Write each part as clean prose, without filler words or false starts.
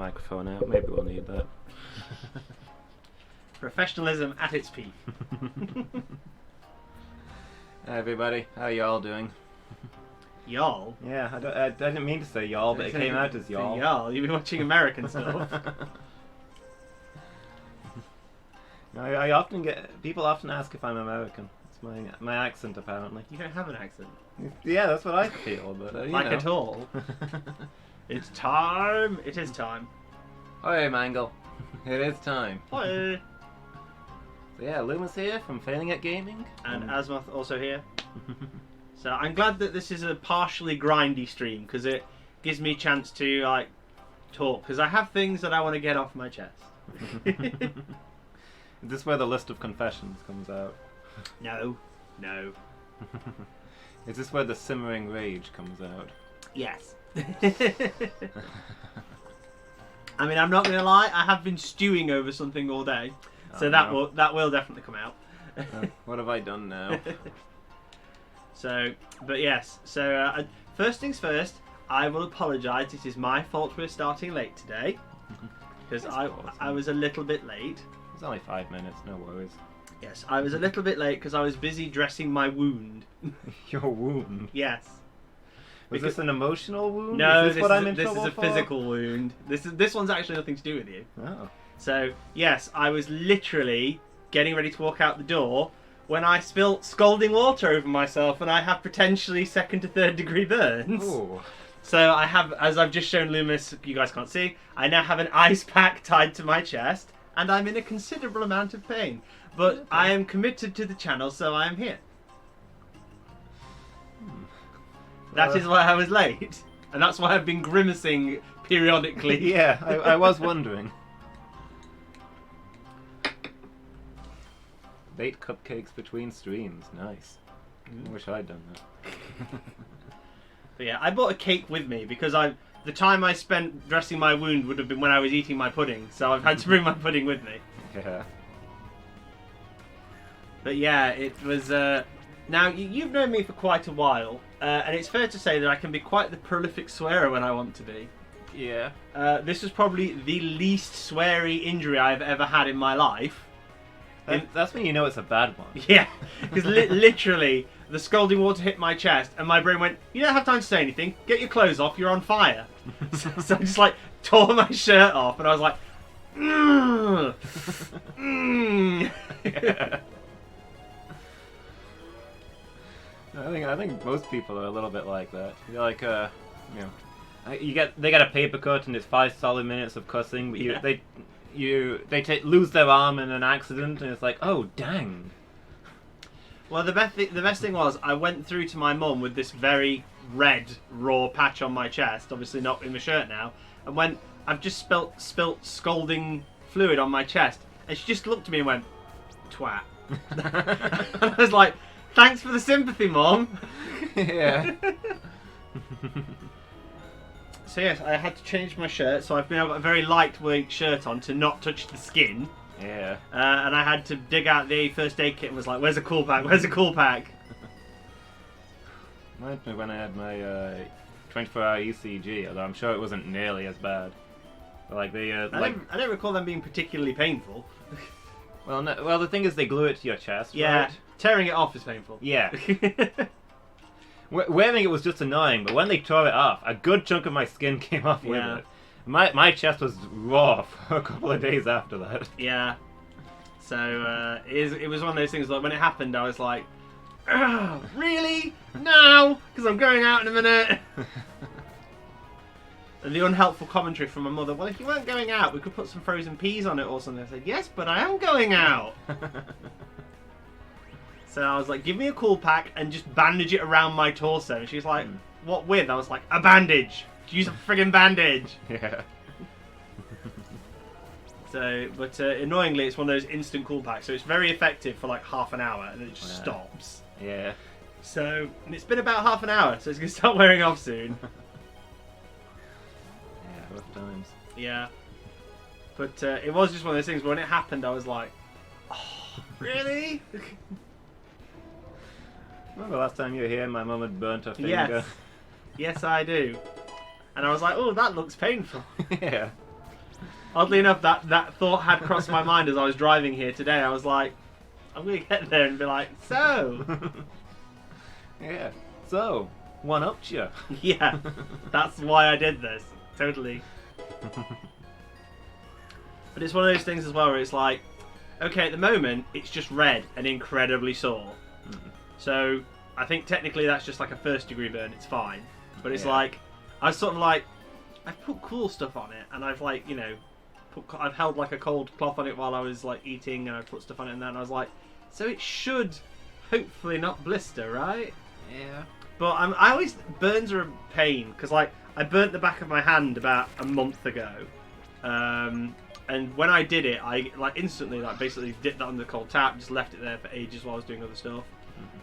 microphone out. Maybe we'll need that. Professionalism at its peak. Hi everybody, how y'all doing? Y'all? Yeah, I didn't mean to say y'all, but it came out as y'all. Y'all? You've been watching American stuff. I often people often ask if I'm American. It's my accent apparently. You don't have an accent. Yeah, that's what I feel, but you like know. at all. It's time. It is time. Hey, Mangle. It is time. Hi. So yeah, Lumus here from Failing at Gaming. And Asmoth also here. So I'm glad that this is a partially grindy stream because it gives me a chance to like talk because I have things that I want to get off my chest. Is this where the list of confessions comes out? No. Is this where the simmering rage comes out? Yes. I mean, I'm not going to lie, I have been stewing over something all day. So that will definitely come out. What have I done now? But yes. So first things first, I will apologise. It is my fault we're starting late today. Because I was a little bit late. It's only 5 minutes, no worries. Yes, I was a little bit late because I was busy dressing my wound. Your wound? Yes. Was this an emotional wound? No, is this a physical wound. This one's actually nothing to do with you. Oh. So, yes, I was literally getting ready to walk out the door when I spilt scalding water over myself and I have potentially 2nd to 3rd degree burns. Ooh. So I have, as I've just shown Lumus, you guys can't see, I now have an ice pack tied to my chest and I'm in a considerable amount of pain. But okay. I am committed to the channel, so I am here. That is why I was late. And that's why I've been grimacing periodically. Yeah, I was wondering. Bait cupcakes between streams. Nice. I wish I'd done that. But yeah, I bought a cake with me because the time I spent dressing my wound would have been when I was eating my pudding. So I've had to bring my pudding with me. Yeah. But yeah, it was... Now, you've known me for quite a while, and it's fair to say that I can be quite the prolific swearer when I want to be. Yeah. This was probably the least sweary injury I've ever had in my life. That's when you know it's a bad one. Yeah, because literally, the scalding water hit my chest, and my brain went, you don't have time to say anything, get your clothes off, you're on fire. So I just like tore my shirt off, and I was like, Yeah. I think most people are a little bit like that. You're like, they get a paper cut and it's 5 solid minutes of cussing, but they lose their arm in an accident and it's like, oh dang. Well, the best thing was I went through to my mum with this very red raw patch on my chest, obviously not in my shirt now, and went, I've just spilt scalding fluid on my chest, and she just looked at me and went, twat. And I was like, thanks for the sympathy, Mom. Yeah. So yes, I had to change my shirt, so I've got a very lightweight shirt on to not touch the skin. Yeah. And I had to dig out the first aid kit and was like, where's a cool pack? Where's a cool pack? Reminds me when I had my 24-hour ECG, although I'm sure it wasn't nearly as bad. But like I don't recall them being particularly painful. Well, no, the thing is they glue it to your chest, yeah, right? Tearing it off is painful. Yeah. Wearing it was just annoying, but when they tore it off, a good chunk of my skin came off with it. My chest was raw for a couple of days after that. Yeah. So it was one of those things like when it happened, I was like, really? Now? Because I'm going out in a minute. And the unhelpful commentary from my mother, well, if you weren't going out, we could put some frozen peas on it or something. I said, yes, but I am going out. So I was like, give me a cool pack and just bandage it around my torso. And she's like, what with? I was like, a bandage. Use a friggin' bandage. Yeah. So, but annoyingly, it's one of those instant cool packs. So it's very effective for like half an hour and then it just stops. Yeah. So, and it's been about half an hour, so it's going to start wearing off soon. Yeah, rough times. Yeah. But it was just one of those things where when it happened, I was like, oh, really? Remember last time you were here, my mum had burnt her finger? Yes. Yes, I do. And I was like, oh, that looks painful. Yeah. Oddly enough, that thought had crossed my mind as I was driving here today. I was like, I'm going to get there and be like, so. Yeah. So, one-upped you. Yeah, that's why I did this. Totally. But it's one of those things as well where it's like, okay, at the moment, it's just red and incredibly sore. Mm. So, I think technically that's just like a first-degree burn. It's fine. But it's like, I was sort of like, I've put cool stuff on it, and I've like, you know, I've held like a cold cloth on it while I was like eating, and I put stuff on it, and then I was like, so it should hopefully not blister, right? Yeah. But I always, burns are a pain because like I burnt the back of my hand about a month ago, and when I did it, I like instantly like basically dipped that under the cold tap, just left it there for ages while I was doing other stuff,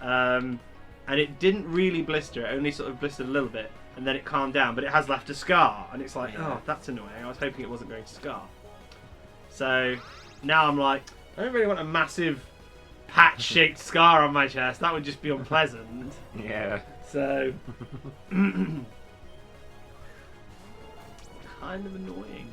and it didn't really blister. It only sort of blistered a little bit, and then it calmed down. But it has left a scar, and it's like, oh, that's annoying. I was hoping it wasn't going to scar. So now I'm like, I don't really want a massive patch-shaped scar on my chest. That would just be unpleasant. Yeah. So, kind of annoying.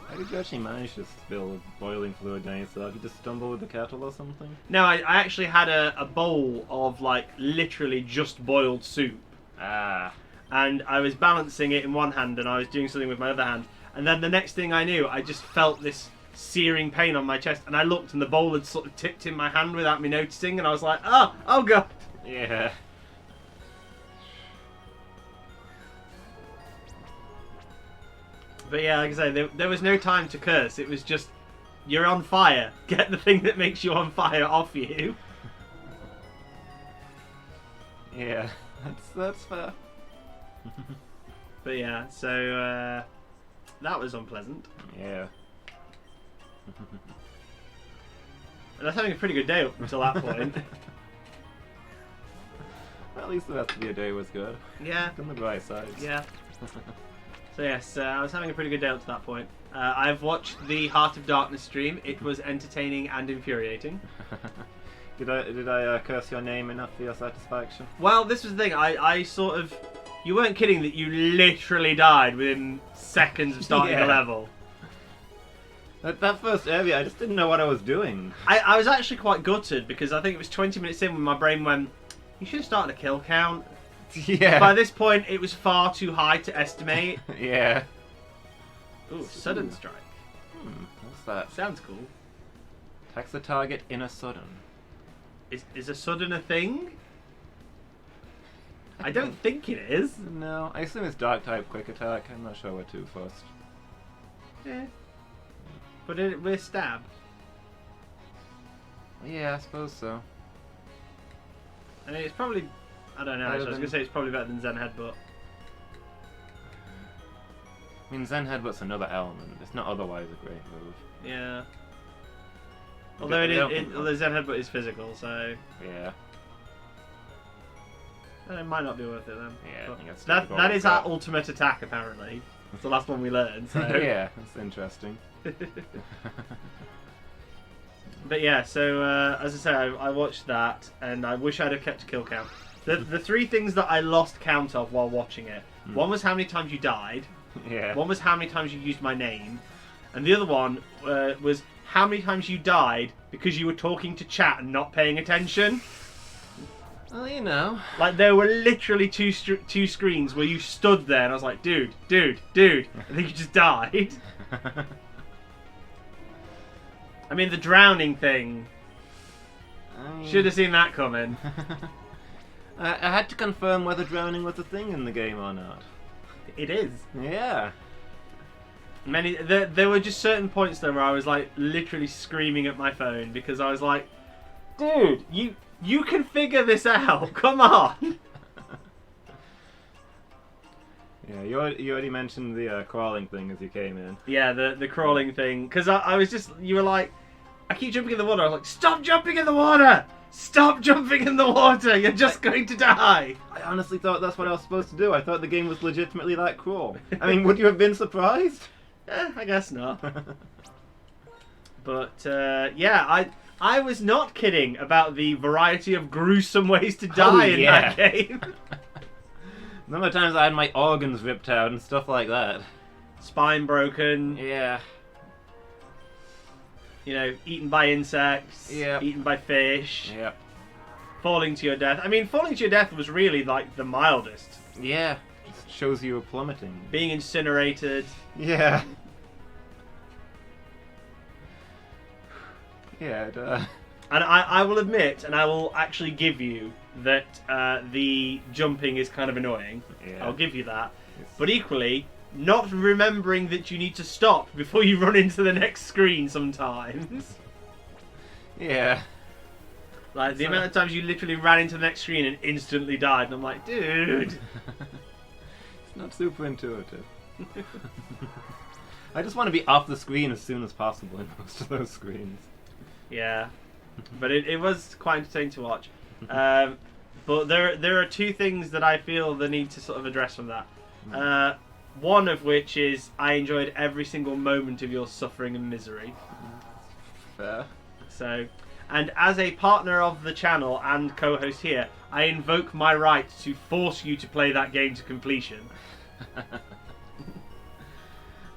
How did you actually manage to spill boiling fluid down yourself? You just stumble with the kettle or something? No, I actually had a bowl of like literally just boiled soup. Ah. And I was balancing it in one hand and I was doing something with my other hand. And then the next thing I knew, I just felt this searing pain on my chest, and I looked and the bowl had sort of tipped in my hand without me noticing, and I was like, oh god. Yeah. But yeah, like I say, there was no time to curse. It was just, you're on fire. Get the thing that makes you on fire off you. Yeah, that's fair. But yeah, so that was unpleasant. Yeah. And I was having a pretty good day up until that point. Well, at least the rest of your day was good. Yeah. On the bright side. Yeah. So yes, I was having a pretty good day up to that point. I've watched the Heart of Darkness stream. It was entertaining and infuriating. Did I curse your name enough for your satisfaction? Well, this was the thing. I sort of... You weren't kidding that you literally died within seconds of starting the level. That first area, I just didn't know what I was doing. I was actually quite gutted because I think it was 20 minutes in when my brain went, you should have started a kill count. Yeah. By this point, it was far too high to estimate. Yeah. Ooh, sudden strike. What's that? Sounds cool. Attacks the target in a sudden. Is a sudden a thing? I don't think it is. No, I assume it's dark type quick attack. I'm not sure where to first. Yeah. But we're stab. Yeah, I suppose so. I mean, it's probably... I don't know, actually. I was going to say it's probably better than Zen Headbutt. I mean, Zen Headbutt's another element. It's not otherwise a great move. Yeah. Although Zen Headbutt is physical, so... Yeah. It might not be worth it then. Yeah, I think that's that is our ultimate attack, apparently. It's the last one we learned, so... Yeah, that's interesting. But yeah, so as I say, I watched that, and I wish I'd have kept a kill count. The three things that I lost count of while watching it. One was how many times you died. Yeah. One was how many times you used my name. And the other one was how many times you died because you were talking to chat and not paying attention. Well, you know. Like, there were literally two screens where you stood there and I was like, dude, I think you just died. I mean, the drowning thing. Should have seen that coming. I had to confirm whether drowning was a thing in the game or not. It is. Yeah. There were just certain points there where I was like literally screaming at my phone because I was like, dude, you can figure this out. Come on. Yeah, you already mentioned the crawling thing as you came in. Yeah, the crawling thing. Because I was just, you were like, I keep jumping in the water. I was like, stop jumping in the water! Stop jumping in the water! You're just going to die! I honestly thought that's what I was supposed to do. I thought the game was legitimately that cruel. I mean, would you have been surprised? I guess not. But, yeah, I was not kidding about the variety of gruesome ways to die in that game. Number of times I had my organs ripped out and stuff like that. Spine broken. Yeah. You know, eaten by insects, Yep. eaten by fish, Yep. falling to your death. I mean, falling to your death was really like the mildest. Yeah. It shows you were plummeting. Being incinerated. Yeah. Yeah. And I will admit, and I will actually give you that the jumping is kind of annoying. Yeah. I'll give you that. But equally, not remembering that you need to stop before you run into the next screen sometimes. Yeah. Like, the amount of times you literally ran into the next screen and instantly died, and I'm like, dude. It's not super intuitive. I just want to be off the screen as soon as possible in most of those screens. Yeah. But it was quite entertaining to watch. But there are two things that I feel the need to sort of address from that. One of which is I enjoyed every single moment of your suffering and misery. Fair. So, and as a partner of the channel and co-host here, I invoke my right to force you to play that game to completion.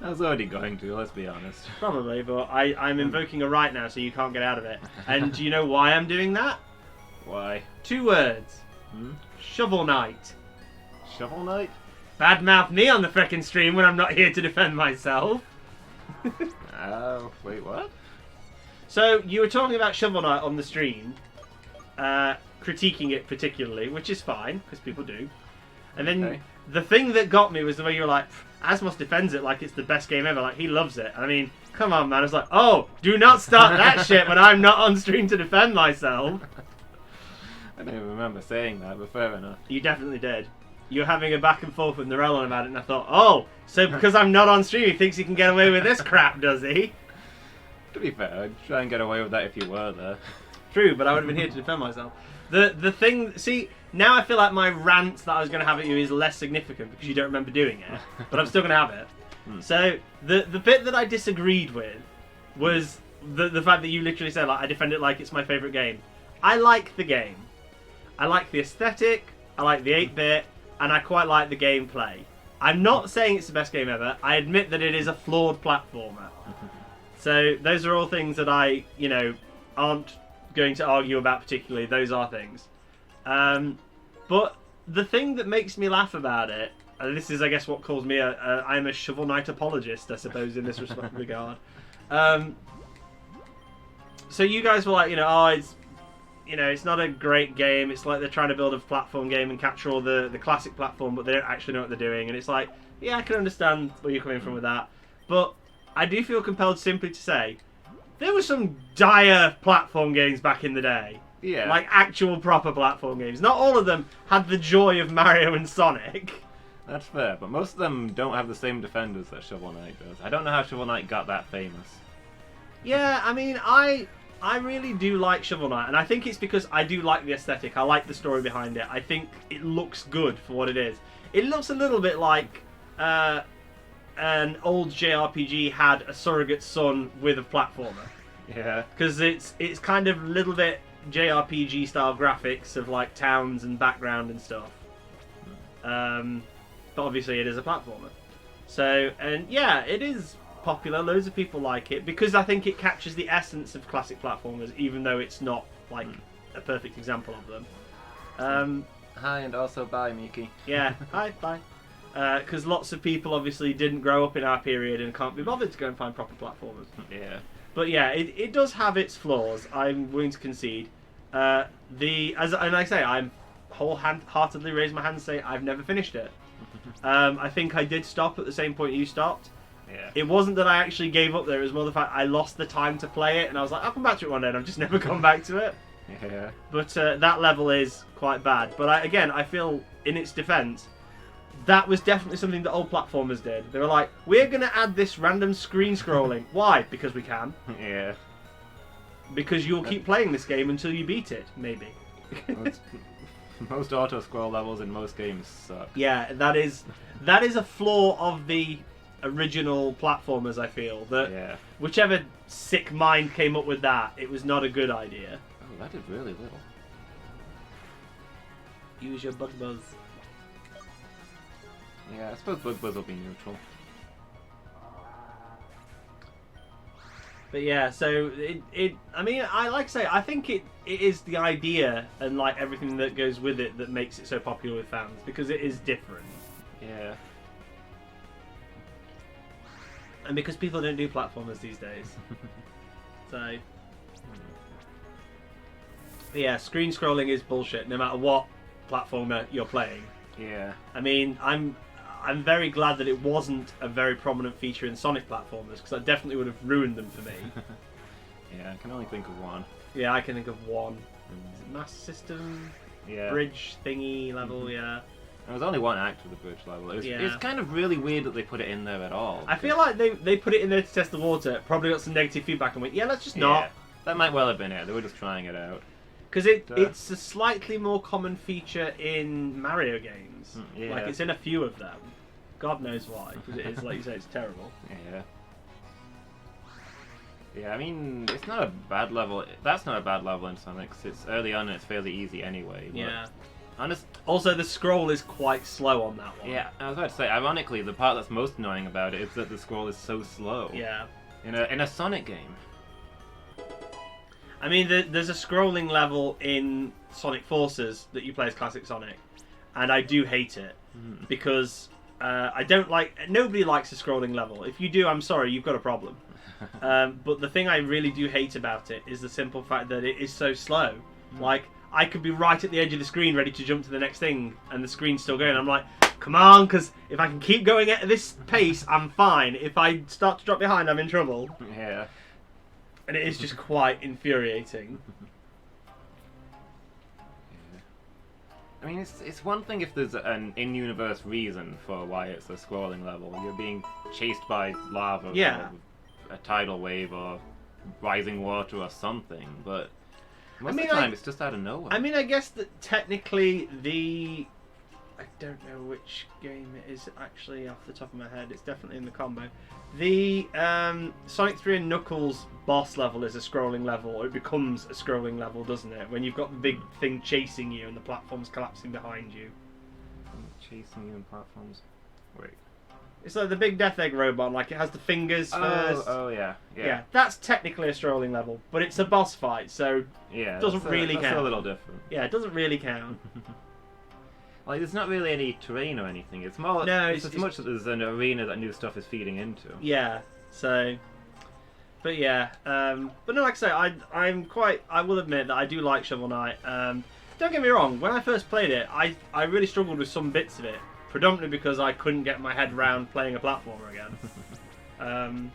I was already going to, let's be honest. Probably, but I'm invoking a right now, so you can't get out of it. And do you know why I'm doing that? Why? 2 words. Hmm? Shovel Knight. Shovel Knight? Badmouth me on the frickin' stream when I'm not here to defend myself. Oh, wait, what? So, you were talking about Shovel Knight on the stream, critiquing it particularly, which is fine, because people do. And then the thing that got me was the way you were like, Asmoth defends it like it's the best game ever, like he loves it. I mean, come on man, I was like, oh, do not start that shit when I'm not on stream to defend myself. I don't even remember saying that, but fair enough. You definitely did. You were having a back and forth with Narellan about it, and I thought, oh, so because I'm not on stream, he thinks he can get away with this crap, does he? To be fair, I'd try and get away with that if you were there. True, but I would have been here to defend myself. The thing, see, now I feel like my rant that I was going to have at you is less significant because you don't remember doing it, but I'm still going to have it. So the bit that I disagreed with was the fact that you literally said, like, I defend it like it's my favourite game. I like the game. I like the aesthetic, I like the 8-bit, and I quite like the gameplay. I'm not saying it's the best game ever. I admit that it is a flawed platformer. So those are all things that I, aren't going to argue about particularly. Those are things. But the thing that makes me laugh about it, and this is, I guess, what calls me I'm a Shovel Knight apologist, I suppose, in this regard. So you guys were like, it's not a great game. It's like they're trying to build a platform game and capture all the classic platform, but they don't actually know what they're doing. And it's like, yeah, I can understand where you're coming from with that. But I do feel compelled simply to say, there were some dire platform games back in the day. Yeah. Like actual proper platform games. Not all of them had the joy of Mario and Sonic. That's fair, but most of them don't have the same defenders that Shovel Knight does. I don't know how Shovel Knight got that famous. Yeah, I mean, I really do like Shovel Knight, and I think it's because I do like the aesthetic. I like the story behind it. I think it looks good for what it is. It looks a little bit like an old JRPG had a surrogate son with a platformer. Yeah. Because it's kind of a little bit JRPG style graphics of like towns and background and stuff. But obviously it is a platformer. So, and yeah, it is popular. Loads of people like it because I think it captures the essence of classic platformers, even though it's not like a perfect example of them. Hi, and also bye, Miki. Yeah, hi, bye. Because lots of people obviously didn't grow up in our period and can't be bothered to go and find proper platformers. Yeah. But yeah, it does have its flaws. I'm willing to concede. And like I say, I'm wholeheartedly raise my hand and say I've never finished it. I think I did stop at the same point you stopped. Yeah. It wasn't that I actually gave up there. It was more the fact I lost the time to play it, and I was like, I'll come back to it one day, and I've just never come back to it. Yeah. But that level is quite bad. But I feel in its defence, that was definitely something that old platformers did. They were like, we're going to add this random screen scrolling. Why? Because we can. Yeah. Because you'll keep playing this game until you beat it, maybe. Most auto-scroll levels in most games suck. Yeah, that is a flaw of the original platformers, I feel. That whichever sick mind came up with that, it was not a good idea. Oh, that did really little. Use your bug buzz. Yeah, I suppose Bug Buzz will be neutral. But yeah, so I mean, like I say, I think it is the idea and like everything that goes with it that makes it so popular with fans because it is different. Yeah. And because people don't do platformers these days. So. But yeah, screen scrolling is bullshit no matter what platformer you're playing. Yeah. I mean, I'm very glad that it wasn't a very prominent feature in Sonic platformers because that definitely would have ruined them for me. Yeah, I can only think of one. Yeah, I can think of one. Is it Master System? Yeah. Bridge thingy level, yeah. There was only one act of the bridge level. It's kind of really weird that they put it in there at all. I feel like they put it in there to test the water, probably got some negative feedback and went, yeah, let's just not. That might well have been it. They were just trying it out. Because it's a slightly more common feature in Mario games. Yeah. Like, it's in a few of them. God knows why, because it is, like you say, it's terrible. Yeah. Yeah, I mean, it's not a bad level. That's not a bad level in Sonic, 'cause it's early on and it's fairly easy anyway. Yeah. Honest. Also, the scroll is quite slow on that one. Yeah, I was about to say, ironically, the part that's most annoying about it is that the scroll is so slow. Yeah. In a Sonic game. I mean, there's a scrolling level in Sonic Forces that you play as Classic Sonic, and I do hate it because I don't like. Nobody likes a scrolling level. If you do, I'm sorry, you've got a problem. But the thing I really do hate about it is the simple fact that it is so slow. Like, I could be right at the edge of the screen ready to jump to the next thing, and the screen's still going. I'm like, come on, because if I can keep going at this pace, I'm fine. If I start to drop behind, I'm in trouble. Yeah. And it is just quite infuriating. I mean, it's one thing if there's an in-universe reason for why it's a scrolling level. You're being chased by lava, or a tidal wave, or rising water, or something. But most of the time, it's just out of nowhere. I mean, I guess that technically I don't know which game it is actually off the top of my head. It's definitely in the combo. The Sonic 3 and Knuckles boss level is a scrolling level, or it becomes a scrolling level, doesn't it? When you've got the big thing chasing you and the platform's collapsing behind you. Chasing you in platforms? Wait. It's like the big Death Egg robot, like it has the fingers first. Oh, yeah. Yeah, that's technically a scrolling level, but it's a boss fight, so it doesn't really count. That's a little different. Yeah, it doesn't really count. Like, there's not really any terrain or anything. It's more. No, it's as much as there's an arena that new stuff is feeding into. Yeah. So, but yeah. But no, like I say, I will admit that I do like Shovel Knight. Don't get me wrong. When I first played it, I really struggled with some bits of it, predominantly because I couldn't get my head around playing a platformer again.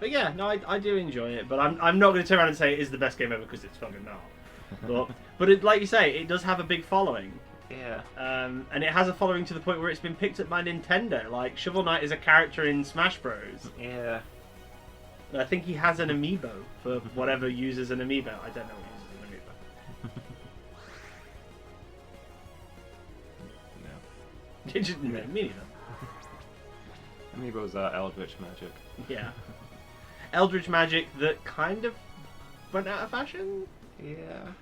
But yeah, no, I do enjoy it. But I'm not going to turn around and say it is the best game ever because it's fucking not. But it, like you say, it does have a big following. Yeah. And it has a following to the point where it's been picked up by Nintendo. Like, Shovel Knight is a character in Smash Bros. Yeah. I think he has an amiibo for whatever uses an amiibo. I don't know what uses an amiibo. No. It just me neither. Amiibos are Eldritch magic. Yeah. Eldritch magic that kind of went out of fashion? Yeah.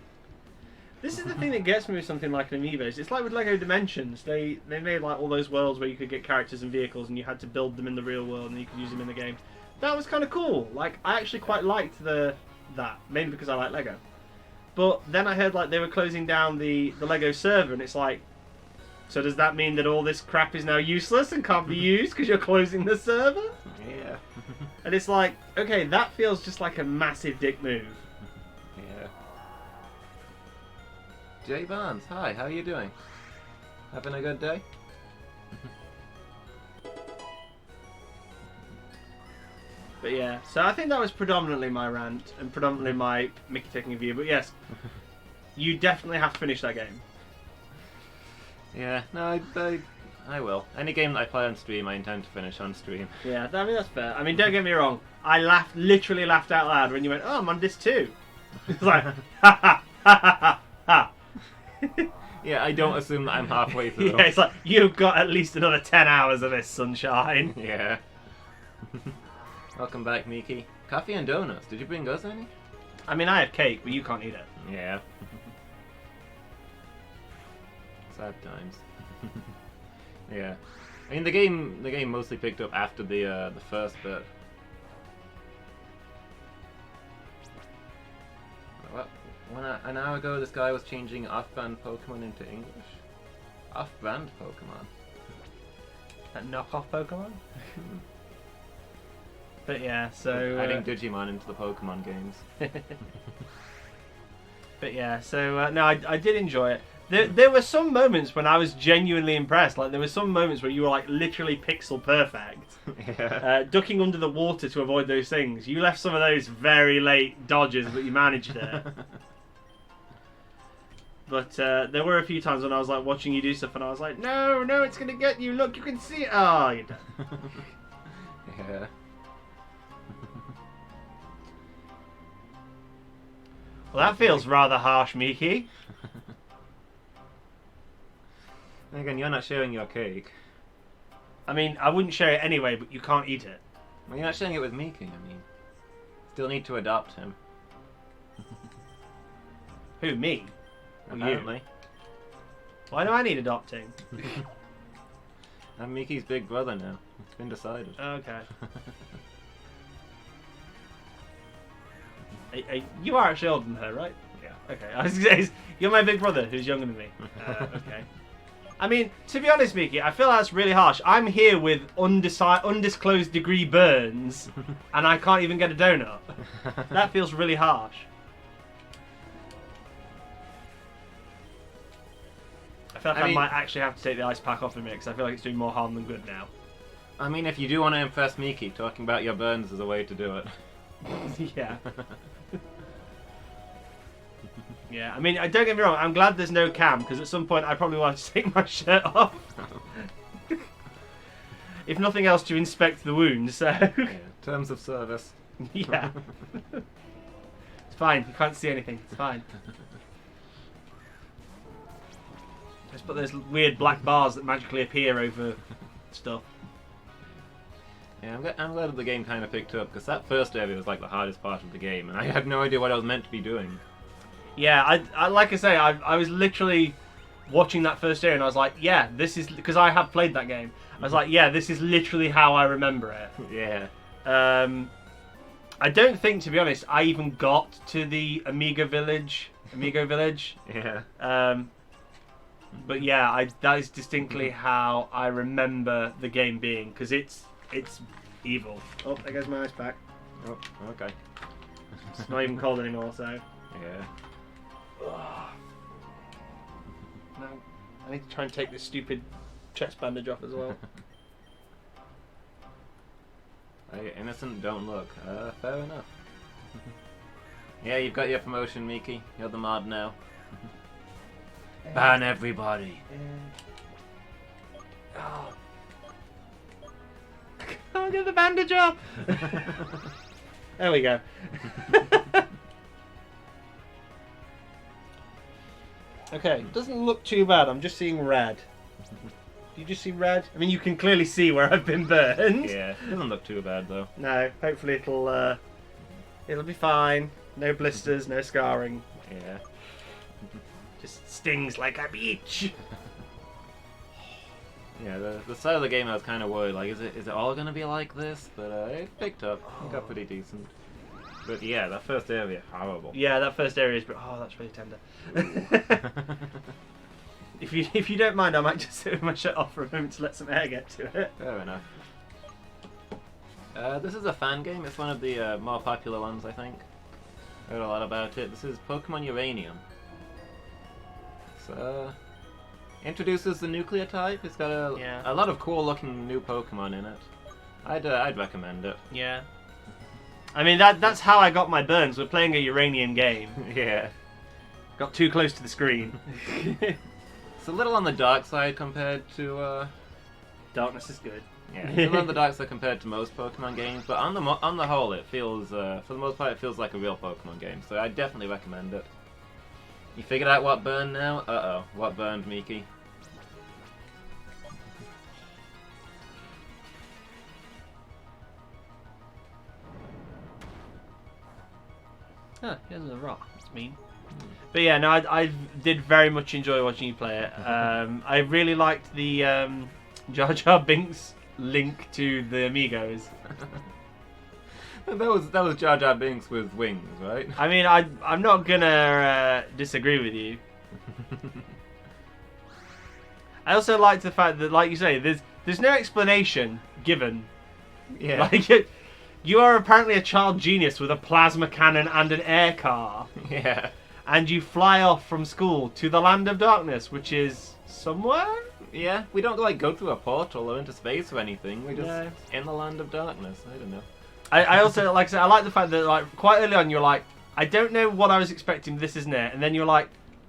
This is the thing that gets me with something like an amiibo. It's like with Lego Dimensions. They made like all those worlds where you could get characters and vehicles and you had to build them in the real world and you could use them in the game. That was kind of cool. Like, I actually quite liked that, mainly because I like Lego. But then I heard like they were closing down the Lego server and it's like, so does that mean that all this crap is now useless and can't be used because you're closing the server? Yeah. And it's like, okay, that feels just like a massive dick move. Yeah. Jay Barnes, hi, how are you doing? Having a good day? But yeah, so I think that was predominantly my rant and predominantly my Mickey taking a view. But yes, you definitely have to finish that game. Yeah, no, I will. Any game that I play on stream, I intend to finish on stream. Yeah, I mean, that's fair. I mean, don't get me wrong. I literally laughed out loud when you went, oh, I'm on disc 2. It's like, ha ha ha ha ha. Yeah, I don't assume that I'm halfway through. Yeah, it's like, you've got at least another 10 hours of this, sunshine. Yeah. Welcome back, Miki. Coffee and donuts. Did you bring us any? I mean, I have cake, but you can't eat it. Yeah. Sad times. Yeah. I mean, the game mostly picked up after the first bit. an hour ago, this guy was changing off-brand Pokemon into English. Off-brand Pokemon. That knockoff Pokemon. But yeah, so adding Digimon into the Pokemon games. But yeah, so no, I did enjoy it. There were some moments when I was genuinely impressed. Like there were some moments where you were like literally pixel perfect, Yeah. ducking under the water to avoid those things. You left some of those very late dodges, but you managed it. But there were a few times when I was like watching you do stuff, and I was like, no, it's gonna get you. Look, you can see it. Oh, you're done. Yeah. Well, that feels rather harsh, Miki. Again, you're not sharing your cake. I mean, I wouldn't share it anyway, but you can't eat it. Well, you're not sharing it with Miki, I mean. Still need to adopt him. Who, me? Or you? Apparently. Why do I need adopting? I'm Miki's big brother now. It's been decided. Okay. You are actually older than her, right? Yeah. Okay. I was gonna say, you're my big brother who's younger than me. Okay. I mean, to be honest, Miki, I feel that's really harsh. I'm here with undisclosed degree burns, and I can't even get a donut. That feels really harsh. I feel like I might actually have to take the ice pack off of me because I feel like it's doing more harm than good now. I mean, if you do want to impress Miki, talking about your burns is a way to do it. Yeah. Yeah, I mean, don't get me wrong, I'm glad there's no cam, because at some point I probably want to take my shirt off. If nothing else, to inspect the wound, so... Yeah, terms of service. Yeah. It's fine, you can't see anything, it's fine. Just put those weird black bars that magically appear over stuff. Yeah, I'm glad that the game kind of picked up, because that first area was like the hardest part of the game, and I had no idea what I was meant to be doing. Yeah, I like I say, I was literally watching that first area and I was like, yeah, this is... Because I have played that game. I was like, yeah, this is literally how I remember it. Yeah. I don't think, to be honest, I even got to the Amigo Village. Yeah. But yeah, that is distinctly how I remember the game being, because it's evil. Oh, there goes my ice pack. Oh, okay. It's not even cold anymore, so... Yeah. No, I need to try and take this stupid chest bandage off as well. Hey, innocent don't look. Fair enough. Yeah, you've got your promotion, Miki. You're the mod now. Ban everybody. Oh. I'll get the bandage off! There we go. Okay, doesn't look too bad. I'm just seeing red. Do you just see red? I mean, you can clearly see where I've been burned. Yeah, doesn't look too bad though. No, hopefully it'll be fine. No blisters, no scarring. Yeah. Just stings like a beach. Yeah, the start of the game I was kind of worried, like, is it all gonna be like this? But it picked up. It got pretty decent. But yeah, that first area, horrible. Yeah, that first area is... Oh, that's really tender. If you don't mind, I might just sit with my shirt off for a moment to let some air get to it. Fair enough. This is a fan game. It's one of the more popular ones, I think. Heard a lot about it. This is Pokémon Uranium. So, introduces the nuclear type. It's got a lot of cool looking new Pokemon in it. I'd recommend it. Yeah. I mean, that's how I got my burns. We're playing a uranium game. Yeah. Got too close to the screen. It's a little on the dark side compared to... Darkness is good. Yeah, it's a little on the dark side compared to most Pokemon games, but on the whole, it feels, for the most part, it feels like a real Pokemon game, so I definitely recommend it. You figured out what burned now? Uh-oh, what burned, Miki? Huh, here's a rock. That's mean. But yeah, no, I did very much enjoy watching you play it. I really liked the Jar Jar Binks link to the Amigos. That was Jar Jar Binks with wings, right? I mean, I'm not gonna disagree with you. I also like the fact that, like you say, there's no explanation given. Yeah. Like, you are apparently a child genius with a plasma cannon and an air car. Yeah. And you fly off from school to the land of darkness, which is somewhere? Yeah, we don't like go through a portal or into space or anything. We're just No. in the land of darkness. I don't know. I also, like I said, I like the fact that, like, quite early on you're like, I don't know what I was expecting, this isn't it. And then you're like,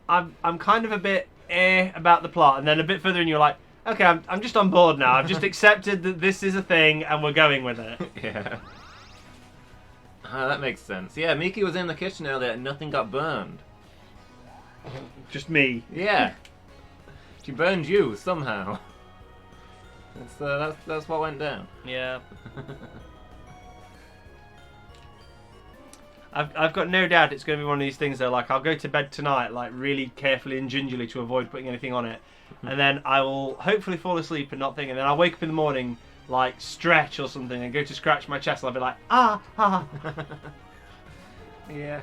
I'm kind of a bit about the plot. And then a bit further in you're like, okay, I'm just on board now. I've just accepted that this is a thing and we're going with it. Yeah. That makes sense. Yeah, Miki was in the kitchen earlier and nothing got burned. Just me. Yeah. She burned you somehow. That's what went down. Yeah. I've got no doubt it's going to be one of these things though, like I'll go to bed tonight like really carefully and gingerly to avoid putting anything on it, and then I will hopefully fall asleep and not think, and then I'll wake up in the morning like stretch or something and go to scratch my chest and I'll be like, ah. Yeah.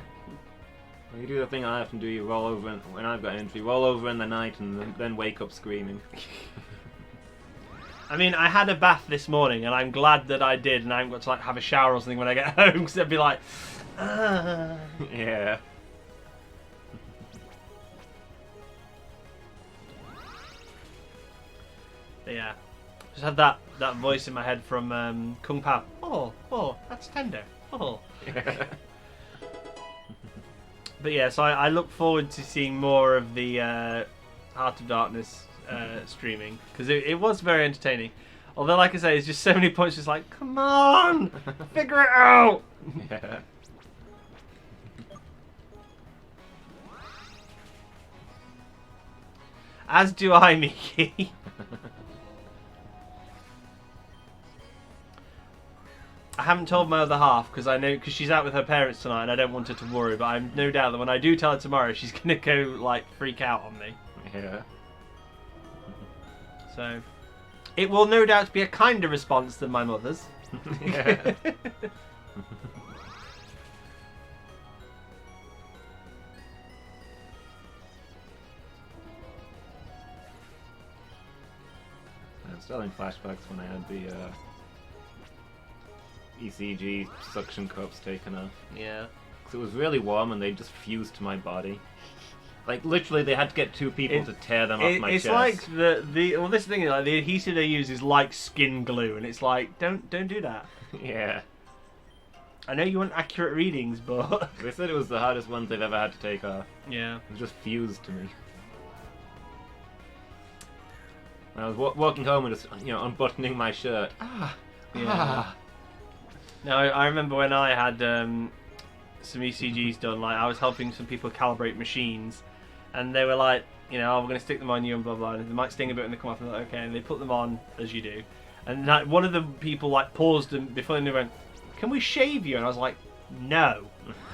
Well, you do the thing I often do, you roll over, when I've got injury, roll over in the night and then wake up screaming. I mean, I had a bath this morning and I'm glad that I did, and I haven't got to like have a shower or something when I get home, because I'd be like, ah. Yeah. But yeah. Just had that voice in my head from Kung Pao. Oh, that's tender. Oh. Yeah. But yeah, so I look forward to seeing more of the Heart of Darkness streaming, because it was very entertaining. Although, like I say, it's just so many points just like, come on, figure it out. Yeah. As do I, Miki. I haven't told my other half because I know, because she's out with her parents tonight and I don't want her to worry, but I've no doubt that when I do tell her tomorrow, she's gonna go like freak out on me. Yeah. So it will no doubt be a kinder response than my mother's. Yeah. I'm still in flashbacks when I had the ECG suction cups taken off. Yeah. Because it was really warm and they just fused to my body. Like, literally, they had to get two people to tear them off my chest. It's like well, this thing is like the adhesive they use is like skin glue, and it's like don't do that. Yeah. I know you want accurate readings, but They said it was the hardest ones they've ever had to take off. yeah. It was just fused to me. I was walking home and just, unbuttoning my shirt. Yeah. No, I remember when I had some ECGs done. Like I was helping some people calibrate machines, and they were like, we're going to stick them on you and blah blah. And they might sting a bit when they come off. And they're like, okay, and they put them on as you do. And like, one of the people like paused and before they went, "Can we shave you?" And I was like, "No."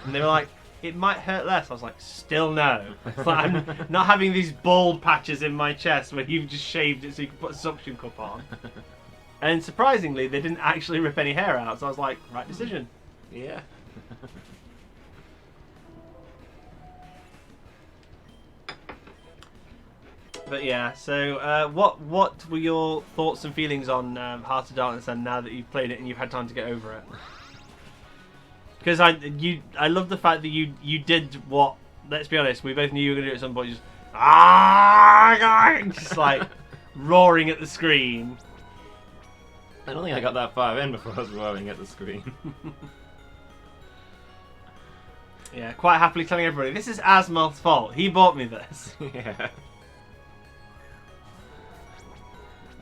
And they were like, "It might hurt less." I was like, "Still no." It's like, I'm not having these bald patches in my chest where you've just shaved it so you can put a suction cup on. And surprisingly, they didn't actually rip any hair out. So I was like, right decision. Yeah. But yeah, so what were your thoughts and feelings on Heart of Darkness, and now that you've played it and you've had time to get over it? Because I love the fact that you did what, let's be honest, we both knew you were going to do at some point, just like roaring at the screen. I don't think I got that far in before I was roaring at the screen. Yeah, quite happily telling everybody, this is Asmoth's fault. He bought me this. Yeah.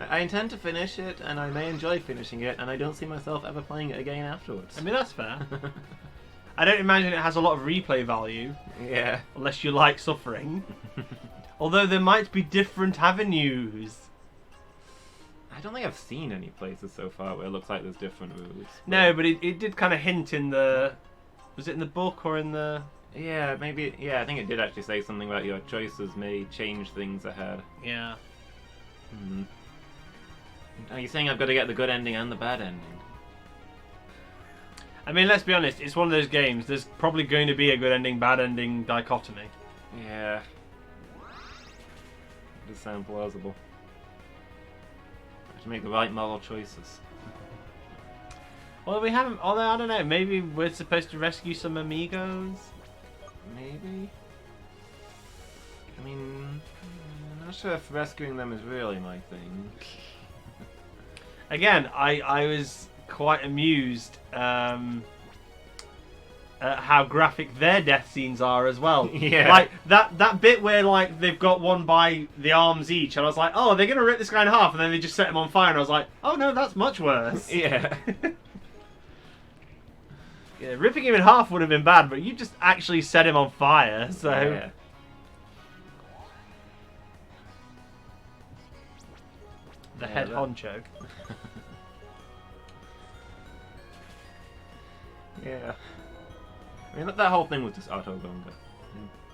I intend to finish it, and I may enjoy finishing it, and I don't see myself ever playing it again afterwards. I mean, that's fair. I don't imagine it has a lot of replay value. Yeah. Unless you like suffering. Although there might be different avenues. I don't think I've seen any places so far where it looks like there's different routes. No, but it did kind of hint in the... Was it in the book or in the... Yeah, maybe... Yeah, I think it did actually say something about your choices may change things ahead. Yeah. Hmm. Are you saying I've got to get the good ending and the bad ending? I mean, let's be honest. It's one of those games. There's probably going to be a good ending, bad ending dichotomy. Yeah. Does sound plausible. Have to make the right moral choices. Well, we haven't. Although I don't know. Maybe we're supposed to rescue some amigos. Maybe. I mean, I'm not sure if rescuing them is really my thing. Again, I was quite amused at how graphic their death scenes are as well. Yeah. Like that bit where like they've got one by the arms each, and I was like, oh, they're gonna rip this guy in half, and then they just set him on fire, and I was like, oh no, that's much worse. Yeah. Yeah, ripping him in half would have been bad, but you just actually set him on fire, so. Yeah. The head honcho. Yeah. I mean, that whole thing was just auto-gunga.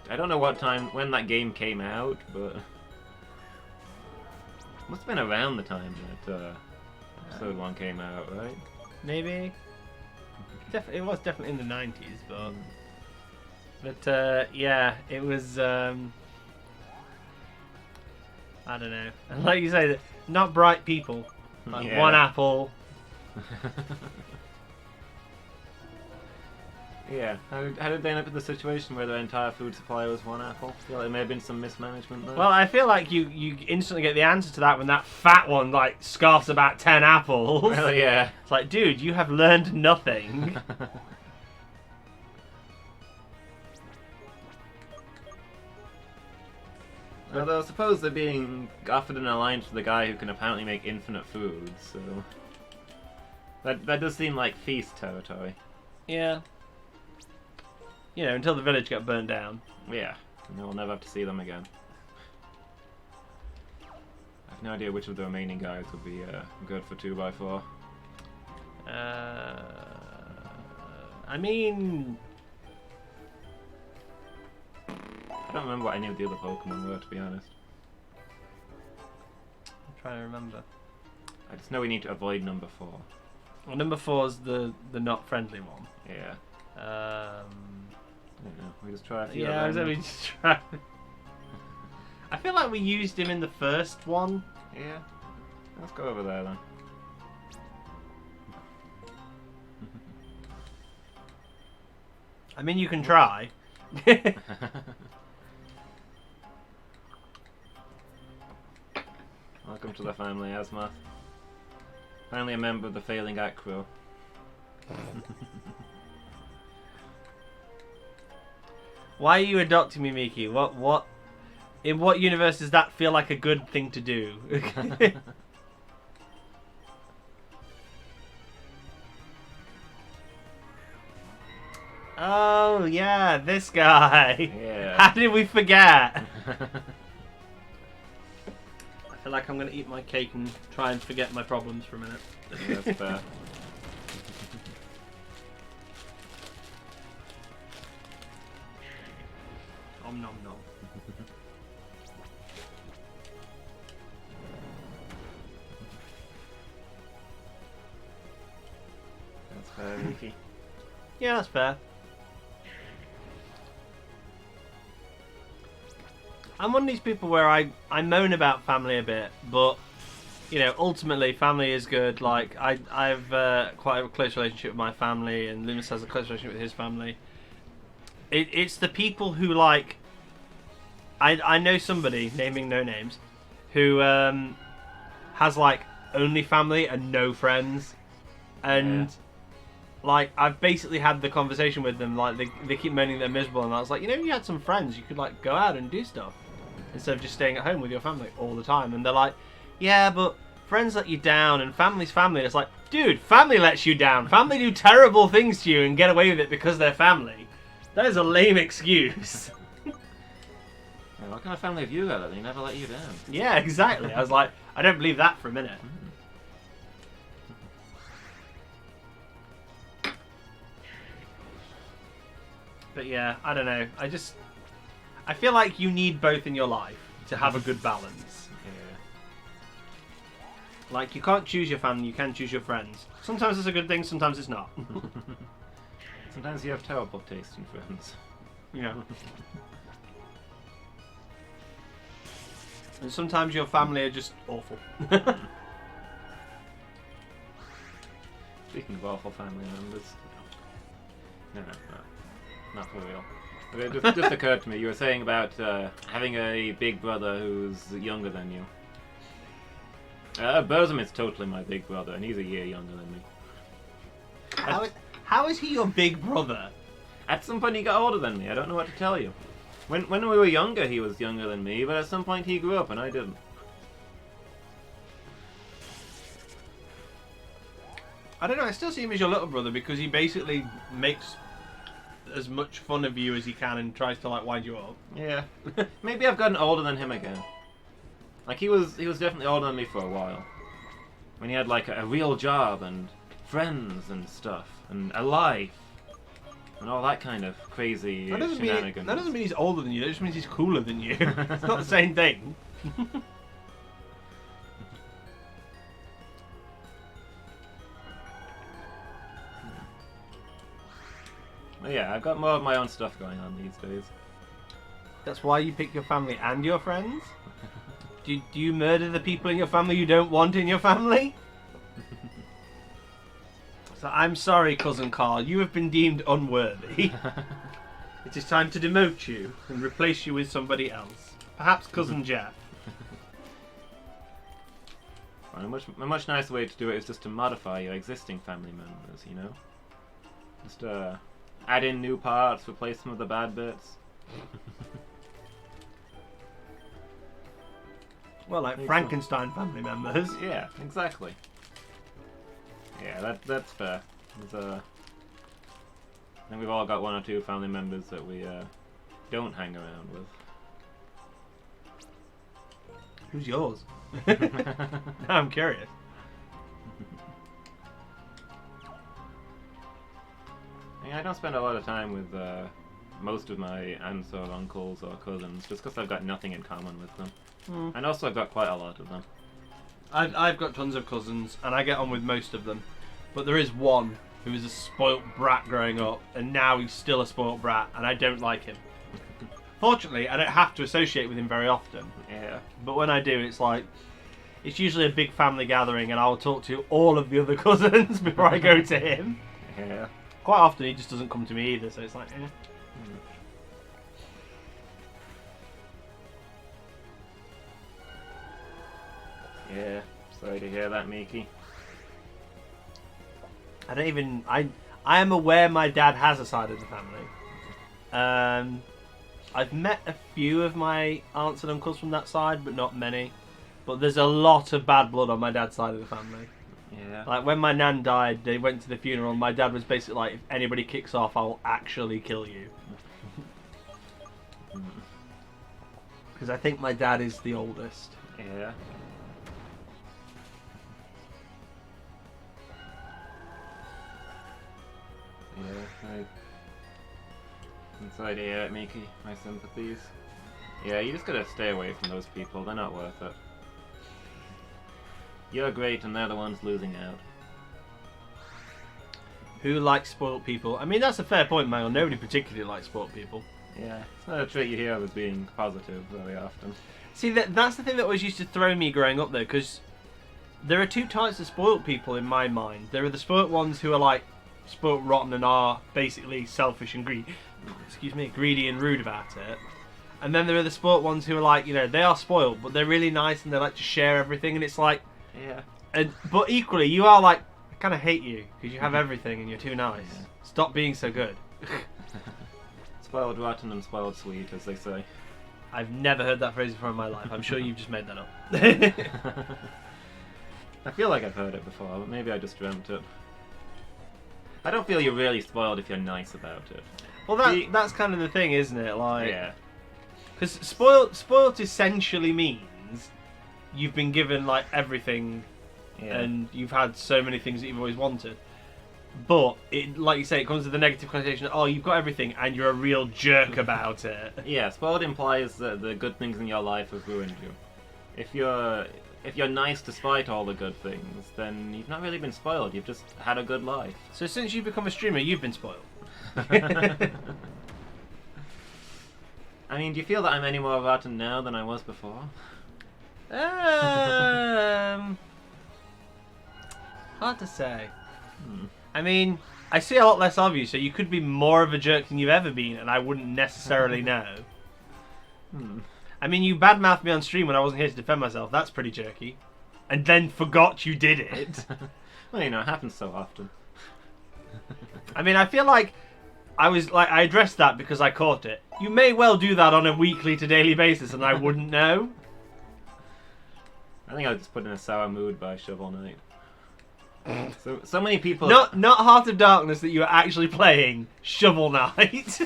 I don't know when that game came out, but must have been around the time that episode 1 came out, right? Maybe. It was definitely in the 90s, but yeah, it was. I don't know. And like you say, not bright people. Like Yeah. one apple. Yeah. How did they end up in the situation where their entire food supply was one apple? I feel like there may have been some mismanagement there. Well, I feel like you instantly get the answer to that when that fat one like scarfs about 10 apples. Well, yeah. It's like, dude, you have learned nothing. Although I suppose they're being offered an alliance with the guy who can apparently make infinite food, so that does seem like feast territory. Yeah. You know, until the village got burned down. Yeah, and we'll never have to see them again. I have no idea which of the remaining guys would be good for 2x4. I mean, I don't remember what any of the other Pokemon were, to be honest. I'm trying to remember. I just know we need to avoid number 4. Well, number 4's the not friendly one. Yeah. I don't know. We just try a few. Yeah, of them. we just try. I feel like we used him in the first one. Yeah. Let's go over there then. I mean, you can try. Welcome to the family, Asmoth. Finally a member of the failing act crew. Why are you adopting me, Miki? What? In what universe does that feel like a good thing to do? Oh, yeah, this guy. Yeah. How did we forget? I feel like I'm going to eat my cake and try and forget my problems for a minute. That's fair. Om nom nom. That's fair, Mickey. Yeah, that's fair. I'm one of these people where I moan about family a bit, but you know, ultimately family is good. Like I've quite a close relationship with my family, and Lumus has a close relationship with his family. It's the people who like. I know somebody, naming no names, who has like only family and no friends, and. Yeah. Like, I've basically had the conversation with them, like, they keep moaning they're miserable, and I was like, you know, if you had some friends, you could, like, go out and do stuff, instead of just staying at home with your family all the time, and they're like, yeah, but friends let you down, and family's family, and it's like, dude, family lets you down, family do terrible things to you and get away with it because they're family. That is a lame excuse. Yeah, what kind of family have you got that they never let you down? Yeah, exactly. I was like, I don't believe that for a minute. But yeah, I don't know. I feel like you need both in your life to have a good balance. Yeah. Like, you can't choose your family, you can choose your friends. Sometimes it's a good thing, sometimes it's not. Sometimes you have terrible taste in friends. Yeah. And sometimes your family are just awful. Speaking of awful family members... No, not for real. But it just occurred to me, you were saying about having a big brother who's younger than you. Burzum is totally my big brother, and he's a year younger than me. How is he your big brother? At some point he got older than me, I don't know what to tell you. When we were younger he was younger than me, but at some point he grew up and I didn't. I don't know, I still see him as your little brother because he basically makes as much fun of you as he can and tries to like wind you up. Yeah. Maybe I've gotten older than him again. Like he was definitely older than me for a while. When he had like a real job and friends and stuff and a life and all that kind of crazy shenanigans. That doesn't mean he's older than you, that just means he's cooler than you. It's not the same thing. Well, yeah, I've got more of my own stuff going on these days. That's why you pick your family and your friends? Do you murder the people in your family you don't want in your family? So I'm sorry, Cousin Carl, you have been deemed unworthy. It is time to demote you and replace you with somebody else. Perhaps Cousin Jeff. A much nicer way to do it is just to modify your existing family members, you know? Just add in new parts, replace some of the bad bits. Well, like Frankenstein family members. Yeah, exactly. Yeah, that's fair. I think we've all got one or two family members that we don't hang around with. Who's yours? Now I'm curious. I don't spend a lot of time with most of my aunts or uncles or cousins, just because I've got nothing in common with them. And also I've got quite a lot of them. I've got tons of cousins, and I get on with most of them. But there is one who was a spoilt brat growing up, and now he's still a spoilt brat, and I don't like him. Fortunately, I don't have to associate with him very often. Yeah. But when I do, it's like... It's usually a big family gathering, and I'll talk to all of the other cousins before I go to him. Yeah. Quite often he just doesn't come to me either, so it's like, eh. Yeah, sorry to hear that, Miki. I am aware my dad has a side of the family. I've met a few of my aunts and uncles from that side, but not many. But there's a lot of bad blood on my dad's side of the family. Yeah. Like, when my nan died, they went to the funeral, and my dad was basically like, if anybody kicks off, I will actually kill you. Because I think my dad is the oldest. Yeah. Yeah, I'm sorry to hear it, Miki. My sympathies. Yeah, you just gotta stay away from those people. They're not worth it. You're great and they're the ones losing out. Who likes spoiled people? I mean, that's a fair point, Mangle. Nobody particularly likes spoiled people. Yeah, it's not a trait you hear of as being positive very often. See, that's the thing that always used to throw me growing up, though, because there are two types of spoiled people in my mind. There are the spoiled ones who are, like, spoiled rotten and are basically selfish and greedy and rude about it. And then there are the spoiled ones who are like, you know, they are spoiled, but they're really nice and they like to share everything, and it's like... Yeah. But equally, you are like, I kind of hate you, because you have everything and you're too nice. Yeah. Stop being so good. Spoiled rotten and spoiled sweet, as they say. I've never heard that phrase before in my life. I'm sure you've just made that up. I feel like I've heard it before, but maybe I just dreamt it. I don't feel you're really spoiled if you're nice about it. Well, that's kind of the thing, isn't it? Like, yeah. Because spoiled essentially means you've been given like everything, and you've had so many things that you've always wanted. But it, like you say, it comes with the negative connotation. Oh, you've got everything, and you're a real jerk about it. Yeah, spoiled implies that the good things in your life have ruined you. If you're if you're nice despite all the good things, then you've not really been spoiled. You've just had a good life. So since you've become a streamer, you've been spoiled. I mean, do you feel that I'm any more rotten now than I was before? Hard to say. I mean, I see a lot less of you, so you could be more of a jerk than you've ever been, and I wouldn't necessarily know. I mean, you badmouthed me on stream when I wasn't here to defend myself. That's pretty jerky. And then forgot you did it. Well, you know, it happens so often. I mean, I feel like I addressed that because I caught it. You may well do that on a weekly to daily basis, and I wouldn't know. I think I was just put in a sour mood by Shovel Knight. So many people. Not Heart of Darkness that you were actually playing. Shovel Knight.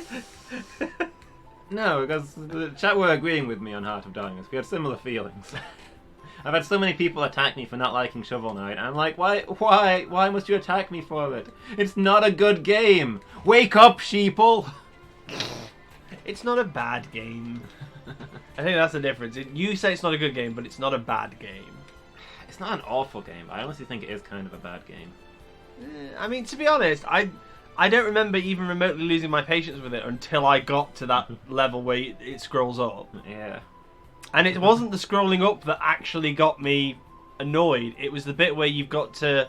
No, because the chat were agreeing with me on Heart of Darkness. We had similar feelings. I've had so many people attack me for not liking Shovel Knight. I'm like, why must you attack me for it? It's not a good game. Wake up, sheeple. It's not a bad game. I think that's the difference. You say it's not a good game, but it's not a bad game. It's not an awful game. I honestly think it is kind of a bad game. I mean, to be honest, I don't remember even remotely losing my patience with it until I got to that level where it scrolls up. Yeah. And it wasn't the scrolling up that actually got me annoyed. It was the bit where you've got to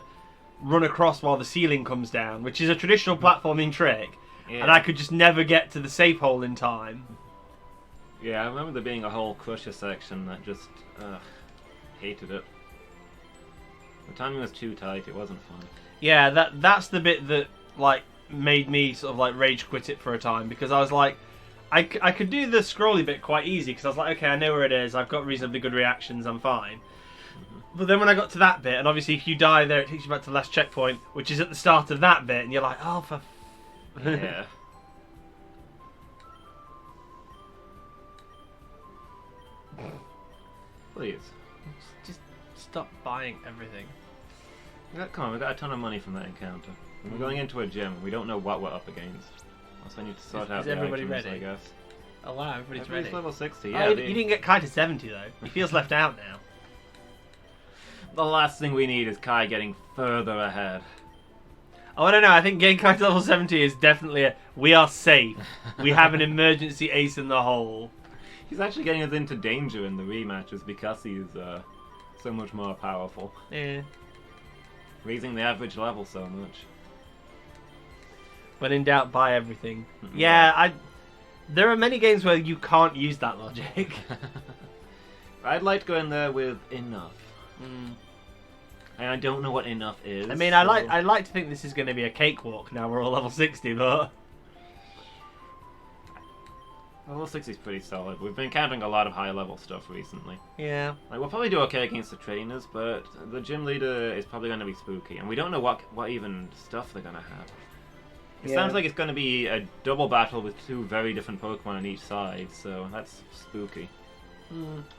run across while the ceiling comes down, which is a traditional platforming trick. Yeah. And I could just never get to the safe hole in time. Yeah, I remember there being a whole Crusher section that just hated it. The timing was too tight. It wasn't fun. Yeah, that's the bit that like made me sort of like rage quit it for a time, because I was like, I could do the scrolly bit quite easy because I was like, okay, I know where it is. I've got reasonably good reactions. I'm fine. But then when I got to that bit, and obviously if you die there, it takes you back to the last checkpoint, which is at the start of that bit, and you're like, oh, for... Yeah. Please. Just stop buying everything. Come on, we got a ton of money from that encounter. And we're going into a gym, and we don't know what we're up against. Also, I need to sort out the everybody items, ready? I guess. Oh wow, everybody's ready. level 60, yeah. Oh, you didn't get Kai to 70 though. He feels left out now. The last thing we need is Kai getting further ahead. Oh, I don't know. I think getting Kai to level 70 is definitely we are safe. We have an emergency ace in the hole. He's actually getting us into danger in the rematches because he's so much more powerful. Yeah. Raising the average level so much. When in doubt, buy everything. Yeah, there are many games where you can't use that logic. I'd like to go in there with enough. And I don't know what enough is. I mean, I like to think this is going to be a cakewalk now we're all level 60, but... Level 60 is pretty solid. We've been encountering a lot of high-level stuff recently. Yeah. Like, we'll probably do okay against the trainers, but the gym leader is probably going to be spooky. And we don't know what even stuff they're going to have. It sounds like it's going to be a double battle with two very different Pokemon on each side, so that's spooky.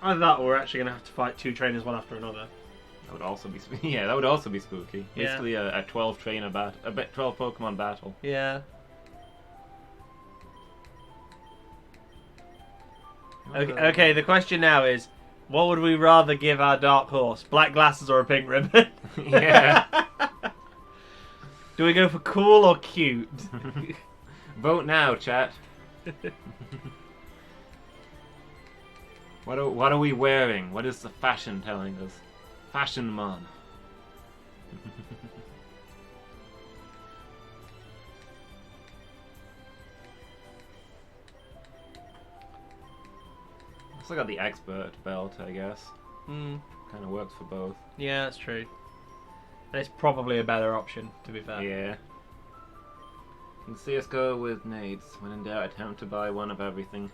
Either that, or we're actually going to have to fight two trainers one after another. That would also be that would also be spooky. Yeah. Basically, a 12 trainer 12 Pokemon battle. Yeah. Okay, the question now is, what would we rather give our dark horse? Black glasses or a pink ribbon? Yeah. Do we go for cool or cute? Vote now, chat. What are we wearing? What is the fashion telling us? Fashion man. Also got the expert belt, I guess. Kind of works for both. Yeah, that's true. And it's probably a better option, to be fair. Yeah. You can see us go with nades. When in doubt, attempt to buy one of everything.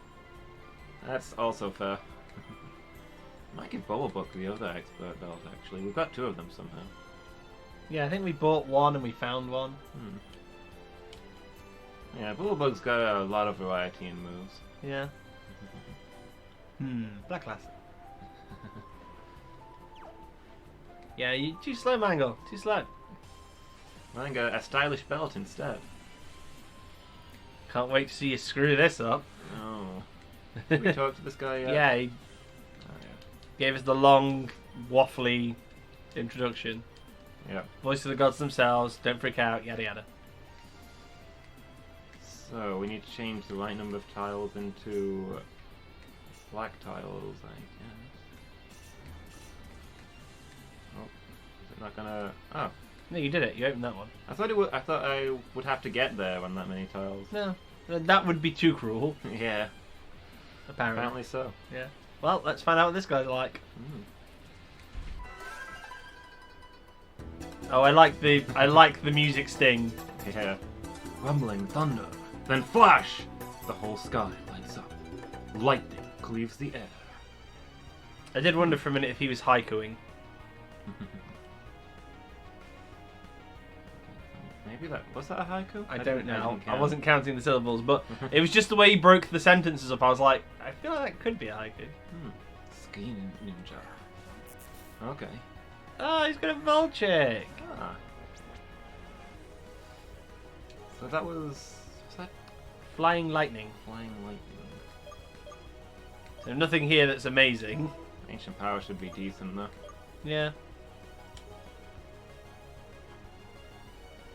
That's also fair. Might give Bulbabook the other expert belt, actually. We've got two of them somehow. Yeah, I think we bought one and we found one. Yeah, Bulbabook's got a lot of variety in moves. Yeah. Black glass. Yeah, you too slow, Mango. Too slow. Mango, a stylish belt instead. Can't wait to see you screw this up. Oh. Did we talk to this guy yet? Yeah, Gave us the long, waffly introduction. Yep. Voice of the gods themselves, don't freak out, yada yada. So, we need to change the right number of tiles into black tiles, I guess. Oh, is it not gonna... Oh. No, you did it. You opened that one. I thought I would have to get there on that many tiles. No, that would be too cruel. Yeah. Apparently so. Yeah. Well, let's find out what this guy's like. Oh, I like the music sting. Yeah. Rumbling thunder, then flash! The whole sky lights up. Lightning cleaves the air. I did wonder for a minute if he was haikuing. Maybe was that a haiku? I don't know. I wasn't counting the syllables, but it was just the way he broke the sentences up. I was like, I feel like that could be a haiku. Ski ninja. Okay. Oh, he's got a Volchik. Ah. So that was that Flying lightning. flying lightning? So nothing here that's amazing. Ancient power should be decent though. Yeah.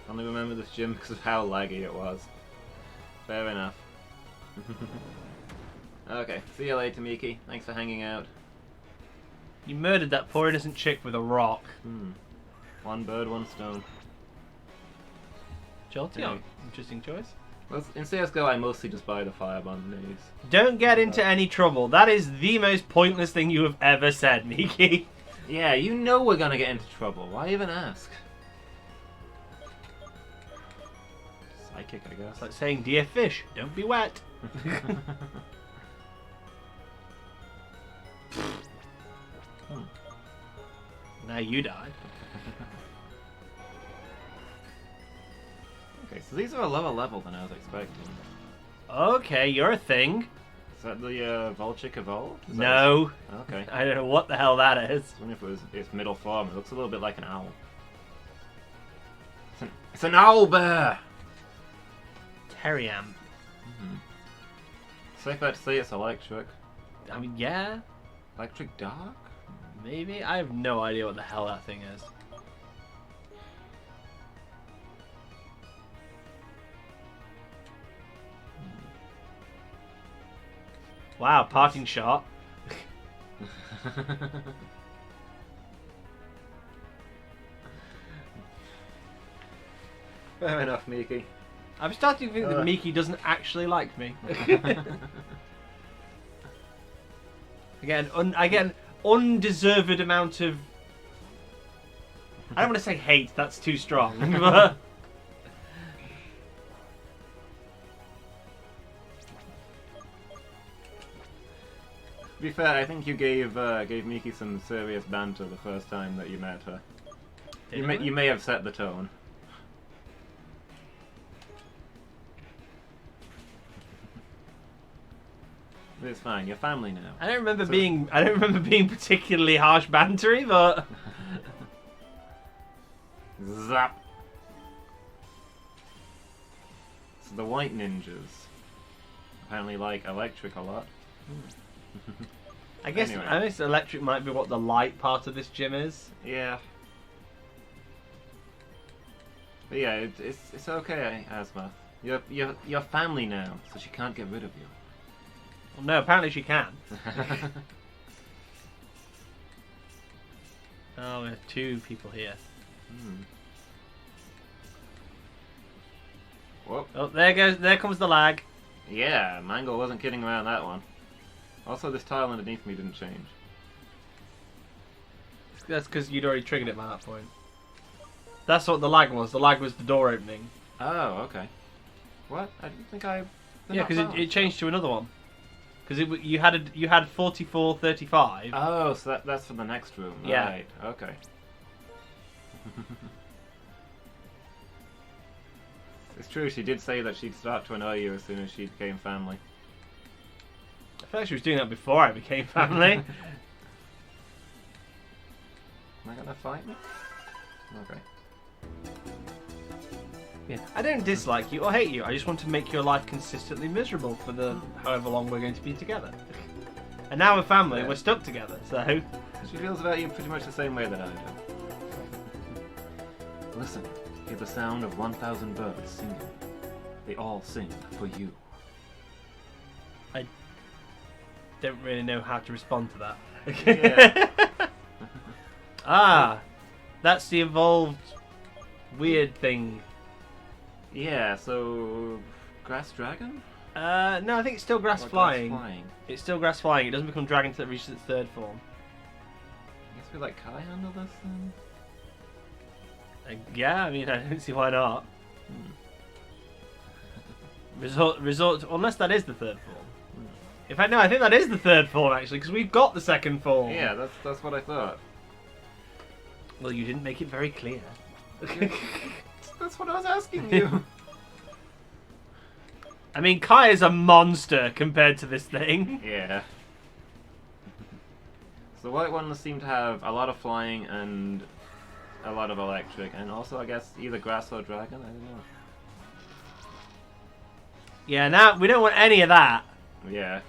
I only remember this gym because of how laggy it was. Fair enough. Okay, see you later, Miki. Thanks for hanging out. You murdered that poor innocent chick with a rock. One bird, one stone. Jolteon. Hey. Interesting choice. Well, in CSGO, I mostly just buy the firebomb news. Don't get into any trouble. That is the most pointless thing you have ever said, Miki. Yeah, you know we're gonna get into trouble. Why even ask? Psychic, I guess. It's like saying, dear fish, don't be wet. Now you die. Okay, so these are a lower level than I was expecting. Okay, you're a thing. Is that the Volchik evolved? No. Okay. I don't know what the hell that is. I was wondering if it was its middle form. It looks a little bit like an owl. It's an owl bear! Terriam. Safe bet to say it's electric. I mean, yeah, Electric dark? maybe. I have no idea what the hell that thing is. Wow, parting shot. Fair enough, Miki. I'm starting to think that Miki doesn't actually like me. I get an undeserved amount of... I don't want to say hate, that's too strong, but... To be fair, I think you gave Miki some serious banter the first time that you met her. You may have set the tone. But it's fine. You're family now. I don't remember being particularly harsh bantery, but Zap. So the white ninjas apparently like electric a lot. I guess electric might be what the light part of this gym is. Yeah. But yeah, it's okay, Asmoth. You're family now, so she can't get rid of you. Well, no, apparently she can. Oh, we have two people here. Whoop. Oh, there comes the lag. Yeah, Mango wasn't kidding around that one. Also, this tile underneath me didn't change. That's because you'd already triggered it by that point. That's what the lag was. The lag was the door opening. Oh, okay. What? I didn't think I... Yeah, because it changed to another one. Because you had 44:35. Oh, so that's for the next room. Yeah. Right. Okay. It's true. She did say that she'd start to annoy you as soon as she became family. I feel like she was doing that before I became family. Am I gonna fight me? Okay. Yeah. I don't dislike you or hate you. I just want to make your life consistently miserable for the however long we're going to be together. And now we're family, Yeah. we're stuck together, so... She feels about you pretty much the same way that I do. Listen, hear the sound of 1,000 birds singing. They all sing for you. I don't really know how to respond to that. Yeah. Ah, that's the evolved weird thing. Yeah, so... Grass dragon? No, I think it's still grass Or flying. Grass flying. It's still grass flying. It doesn't become dragon until it reaches its third form. I guess we let Kai handle this then? Yeah, I mean, I don't see why not. Hmm. Resort, unless that is the third form. In fact, no, I think that is the third form actually, because we've got the second form. Yeah, that's what I thought. Well, you didn't make it very clear. That's what I was asking you. I mean, Kai is a monster compared to this thing. Yeah. So the white ones seem to have a lot of flying and a lot of electric, and also I guess either grass or dragon, I don't know. Yeah, now we don't want any of that. Yeah.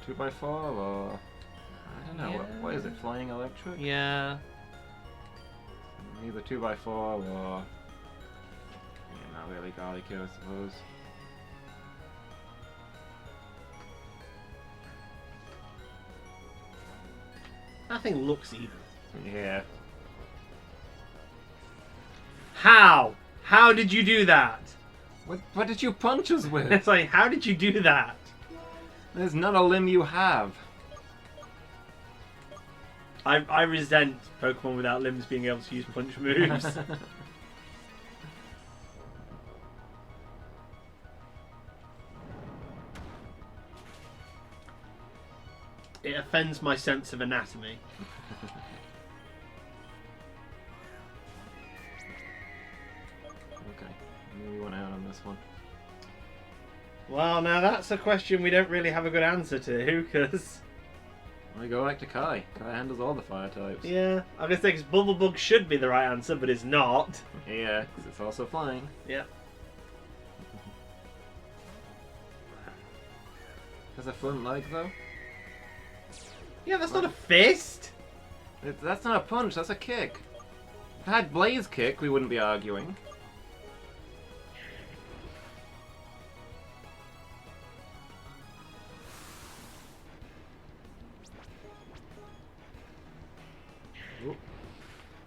2x4 or... I don't know, what is it, flying electric? Yeah. Either 2x4 or... Yeah, not really Garlico, I suppose. That thing looks evil. Yeah. How? How did you do that? What did you punch us with? It's like, how did you do that? There's not a limb you have. I resent Pokemon without limbs being able to use punch moves. It offends my sense of anatomy. Okay, maybe one out on this one. Well, now that's a question we don't really have a good answer to, because... We go back to Kai. Kai handles all the fire types. Yeah, I'm going to say because Bubblebug should be the right answer, but it's not. Yeah, because it's also flying. Yeah. Has a front leg though? Yeah, that's not a fist. That's not a punch, that's a kick. If I had Blaze kick, we wouldn't be arguing.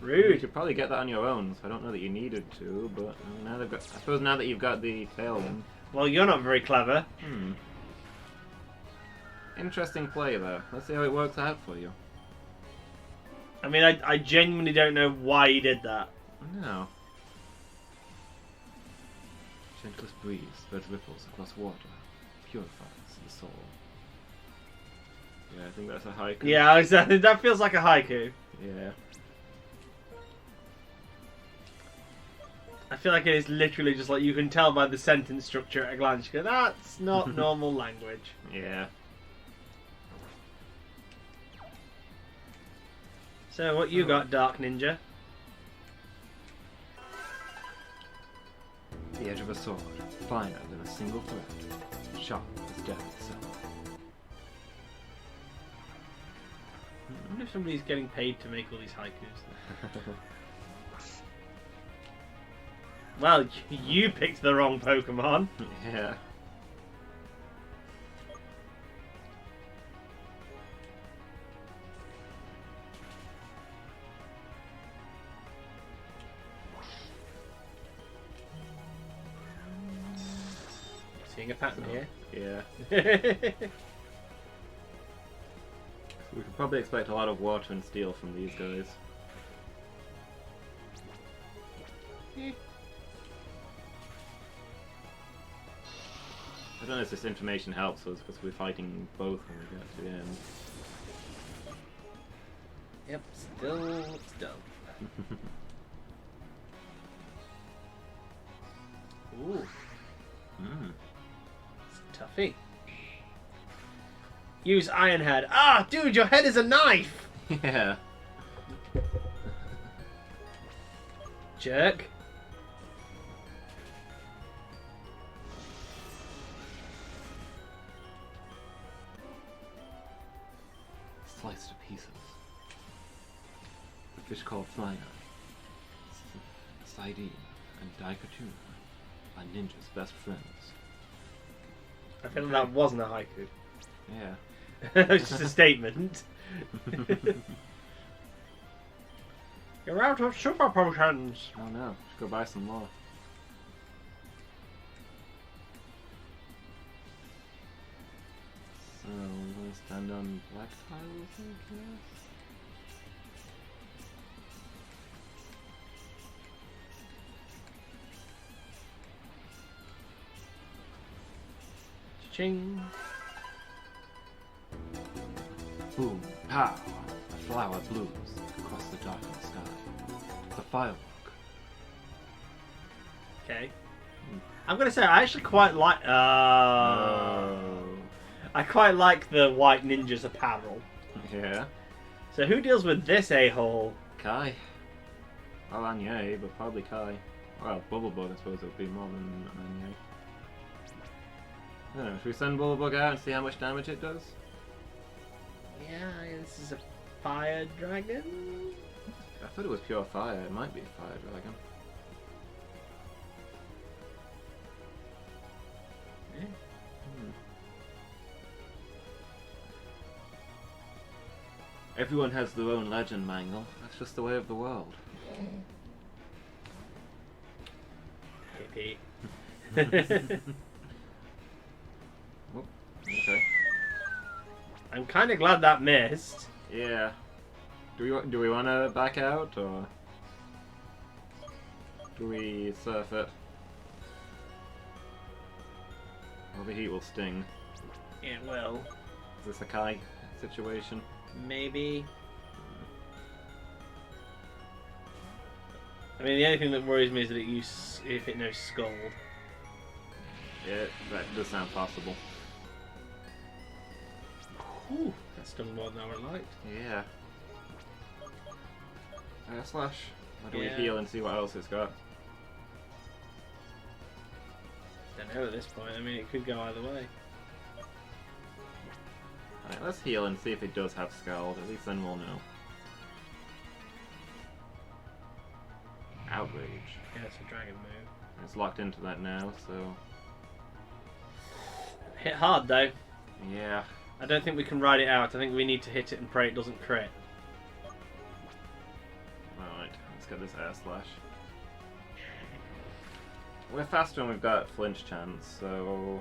Rude. You could probably get that on your own, so I don't know that you needed to, but now they've got, I suppose now that you've got the tailwind. Well, you're not very clever. Interesting play though. Let's see how it works out for you. I mean, I genuinely don't know why he did that. No. Gentlest breeze spreads ripples across water, purifies the soul. Yeah, I think that's a haiku. Yeah, exactly. That feels like a haiku. Yeah. I feel like it is literally just like you can tell by the sentence structure at a glance. You go, that's not normal language. Yeah. So, what you got, Dark Ninja? The edge of a sword, finer than a single thread, sharp as death itself. I wonder if somebody's getting paid to make all these haikus. Well, you picked the wrong Pokemon. Yeah. Seeing a pattern here. Yeah. We could probably expect a lot of water and steel from these guys. I don't know if this information helps us because we're fighting both when we get to the end. Yep, still looks dumb. Ooh, it's toughy. Use Iron Head. Ah, dude, your head is a knife! Yeah. Jerk. fish called Flyna, Sidene, and Daikatuna are Ninja's best friends. I feel like that wasn't a haiku. Yeah. It's just a statement. You're out of super potions. Oh no, should go buy some more. So, we're going to stand on black tiles, I guess? Ching. Boom, pow! A flower blooms across the darkened sky. The firework. Okay. I'm gonna say I actually quite like. I quite like the white ninja's apparel. Yeah. So who deals with this a-hole? Kai. Well, Anye, but probably Kai. Well, Bubblebug, I suppose it would be more than Anye. I don't know, should we send Bubblebug out and see how much damage it does? Yeah, this is a fire dragon. I thought it was pure fire. It might be a fire dragon. Yeah. Everyone has their own legend, Mangle. That's just the way of the world. Hippie. Oh, okay. I'm kind of glad that missed. Yeah. Do we want to back out, or do we surf it? Overheat will sting. Yeah, well, Is this a Kai situation? maybe. I mean, the only thing that worries me is that if it knows Scald. Yeah, that does sound possible. Ooh, that's done more than I would liked. Yeah. Slash. How do Yeah. we heal and see what else it's got? Don't know at this point. I mean, it could go either way. Alright, let's heal and see if it does have Scald. At least then we'll know. Outrage. Yeah, it's a dragon move. It's locked into that now, so... Hit hard though. Yeah. I don't think we can ride it out. I think we need to hit it and pray it doesn't crit. Alright, let's get this air slash. We're faster and we've got flinch chance, so...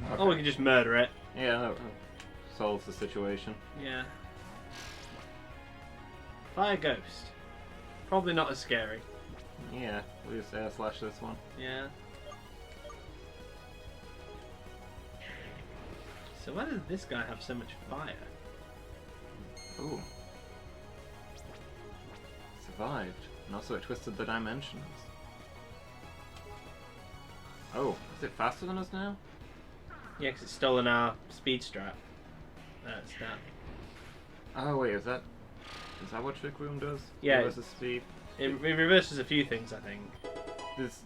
Okay. Oh, we can just murder it. Yeah, that solves the situation. Yeah. Fire Ghost. Probably not as scary. Yeah, we'll just air slash this one. Yeah. So why does this guy have so much fire? Ooh. Survived. And also it twisted the dimensions. Oh, is it faster than us now? Yeah, because it's stolen our speed strap. That's that. Oh wait, is that what Trick Room does? Yeah. Reverses speed? It reverses a few things, I think.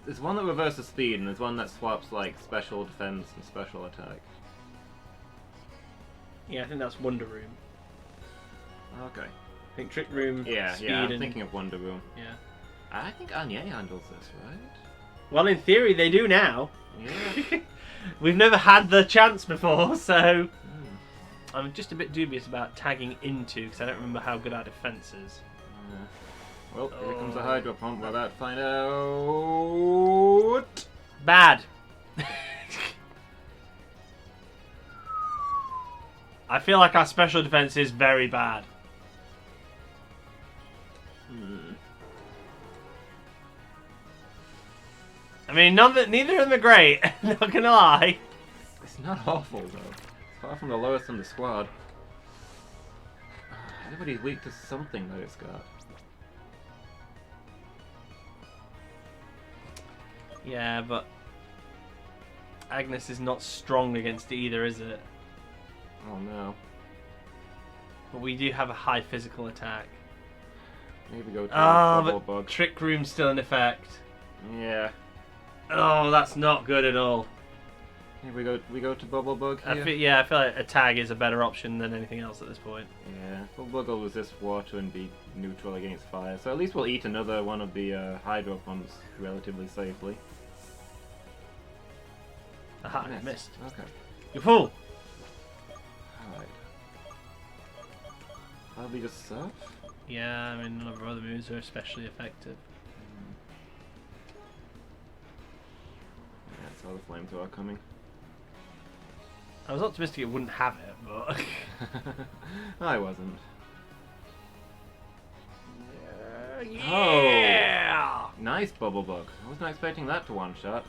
There's one that reverses speed and there's one that swaps like special defense and special attack. Yeah, I think that's Wonder Room. Okay. I think Trick Room, Yeah, Speed, yeah, I'm and... thinking of Wonder Room. Yeah. I think Anye handles this, right? Well, in theory, they do now. Yeah. We've never had the chance before, so... I'm just a bit dubious about tagging into, because I don't remember how good our defense is. Well, here comes the Hydro Pump. We're about to find out. Bad. I feel like our special defense is very bad. I mean, neither of them are great. Not gonna lie. It's not awful though. It's far from the lowest in the squad. Everybody's weak to something that it's got. Yeah, but Agnes is not strong against it either, is it? Oh no. But we do have a high physical attack. Maybe go to But Bug. Trick Room's still in effect. Yeah. Oh, that's not good at all. Here we go to Bubble Bug here. I feel like a tag is a better option than anything else at this point. Yeah, Bubble Bug will resist water and be neutral against fire, so at least we'll eat another one of the Hydro Pumps relatively safely. Aha, I missed. Okay. You fool! Alright. Probably just surf? Yeah, I mean, none of our other moves are especially effective. Yeah, so the flamethrower coming. I was optimistic it wouldn't have it, but... I wasn't. Yeah! Oh! Nice Bubble Bug. I wasn't expecting that to one-shot.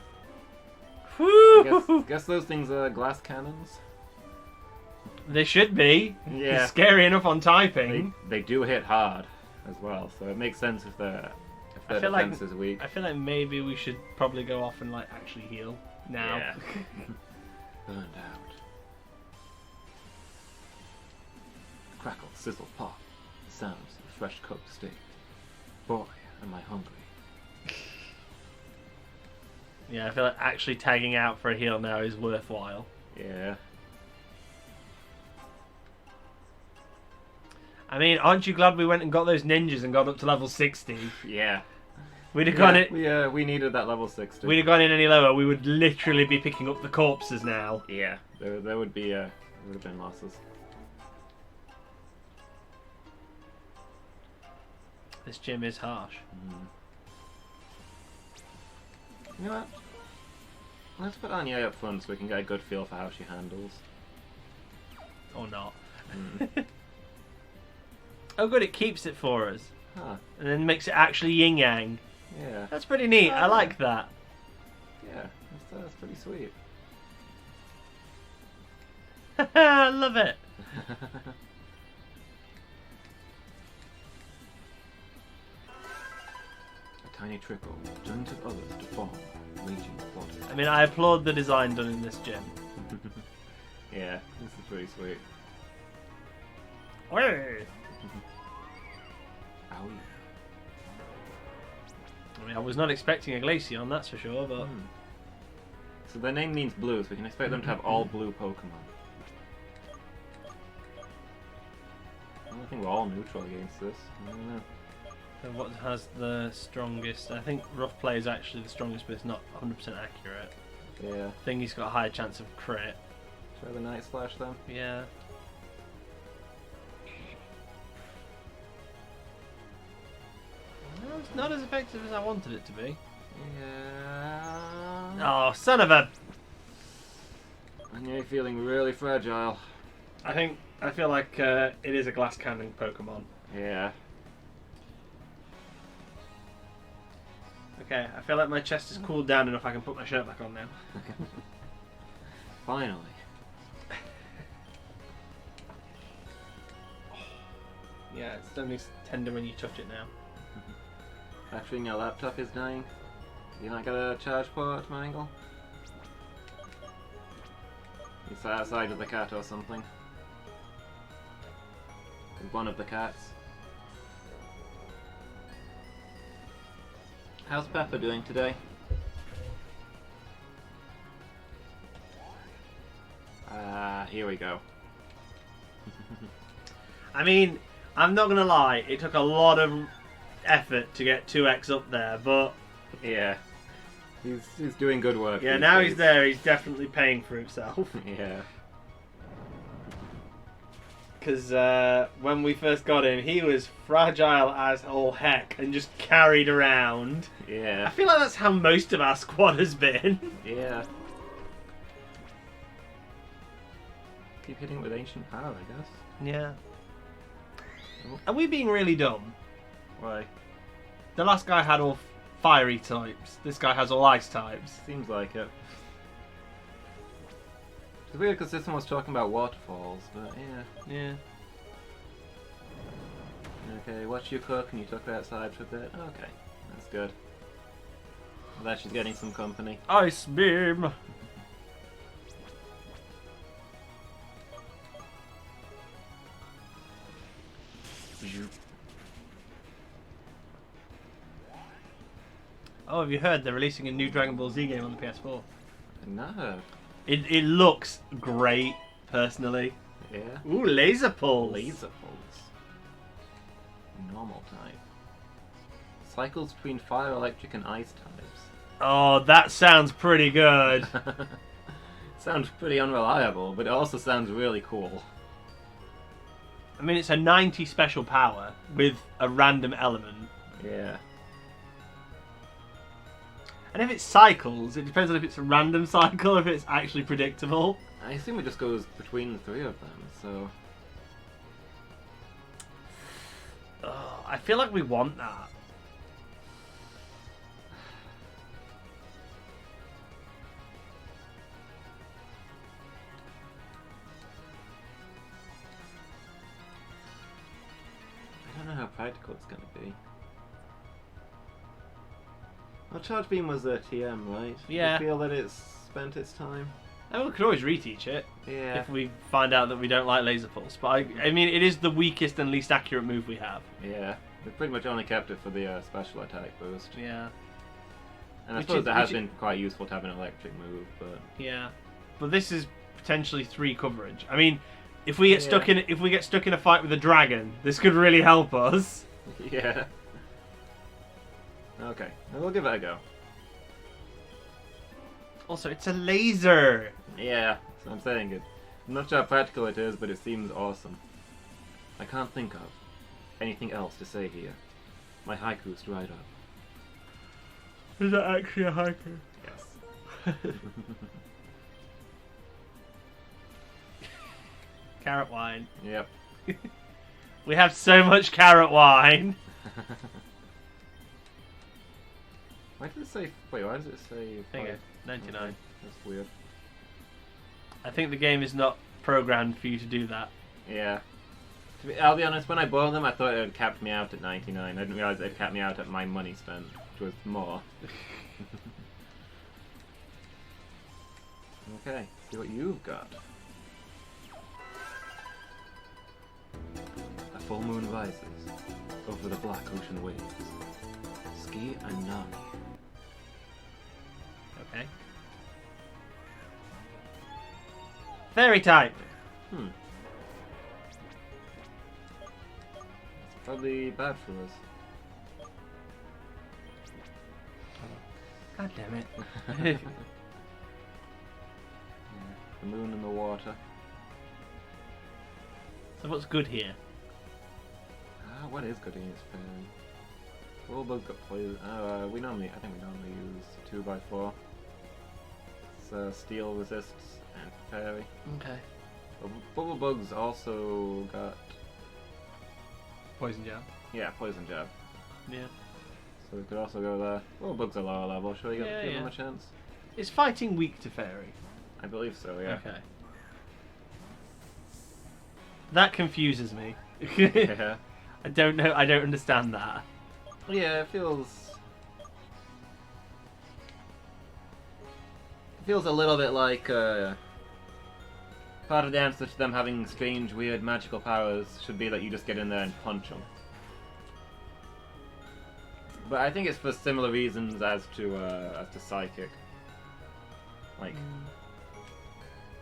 Guess those things are glass cannons? They should be. Yeah. It's scary enough on typing. They do hit hard as well, so it makes sense if their defense is weak. I feel like maybe we should probably go off and like actually heal now. Yeah. Burned out. Crackle, sizzle, pop. Sounds of fresh cooked steak. Boy, am I hungry. Yeah, I feel like actually tagging out for a heal now is worthwhile. Yeah. I mean, aren't you glad we went and got those ninjas and got up to level 60? Yeah. We'd have gone it. We needed that level 60. We'd have gone in any lower, we would literally be picking up the corpses now. Yeah, there would be there would have been losses. This gym is harsh. You know what? Let's put Anya up front so we can get a good feel for how she handles. Or not. Oh good, it keeps it for us. Huh. And then makes it actually yin-yang. Yeah. That's pretty neat, I like that. Yeah, that's pretty sweet. I love it. A tiny trickle turns of others to form, raging water. I mean, I applaud the design done in this gym. Yeah, this is pretty sweet. Oy. Owie. I mean, I was not expecting a Glaceon, that's for sure, but... So their name means blue, so we can expect them to have all blue Pokemon. I think we're all neutral against this. I don't know. So what has the strongest? I think Rough Play is actually the strongest, but it's not 100% accurate. Yeah. I think he's got a higher chance of crit. Try the Night Slash then. Yeah. Well, it's not as effective as I wanted it to be. Yeah. Oh, son of a... And you're feeling really fragile. I feel like it is a glass cannon Pokemon. Yeah. Okay, I feel like my chest has cooled down enough I can put my shirt back on now. Finally. Yeah, it's only tender when you touch it now. Battery in your laptop is dying. You not got a charge port, Mangle? You sat outside with the cat or something. With one of the cats. How's Pepper doing today? Here we go. I mean, I'm not gonna lie, it took a lot of effort to get 2x up there, but... Yeah. He's doing good work. Yeah, now he's there, he's definitely paying for himself. Yeah. Because when we first got him, he was fragile as all heck and just carried around. Yeah. I feel like that's how most of our squad has been. Yeah. Keep hitting with ancient power, I guess. Yeah. Are we being really dumb? Why? The last guy had all fiery types. This guy has all ice types. Seems like it. It's weird because this one was talking about waterfalls, but yeah. Yeah. Okay, watch you cook and you took her outside for a bit. Okay, that's good. I'm glad she's getting some company. Ice beam! Oh, have you heard they're releasing a new Dragon Ball Z game on the PS4? No. It looks great, personally. Yeah. Ooh, laser pulse. Laser pulse. Normal type. Cycles between fire, electric, and ice types. Oh, that sounds pretty good. Sounds pretty unreliable, but it also sounds really cool. I mean, it's a 90 special power with a random element. Yeah. And if it cycles, it depends on if it's a random cycle or if it's actually predictable. I assume it just goes between the three of them, so... Oh, I feel like we want that. I don't know how practical it's going to be. Well, Charge Beam was a TM, right? Yeah. Do you feel that it's spent its time? And we could always reteach it Yeah. if we find out that we don't like laser pulse. But I mean, it is the weakest and least accurate move we have. Yeah. We pretty much only kept it for the special attack boost. Yeah. And I Which suppose is- it has which been quite useful to have an electric move, but... Yeah. But this is potentially 3 coverage. I mean, if we get Yeah. stuck in a fight with a dragon, this could really help us. Yeah. Okay, we'll give it a go. Also, it's a laser. Yeah, so I'm saying it. I'm not sure how practical it is, but it seems awesome. I can't think of anything else to say here. My haiku's dried up. Is that actually a haiku? Yes. Carrot wine. Yep. We have so much carrot wine. Why does it say... Wait, why does it say... There you go, 5? 99. Okay, that's weird. I think the game is not programmed for you to do that. Yeah. I'll be honest, when I bought them, I thought it had capped me out at 99. I didn't realize it had capped me out at my money spent, which was more. Okay, see what you've got. A full moon rises over the black ocean waves. Ski and Nami. Okay. Fairy type. Hmm. It's probably bad for us. God damn it. Yeah, the moon and the water. So what's good here? Ah, what is good against fairy? Bullbug's got poison. I think we normally use 2x4. It's steel resists and fairy. Okay. Bubblebug's also got Poison jab. poison jab. Yeah. So we could also go there. Bubblebug's a lower level. Should we give him a chance? Is fighting weak to fairy? I believe so. Yeah. Okay. That confuses me. Yeah. I don't know. I don't understand that. Yeah, it feels a little bit like part of the answer to them having strange, weird, magical powers should be that you just get in there and punch them. But I think it's for similar reasons as to psychic. Like,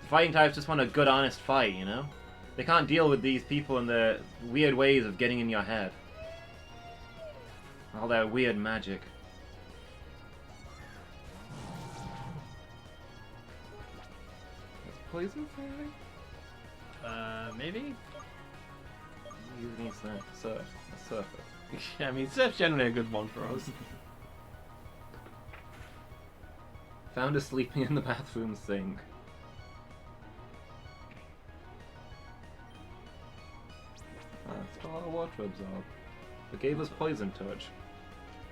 fighting types just want a good, honest fight, you know? They can't deal with these people and their weird ways of getting in your head. All their weird magic. That's poison fairy? Maybe? You needs that surf. A surfer. I mean, surf's generally a good one for us. Found her sleeping in the bathroom sink. Ah, it's got a lot of water absorb. But gave us poison touch,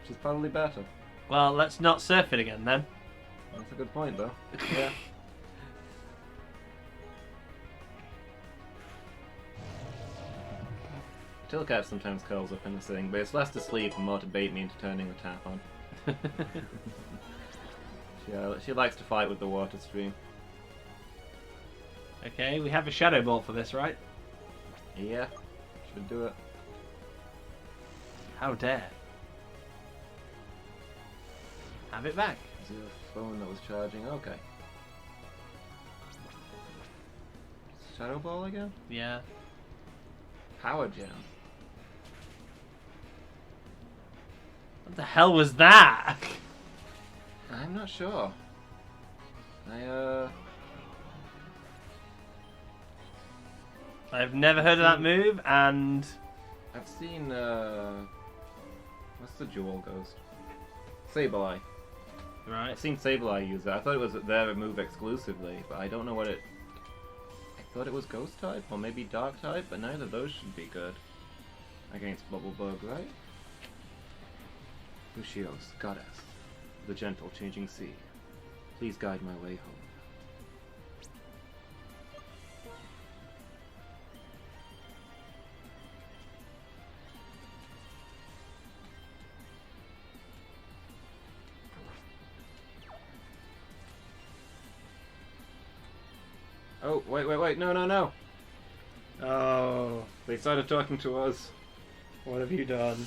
which is probably better. Well, let's not surf it again then. That's a good point, though. Yeah. Tilcat sometimes curls up in the sink, but it's less to sleep and more to bait me into turning the tap on. She likes to fight with the water stream. Okay, we have a shadow ball for this, right? Yeah, should do it. How dare. Have it back. Is it a phone that was charging? Okay. Shadow Ball again? Yeah. Power Gem. What the hell was that? I'm not sure. I've never heard of that move, and I've seen, what's the Jewel Ghost? Sableye. right. I've seen Sableye use that. I thought it was their move exclusively, but I don't know what it... I thought it was Ghost type, or maybe Dark type, but neither of those should be good. Against Bubblebug, right? Lucios, Goddess, the gentle changing sea. Please guide my way home. Oh, wait, no. Oh, They started talking to us. what have you done?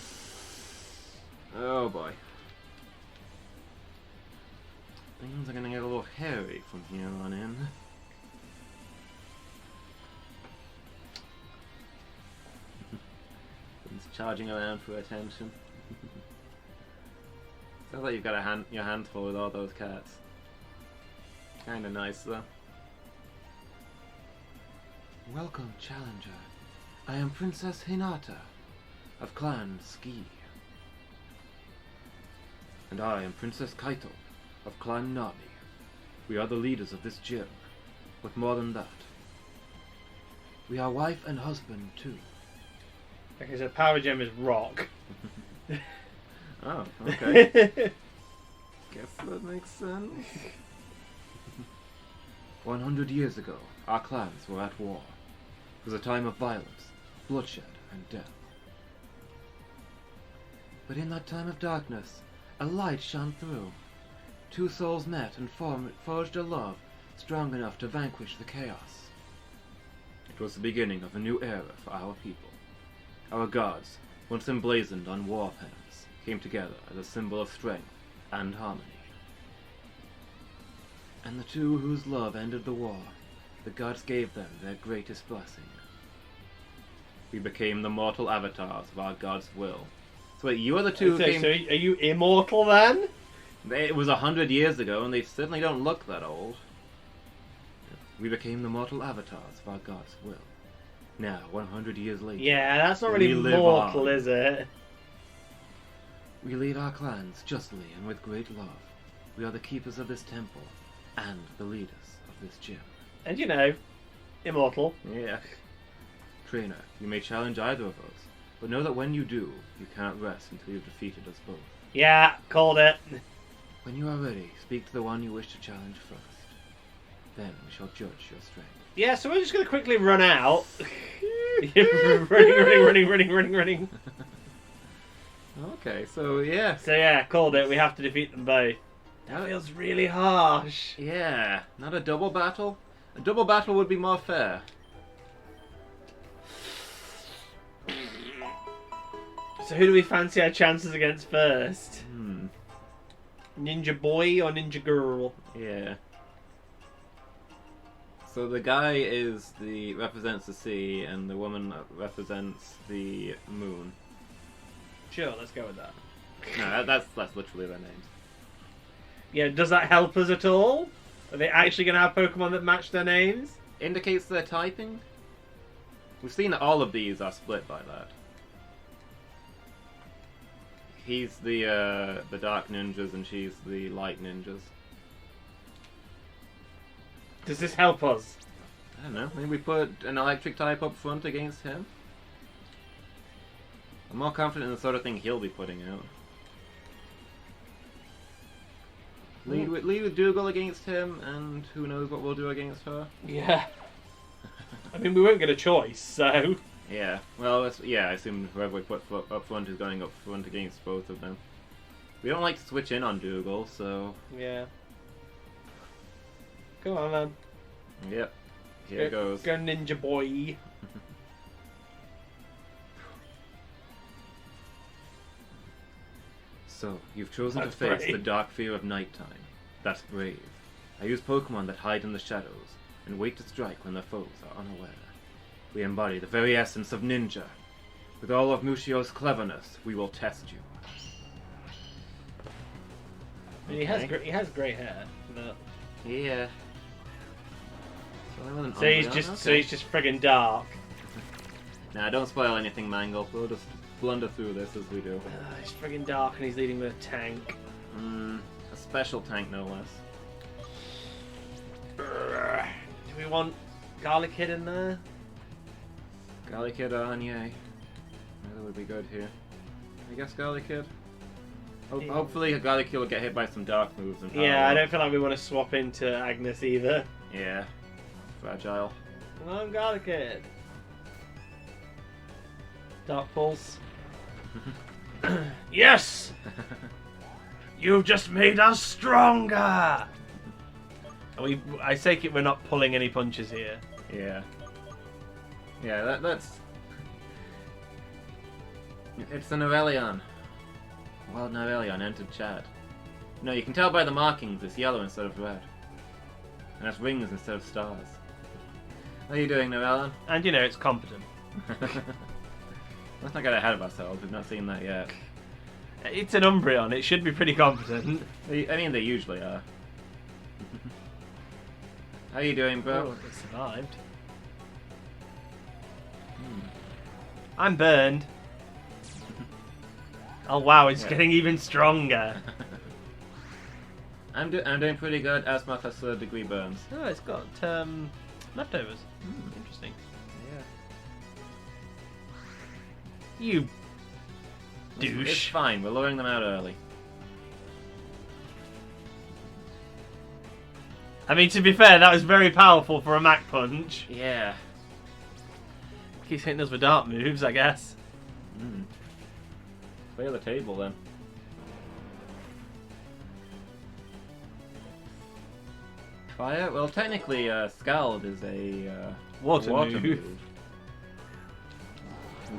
Oh boy. Things are gonna get a little hairy from here on in. He's charging around for attention. Sounds like you've got your hands full with all those cats. Kinda nice though. Welcome, Challenger. I am Princess Hinata of Clan Ski. And I am Princess Kaito of Clan Nami. We are the leaders of this gym, but more than that. We are wife and husband too. Okay, so Power Gem is rock. Oh, okay. Guess that makes sense. 100 years ago, our clans were at war. It was a time of violence, bloodshed, and death. But in that time of darkness, a light shone through. Two souls met and forged a love strong enough to vanquish the chaos. It was the beginning of a new era for our people. Our gods, once emblazoned on war pennants, came together as a symbol of strength and harmony. And the two whose love ended the war, the gods gave them their greatest blessing. We became the mortal avatars of our god's will. So wait, you are the two who came... So are you immortal then? It was 100 years ago, and they certainly don't look that old. We became the mortal avatars of our god's will. Now, 100 years later... Yeah, that's not really mortal, is it? We lead our clans justly and with great love. We are the keepers of this temple, and the leaders of this gym. And you know, immortal. Yeah. Trainer, you may challenge either of us, but know that when you do, you cannot rest until you've defeated us both. Yeah, called it. When you are ready, speak to the one you wish to challenge first. Then we shall judge your strength. Yeah, so we're just going to quickly run out. running. Okay, so yeah. So yeah, called it. We have to defeat them both. That feels really harsh. Yeah, not a double battle? A double battle would be more fair. So who do we fancy our chances against first? Ninja boy or ninja girl? Yeah. So the guy represents the sea, and the woman represents the moon. Sure, let's go with that. No, that's literally their names. Yeah, does that help us at all? Are they actually going to have Pokemon that match their names? Indicates their typing. We've seen that all of these are split by that. He's the dark ninjas and she's the light ninjas. Does this help us? I don't know. Maybe we put an electric type up front against him. I'm more confident in the sort of thing he'll be putting out. Lead with Dougal against him, and who knows what we'll do against her. Yeah. I mean, we won't get a choice, so... Yeah, well, I assume whoever we put up front is going up front against both of them. We don't like to switch in on Dougal, so... Yeah. Come on, then. Yep. Here it goes. Go ninja boy. So, you've chosen That's to face brave. the dark fear of nighttime. That's brave. I use Pokemon that hide in the shadows, and wait to strike when the foes are unaware. We embody the very essence of ninja. With all of Mushio's cleverness, we will test you. I mean, he has grey hair, but Yeah. so he's just friggin' dark. Nah, don't spoil anything, Mangle. We'll just blunder through this as we do. He's friggin' dark and he's leading with a tank. A special tank, no less. Do we want Garlic Kid in there? Garlic Kid or Anye? That would be good here. I guess Garlic Kid. Hopefully Garlic Kid will get hit by some dark moves. And yeah, I don't feel like we want to swap into Agnes either. Yeah. Fragile. Come on, Garlic Kid. Dark Pulse. Yes! You've just made us stronger! I take it we're not pulling any punches here. Yeah. Yeah, that's... It's an Aurelion. Wild Aurelion entered chat. No, you can tell by the markings it's yellow instead of red. And it's rings instead of stars. How are you doing, Aurelion? And you know, it's competent. Let's not get ahead of ourselves, we've not seen that yet. It's an Umbreon, it should be pretty competent. I mean, they usually are. How you doing, bro? Oh, it survived. I'm burned. Oh wow, it's getting even stronger. I'm doing pretty good. Asmoth has 3rd degree burns. Oh, it's got leftovers. Interesting. Yeah. You douche. It's fine. We're lowering them out early. I mean, to be fair, that was very powerful for a Mach Punch. Yeah. Keeps hitting us with dart moves, I guess. Clear the table then. Fire? Well, technically, Scald is a Water move.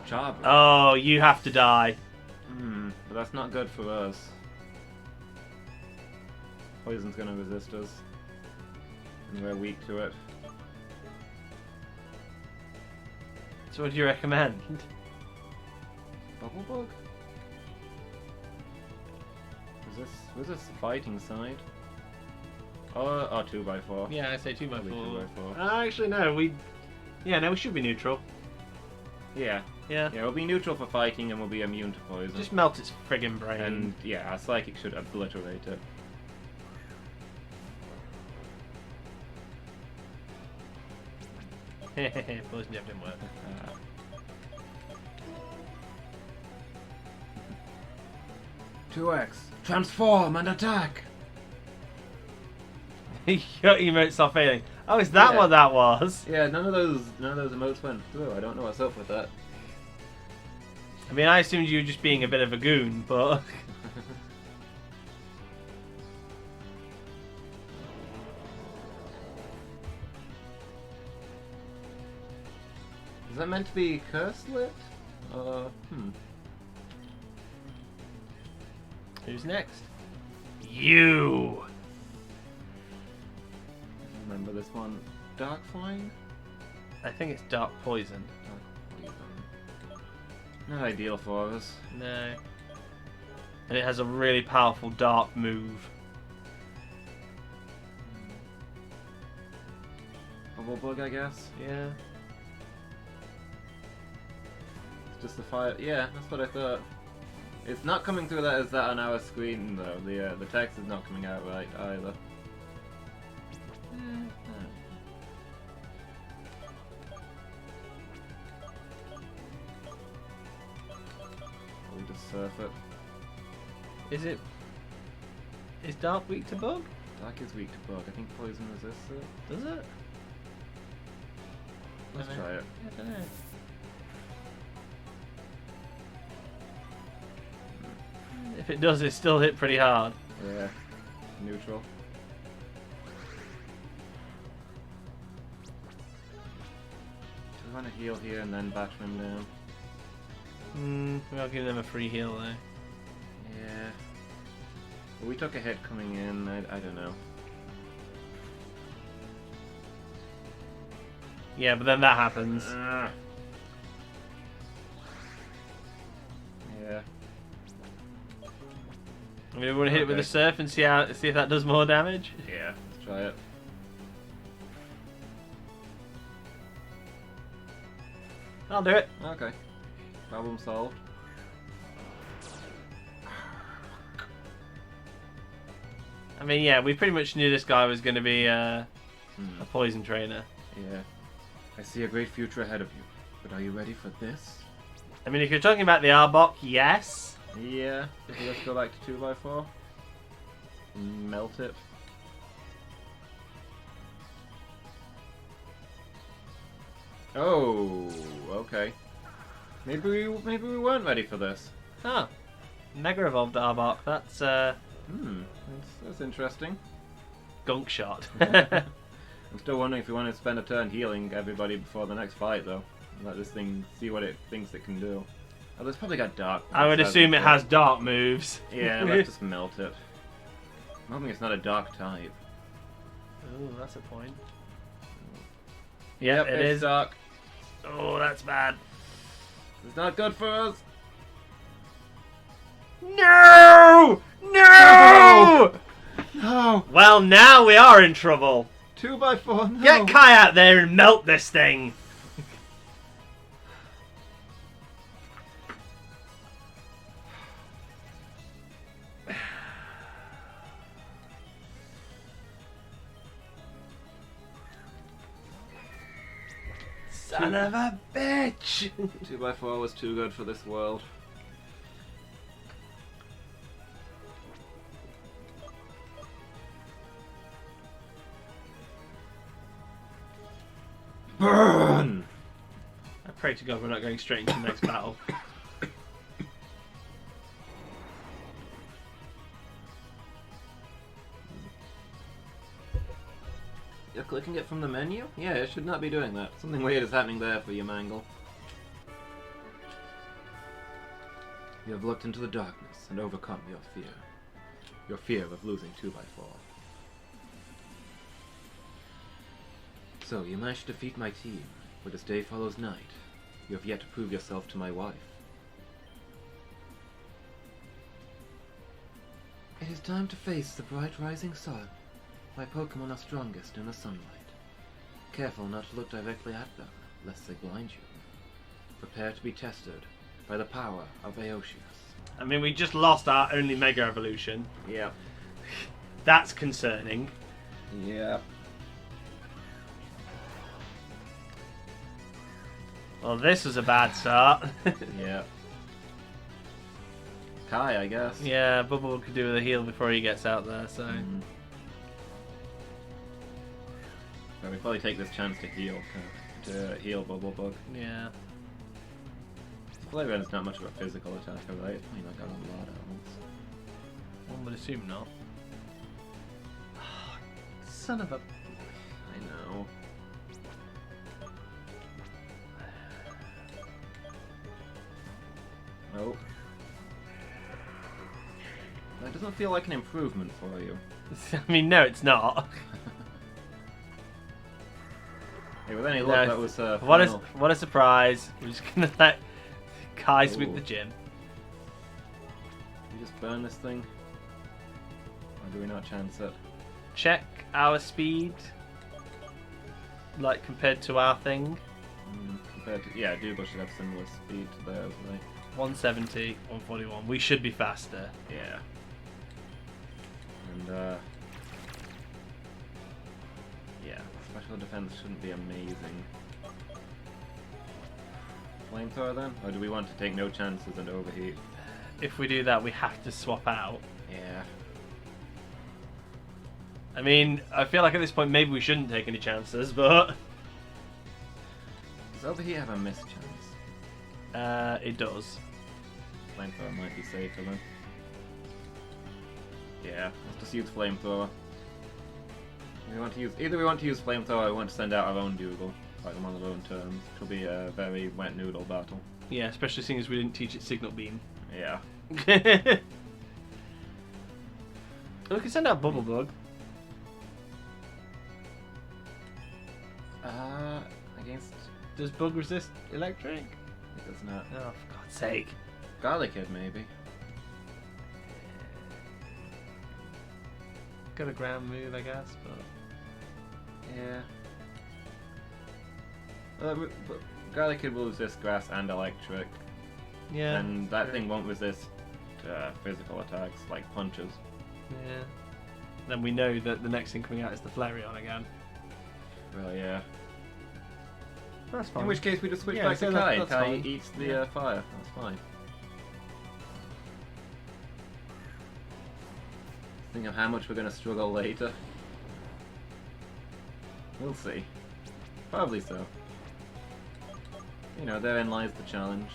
Uchaba. Oh, you have to die. But that's not good for us. Poison's gonna resist us. And we're weak to it. So what do you recommend? Bubble Bug? Was this fighting side? Oh, 2x4. Yeah, I say 2x4. Probably 2x4. Actually, no, we should be neutral. Yeah. Yeah. Yeah, we'll be neutral for fighting and we'll be immune to poison. Just melt its friggin' brain. And yeah, our psychic should obliterate it. Poison jab didn't work. 2x. Transform and attack! Your emotes are failing. Oh, is that what that was? Yeah, none of those emotes went through. I don't know what's up with that. I mean, I assumed you were just being a bit of a goon, but... Is that meant to be curse lit? Who's next? You! Remember this one? Dark Flying? I think it's Dark Poison. Dark Poison. Not ideal for us. No. And it has a really powerful dark move. Bubble Bug, I guess? Yeah. It's just the fire. Yeah, that's what I thought. It's not coming through that as that on our screen though. The text is not coming out right either. We just surf it. Is Dark weak to Bug? Dark is weak to Bug. I think Poison resists it. Does it? Let's try it. I don't know. If it does, it still hit pretty hard. Yeah. Neutral. Do we want to heal here and then batter him down? We are giving them a free heal though. Yeah. Well, we took a hit coming in. I don't know. Yeah, but then that happens. Yeah. I mean, we want to hit it with the surf and see if that does more damage. Yeah, let's try it. I'll do it. Okay. Problem solved. I mean, yeah, we pretty much knew this guy was going to be a poison trainer. Yeah. I see a great future ahead of you, but are you ready for this? I mean, if you're talking about the Arbok, yes. Yeah. Let's go back to 2x4. Melt it. Oh, okay. Maybe we weren't ready for this. Oh, Mega Evolved Arbok. That's that's interesting. gunk shot. I'm still wondering if you want to spend a turn healing everybody before the next fight, though. Let this thing see what it thinks it can do. Oh, it's probably got dark. I would assume it has dark moves. Yeah, let's just melt it. I'm hoping it's not a dark type. Oh, that's a point. Yep, it is dark. Oh, that's bad. It's not good for us. No! No! No! Well, now we are in trouble. 2x4, no. Get Kai out there and melt this thing. Son of a bitch! 2x4 was too good for this world. Burn! I pray to God we're not going straight into the next battle. You're clicking it from the menu? Yeah, it should not be doing that. Something weird is happening there for you, Mangle. You have looked into the darkness and overcome your fear. Your fear of losing 2x4. So, you managed to defeat my team, but as day follows night, you have yet to prove yourself to my wife. It is time to face the bright rising sun. My Pokémon are strongest in the sunlight. Careful not to look directly at them, lest they blind you. Prepare to be tested by the power of Aeocius. I mean, we just lost our only Mega Evolution. Yeah. That's concerning. Yeah. Well, this was a bad start. Yeah. Kai, I guess. Yeah, Bubble could do with a heal before he gets out there, so... Well, we probably take this chance to heal Bubble Bug. Yeah. Flareon's not much of a physical attacker, right? It's probably not got a lot of elements. One would assume not. Son of a... I know. Oh. That doesn't feel like an improvement for you. I mean, no, it's not. Hey, with any luck, that was what a surprise. We're just gonna let Kai sweep the gym. You just burn this thing? Or do we not chance it? Check our speed. Like, compared to our thing. Compared to... Yeah, Dougal should have similar speed to theirs, right? 170, 141. We should be faster. Yeah. And, yeah, special defense shouldn't be amazing. Flamethrower then? Or do we want to take no chances and overheat? If we do that, we have to swap out. Yeah. I mean, I feel like at this point maybe we shouldn't take any chances, but... Does overheat have a miss chance? It does. Flamethrower might be safer then. Yeah, let's just use Flamethrower. Either we want to use Flamethrower or we want to send out our own Dougal, fight them on their own terms. It'll be a very wet noodle battle. Yeah, especially seeing as we didn't teach it Signal Beam. Yeah. We can send out Bubble Bug. I Against... Does Bug resist electric? It does not. Oh, for God's sake. Garlickid, maybe. Got a ground move, I guess, but... Yeah. But Garlickid will resist grass and electric. Yeah. And that thing won't resist physical attacks, like punches. Yeah. Then we know that the next thing coming out is the Flareon again. Well, yeah. That's fine. In which case we just switch Yeah, back so to Kai. that's Kai fine. eats the Yeah. fire. That's fine. Think of how much we're going to struggle later. We'll see. Probably so. You know, therein lies the challenge.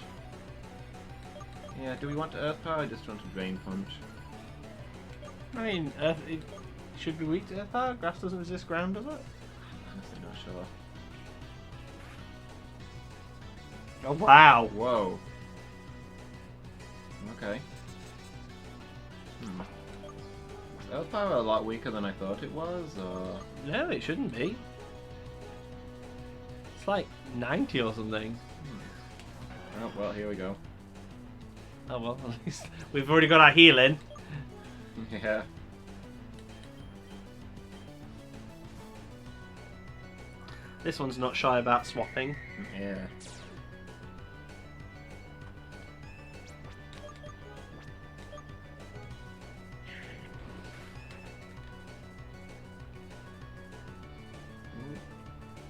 Yeah, do we want to Earth Power or just want to Drain Punch? I mean, Earth, it should be weak to Earth Power. Grass doesn't resist ground, does it? Honestly not sure. Oh, wow. Whoa. Okay. Is Earth Power a lot weaker than I thought it was, or...? No, it shouldn't be. It's like 90 or something. Oh, well, here we go. Oh well, at least we've already got our healing. Yeah. This one's not shy about swapping. Yeah.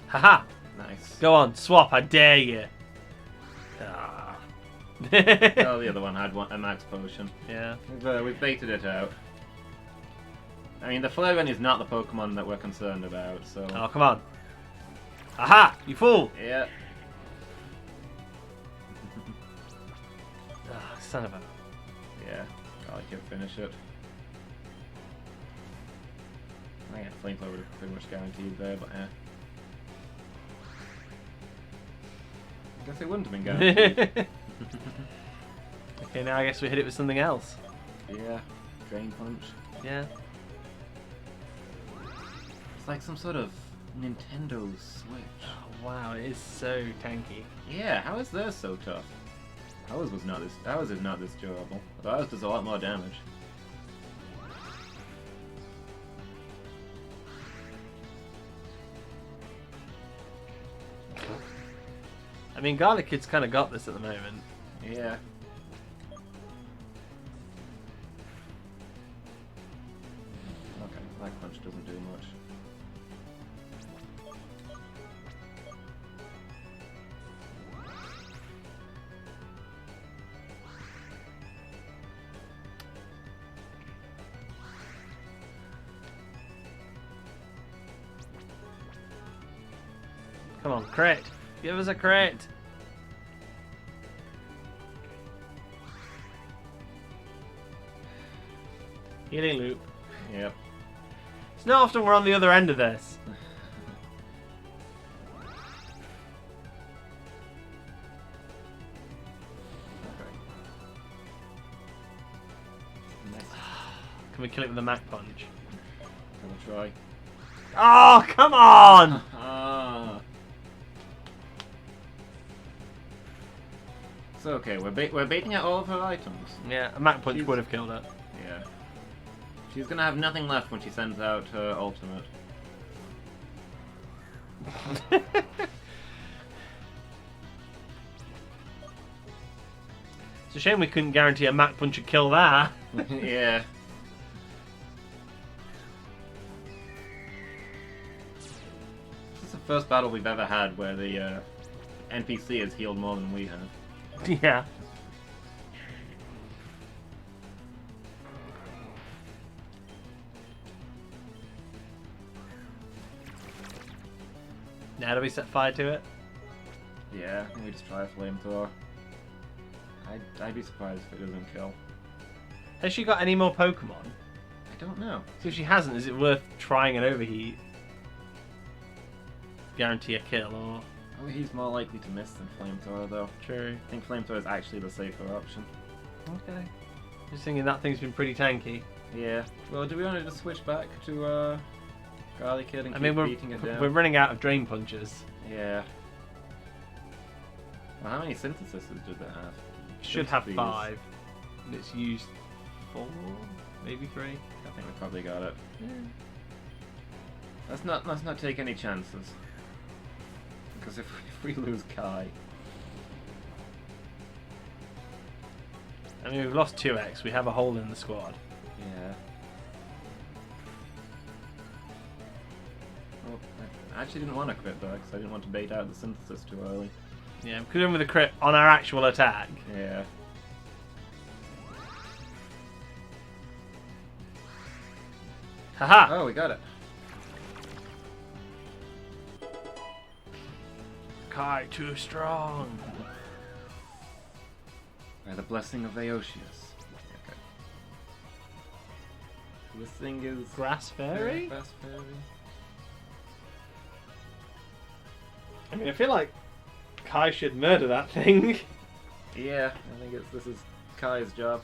Haha! Nice. Go on, swap, I dare you. Ah. Oh, the other one had a max potion. Yeah. We've baited it out. I mean, the Flareon is not the Pokemon that we're concerned about, so... Oh, come on. Aha! You fool! Yeah. Ah, son of a... Yeah. I can finish it. I think Flamethrower was pretty much guaranteed there, but eh. I guess it wouldn't have been guaranteed. Okay, now I guess we hit it with something else. Yeah. Drain Punch. Yeah. It's like some sort of Nintendo Switch. Oh, wow, it is so tanky. Yeah, how is theirs so tough? Ours is not this durable. But ours does a lot more damage. I mean, Garlic Kid's kind of got this at the moment. Yeah. Okay, Black Punch doesn't do much. Come on, crit! Give us a crit! Healing loop. Yep. It's not often we're on the other end of this. Okay. Next. Can we kill it with a Mach Punch? Gonna try. Oh, come on! Ah. It's okay. We're baiting out all of her items. Yeah, a Mach Punch would have killed it. Yeah. She's gonna have nothing left when she sends out her ultimate. It's a shame we couldn't guarantee a Mach Punch would kill that. Yeah. This is the first battle we've ever had where the NPC has healed more than we have. Yeah. Now do we set fire to it? Yeah, I think we just try a flamethrower. I'd be surprised if it doesn't kill. Has she got any more Pokemon? I don't know. So if she hasn't, is it worth trying an overheat? Guarantee a kill, or... Oh, he's more likely to miss than flamethrower, though. True. I think flamethrower is actually the safer option. Okay. Just thinking that thing's been pretty tanky. Yeah. Well, do we want to just switch back to Garlic Kid and I keep mean, beating it down? we're running out of Drain Punches. Yeah. Well, how many syntheses did they have? Should have 5. And it's used 4, maybe 3. I think we probably got it. Yeah. Let's not take any chances. Because if we lose Kai... I mean, we've lost 2x. We have a hole in the squad. Yeah. Well, I actually didn't want to crit though, because I didn't want to bait out the synthesis too early. Yeah, we could have done with a crit on our actual attack. Yeah. Haha! Oh, we got it. Kai, too strong. By the blessing of Aeocius. Okay. This thing is... Grass Fairy? Grass Fairy. I mean, I feel like Kai should murder that thing. Yeah, I think this is Kai's job.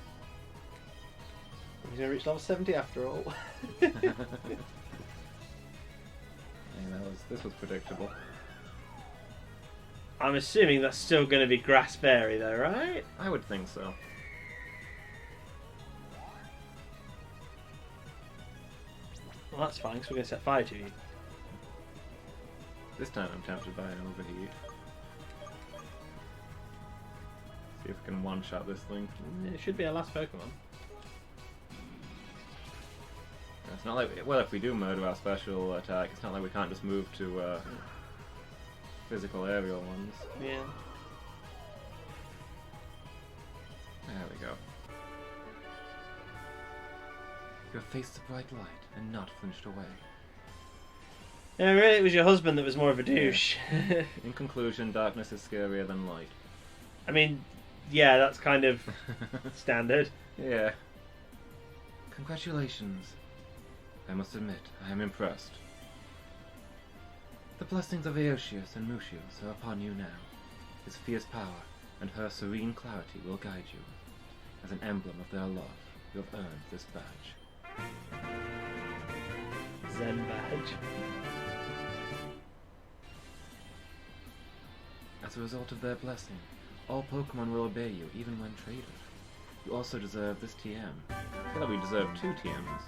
He's gonna reach level 70 after all. This was predictable. I'm assuming that's still going to be Grass Fairy though, right? I would think so. Well, that's fine, because we're going to set fire to you. This time I'm tempted by an overheat. See if we can one-shot this thing. It should be our last Pokemon. It's not like... Well, if we do murder our special attack, it's not like we can't just move to physical aerial ones. Yeah. There we go. You have faced the bright light and not flinched away. Yeah, really, it was your husband that was more of a douche. Yeah. In conclusion, darkness is scarier than light. I mean, yeah, that's kind of standard. Yeah. Congratulations. I must admit, I am impressed. The blessings of Aeocius and Mushius are upon you now. His fierce power and her serene clarity will guide you. As an emblem of their love, you have earned this badge. Zen badge. As a result of their blessing, all Pokemon will obey you, even when traded. You also deserve this TM. I feel like we deserve 2 TMs.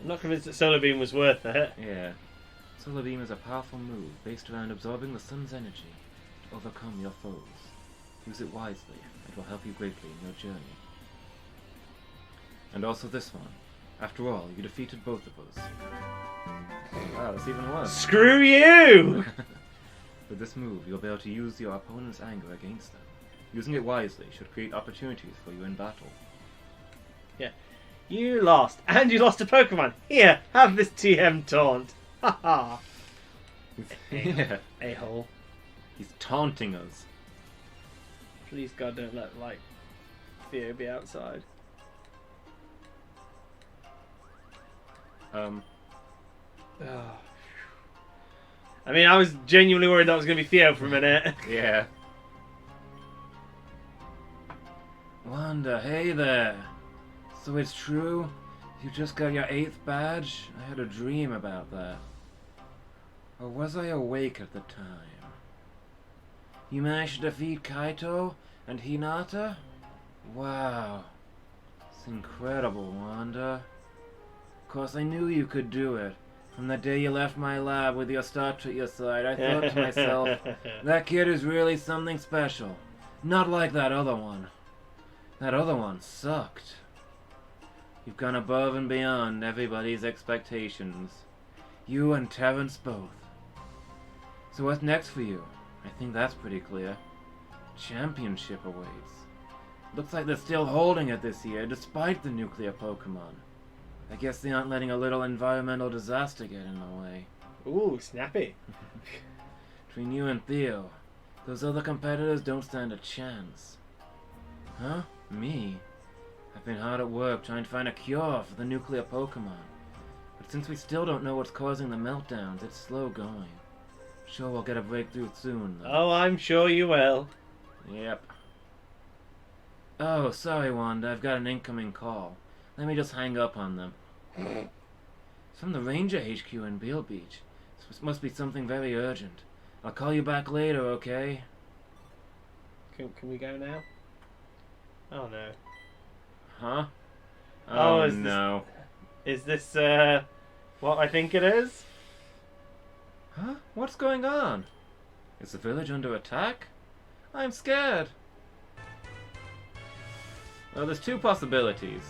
I'm not convinced that Solar Beam was worth it. Yeah. Solar Beam is a powerful move based around absorbing the sun's energy to overcome your foes. Use it wisely, it will help you greatly in your journey. And also this one. After all, you defeated both of us. Wow, that's even worse. Screw you! With this move, you'll be able to use your opponent's anger against them. Using it wisely should create opportunities for you in battle. Yeah. You lost, and you lost a Pokemon. Here, have this TM taunt. Haha. Yeah. A-hole. He's taunting us. Please God, don't let, like, Theo be outside. Oh. I mean, I was genuinely worried that was going to be Theo for a minute. Yeah. Wanda, hey there. So it's true? You just got your 8th badge? I had a dream about that. Or was I awake at the time? You managed to defeat Kaito and Hinata? Wow. It's incredible, Wanda. Of course, I knew you could do it. From the day you left my lab with your starch at your side, I thought to myself, that kid is really something special. Not like that other one. That other one sucked. You've gone above and beyond everybody's expectations. You and Terrence both. So what's next for you? I think that's pretty clear. Championship awaits. Looks like they're still holding it this year, despite the nuclear Pokemon. I guess they aren't letting a little environmental disaster get in the way. Ooh, snappy. Between you and Theo, those other competitors don't stand a chance. Huh? Me? I've been hard at work trying to find a cure for the nuclear Pokemon. But since we still don't know what's causing the meltdowns, it's slow going. Sure we'll get a breakthrough soon, though. Oh, I'm sure you will. Yep. Oh, sorry, Wanda. I've got an incoming call. Let me just hang up on them. It's from the Ranger HQ in Beale Beach. This must be something very urgent. I'll call you back later, okay? Can we go now? Oh no. Huh? Oh, Oh, is no. Is this what I think it is? Huh? What's going on? Is the village under attack? I'm scared. Well, there's two possibilities.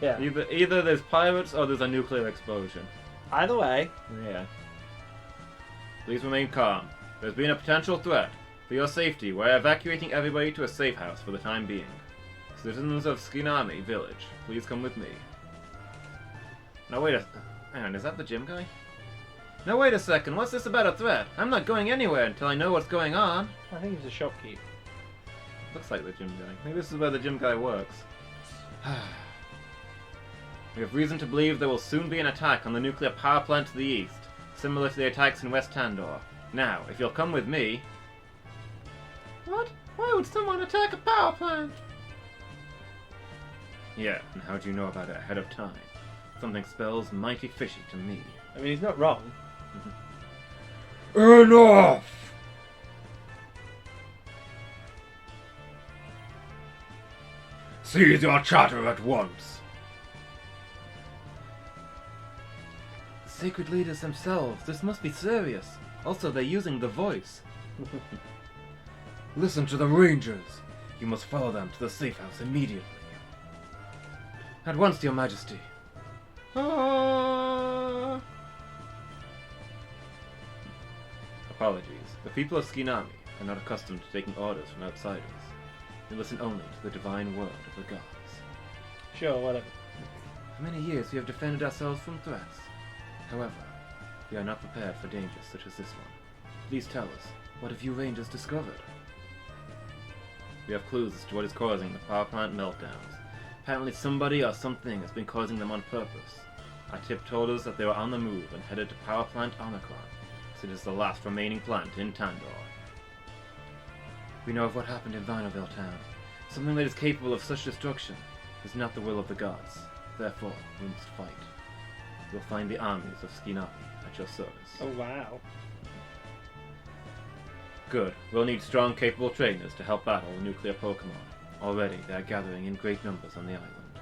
Yeah. Either there's pirates or there's a nuclear explosion. Either way. Yeah. Please remain calm. There's been a potential threat. For your safety, we're evacuating everybody to a safe house for the time being. Citizens of Skinami Village, please come with me. Now wait a... Hang on, is that the gym guy? Now wait a second, what's this about a threat? I'm not going anywhere until I know what's going on. I think he's a shopkeep. Looks like the gym guy. Maybe this is where the gym guy works. We have reason to believe there will soon be an attack on the nuclear power plant to the east, similar to the attacks in West Tandor. Now, if you'll come with me... What? Why would someone attack a power plant? Yeah, and how do you know about it ahead of time? Something spells mighty fishy to me. I mean, he's not wrong. Enough! Cease your chatter at once. Sacred leaders themselves, this must be serious. Also, they're using the voice. Listen to the Rangers. You must follow them to the safe house immediately. At once, your majesty. Ah. Apologies. The people of Skinami are not accustomed to taking orders from outsiders. They listen only to the divine word of the gods. Sure, whatever. For many years we have defended ourselves from threats. However, we are not prepared for dangers such as this one. Please tell us, what have you Rangers discovered? We have clues as to what is causing the power plant meltdowns. Apparently somebody or something has been causing them on purpose. Our tip told us that they were on the move and headed to power plant Omicron, as it is the last remaining plant in Tandor. We know of what happened in Vinaville Town. Something that is capable of such destruction is not the will of the gods. Therefore, we must fight. You'll find the armies of Skinami at your service. Oh, wow. Good. We'll need strong, capable trainers to help battle the nuclear Pokémon. Already, they are gathering in great numbers on the island.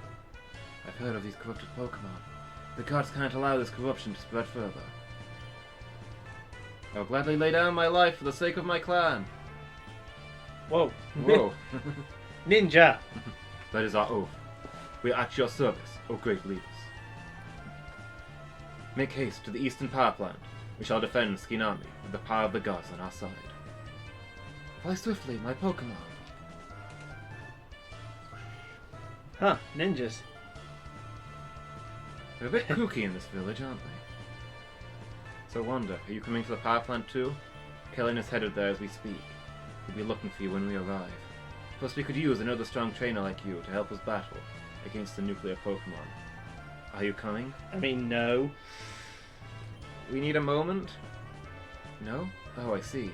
I've heard of these corrupted Pokémon. The gods can't allow this corruption to spread further. I'll gladly lay down my life for the sake of my clan. Whoa. Whoa. Ninja! That is our oath. We are at your service, O great leaders. Make haste to the eastern power plant. We shall defend Skinami with the power of the gods on our side. Fly swiftly, my Pokémon. Huh, ninjas. They're a bit kooky in this village, aren't they? So Wanda, are you coming to the power plant too? Kellen is headed there as we speak. We'll be looking for you when we arrive. Plus we could use another strong trainer like you to help us battle against the nuclear Pokémon. Are you coming? I mean, no. We need a moment? No? Oh, I see.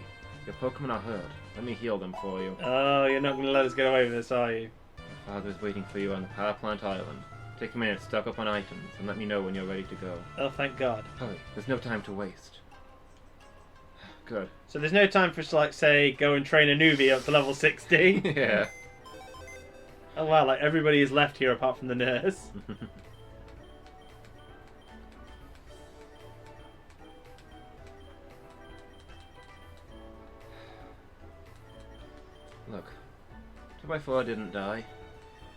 Your Pokémon are hurt. Let me heal them for you. Oh, you're not going to let us get away with this, are you? Your father is waiting for you on the power plant island. Take a minute, stock up on items, and let me know when you're ready to go. Oh, thank God. Hurry, there's no time to waste. Good. So there's no time for us to, like, say, go and train a newbie up to level 60? Yeah. Oh, wow, like, everybody is left here apart from the nurse. Look, 2x4 didn't die.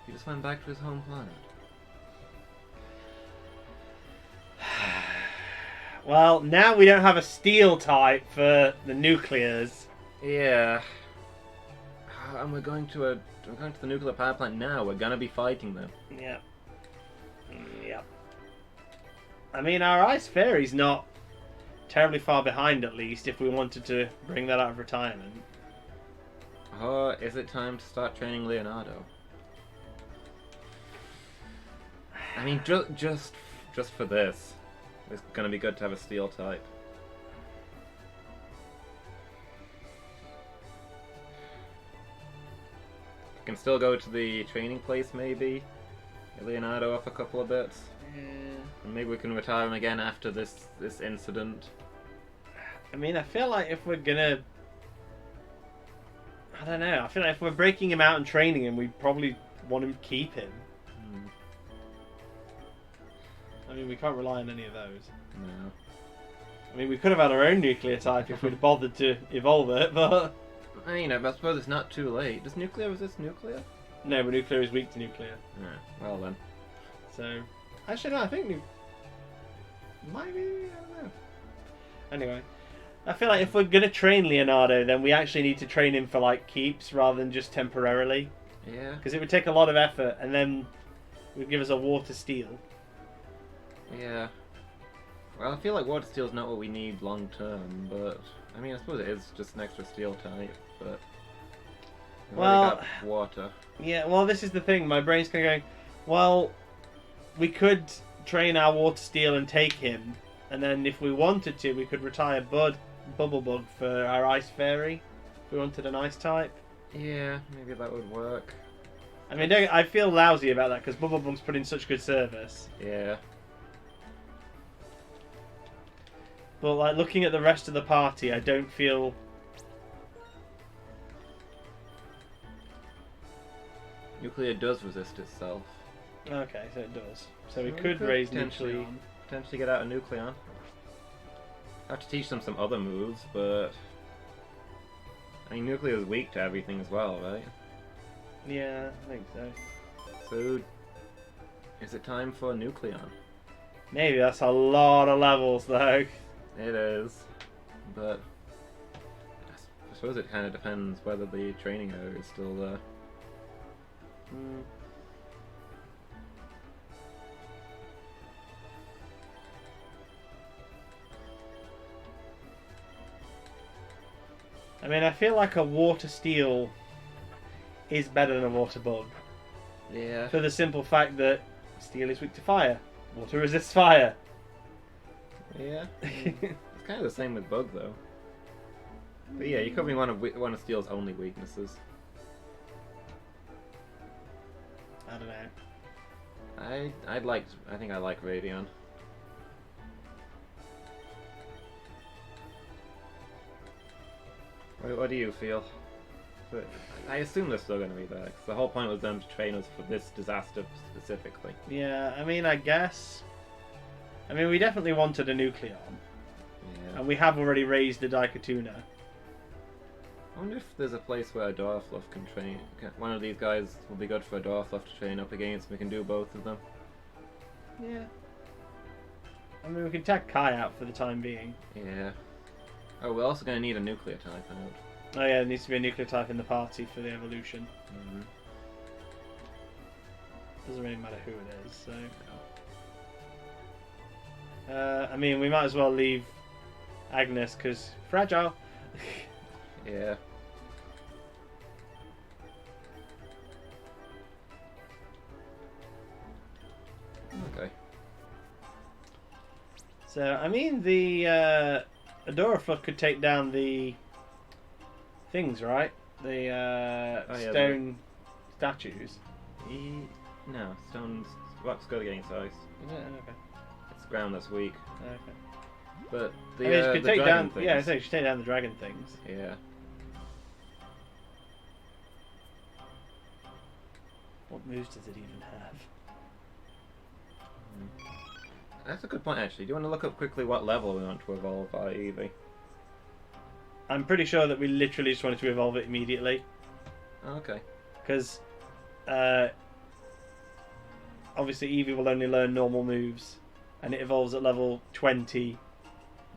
He just went back to his home planet. Well, now we don't have a steel type for the nuclears. Yeah. And we're going to the nuclear power plant now. We're gonna be fighting them. Yep. Yep. I mean, our ice fairy's not terribly far behind, at least, if we wanted to bring that out of retirement. Oh, is it time to start training Leonardo? I mean, just for this, it's gonna be good to have a steel type. Can still go to the training place, maybe. Get Leonardo up a couple of bits. Yeah. And maybe we can retire him again after this incident. I mean, I feel like if we're gonna... I don't know. I feel like if we're breaking him out and training him, we probably want to keep him. I mean, we can't rely on any of those. No. I mean, we could have had our own nuclear type if we'd bothered to evolve it, but... I suppose it's not too late. Does nuclear resist nuclear? No, but nuclear is weak to nuclear. Yeah, well then. So... Actually, no, I think... Maybe? I don't know. Anyway. I feel like if we're going to train Leonardo, then we actually need to train him for, like, keeps rather than just temporarily. Yeah. Because it would take a lot of effort, and then it would give us a water steel. Yeah. Well, I feel like water steel is not what we need long term, but I mean, I suppose it is just an extra steel type, but we've already got water. Yeah, well, this is the thing. My brain's kind of going, well, we could train our water steel and take him, and then if we wanted to, we could retire Bubble Bug for our ice fairy. If we wanted an ice type. Yeah, maybe that would work. I mean, I feel lousy about that because Bubble Bug's put in such good service. Yeah. But like looking at the rest of the party, I don't feel. Nuclear does resist itself. Okay, so it does. So we could raise Nucleon. Potentially get out a Nucleon. Have to teach them some other moves, but I mean, Nuclear is weak to everything as well, right? Yeah, I think so. So, is it time for Nucleon? Maybe that's a lot of levels, though. It is, but I suppose it kind of depends whether the training area is still there. I mean, I feel like a water steel is better than a water bug. Yeah. For the simple fact that steel is weak to fire. Water resists fire. Yeah. It's kind of the same with bug, though. But yeah, you could be one of steel's only weaknesses. I don't know. I think I like Radion. What do you feel? I assume they're still going to be there, 'cause the whole point was them to train us for this disaster specifically. Yeah, I mean, I guess. I mean, we definitely wanted a Nucleon. Yeah. And we have already raised a Daikatuna. I wonder if there's a place where a Dorfluff can train. One of these guys will be good for a Dorfluff to train up against. We can do both of them. Yeah. I mean, we can take Kai out for the time being. Yeah. Oh, we're also going to need a nuclear type out. Oh yeah, there needs to be a nuclear type in the party for the evolution. Doesn't really matter who it is, so... I mean, we might as well leave Agnes, because fragile. Yeah. Okay. So, I mean, the Adorafluff could take down the things, right? The stone statues. No, stone's rock's good against ice. Is it? Okay. It's ground that's weak. Okay. But I mean, she could the take dragon down. things. Yeah, I say she could take down the dragon things. Yeah. What moves does it even have? That's a good point, actually. Do you want to look up quickly what level we want to evolve our Eevee? I'm pretty sure that we literally just wanted to evolve it immediately. Oh, okay. Because, obviously Eevee will only learn normal moves, and it evolves at level 20.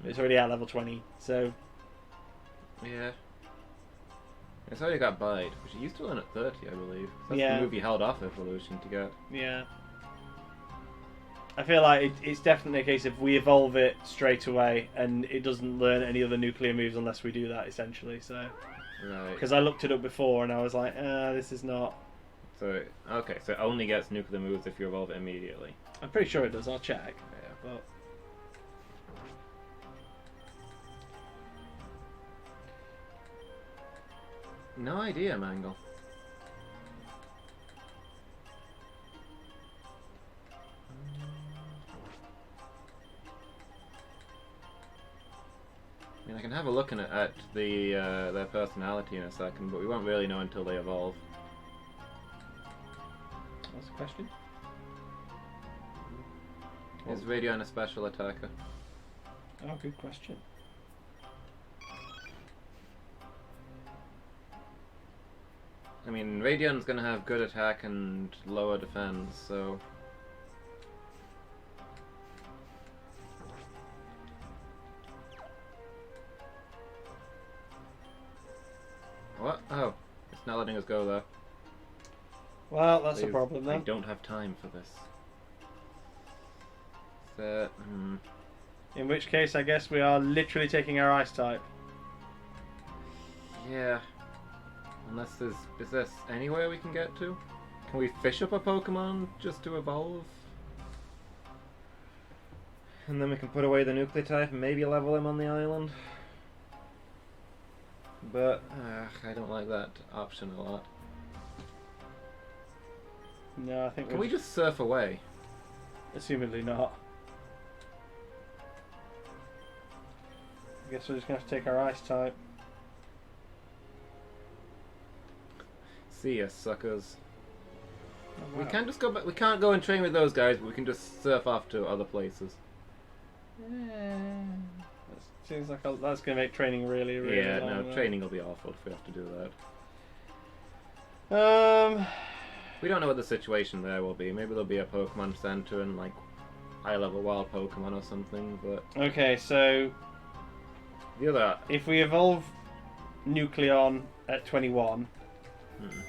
It's already at level 20, so... Yeah. It's already got Bite, which it used to learn at 30, I believe. So that's Yeah. the move you held off evolution to get. Yeah. I feel like it's definitely a case of we evolve it straight away, and it doesn't learn any other nuclear moves unless we do that, essentially, so... Right. Because I looked it up before, and I was like, this is not... So, okay, so it only gets nuclear moves if you evolve it immediately. I'm pretty sure it does, I'll check. Yeah. But... No idea, Mangle. mean, I can have a look at their personality in a second, but we won't really know until they evolve. What's the question? Is Radion a special attacker? Oh, good question. I mean, Radion's gonna have good attack and lower defense, so... What? Oh, it's not letting us go there. Well, that's Please, a problem I then. don't have time for this. Set. In which case, I guess we are literally taking our ice type. Yeah. Unless there's... Is there anywhere we can get to? Can we fish up a Pokemon just to evolve? And then we can put away the nuclear type and maybe level him on the island? But, I don't like that option a lot. No, I think Can we just surf away? Assumedly not. I guess we're just going to have to take our ice type. See ya, suckers. Oh, We wow. can't just go back. We can't go and train with those guys, but we can just surf off to other places. That seems like that's going to make training really, really Yeah, long. no, training will be awful if we have to do that. Um, We don't know what the situation there will be. Maybe there'll be a Pokemon Center and like high-level wild Pokemon or something. But okay, so the other, if we evolve Nucleon at 21,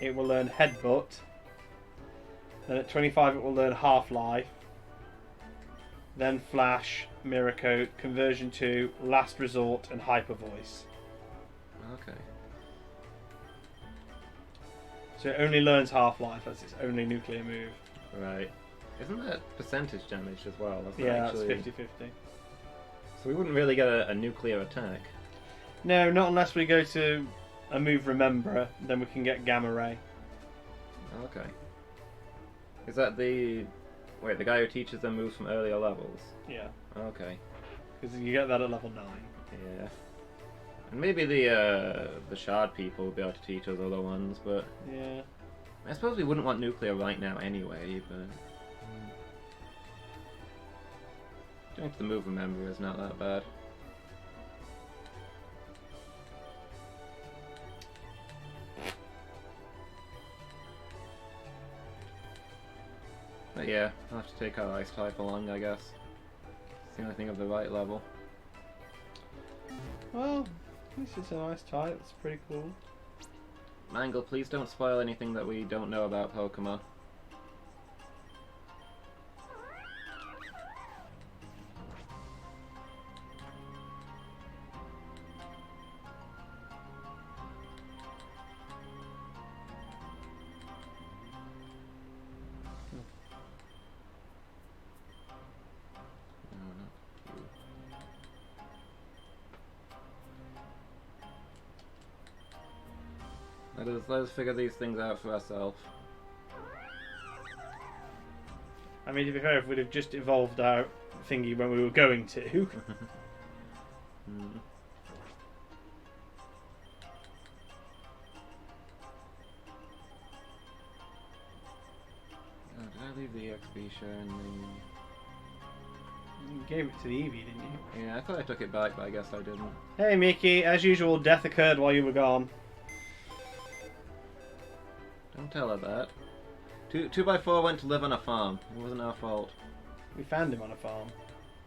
it will learn Headbutt. Then at 25 it will learn Half-Life. Then Flash, Mirror Coat, Conversion 2, Last Resort, and Hyper Voice. okay. So it only learns Half-Life, that's its only nuclear move. Right. Isn't that percentage damage as well? That's Yeah, actually... that's 50-50. So we wouldn't really get a nuclear attack. No, not unless we go to a move Rememberer, then we can get Gamma Ray. Okay. Is that the... Wait, the guy who teaches them moves from earlier levels? Yeah, Okay. because you get that at level 9. Yeah. And maybe the shard people will be able to teach us other ones, but... Yeah. I suppose we wouldn't want nuclear right now anyway, but... Going to the move Remember is not that bad. But yeah, I'll have to take our ice type along, I guess. It's the only thing of the right level. Well, at least it's a nice type, it's pretty cool. Mangle, please don't spoil anything that we don't know about Pokemon. Let us figure these things out for ourselves. I mean, to be fair, if we'd have just evolved our thingy when we were going to. Oh, did I leave the XP share in the... You gave it to the Eevee, didn't you? Yeah, I thought I took it back, but I guess I didn't. Hey Mickey, as usual, death occurred while you were gone. Don't tell her that. 2x4 went to live on a farm. It wasn't our fault. We found him on a farm.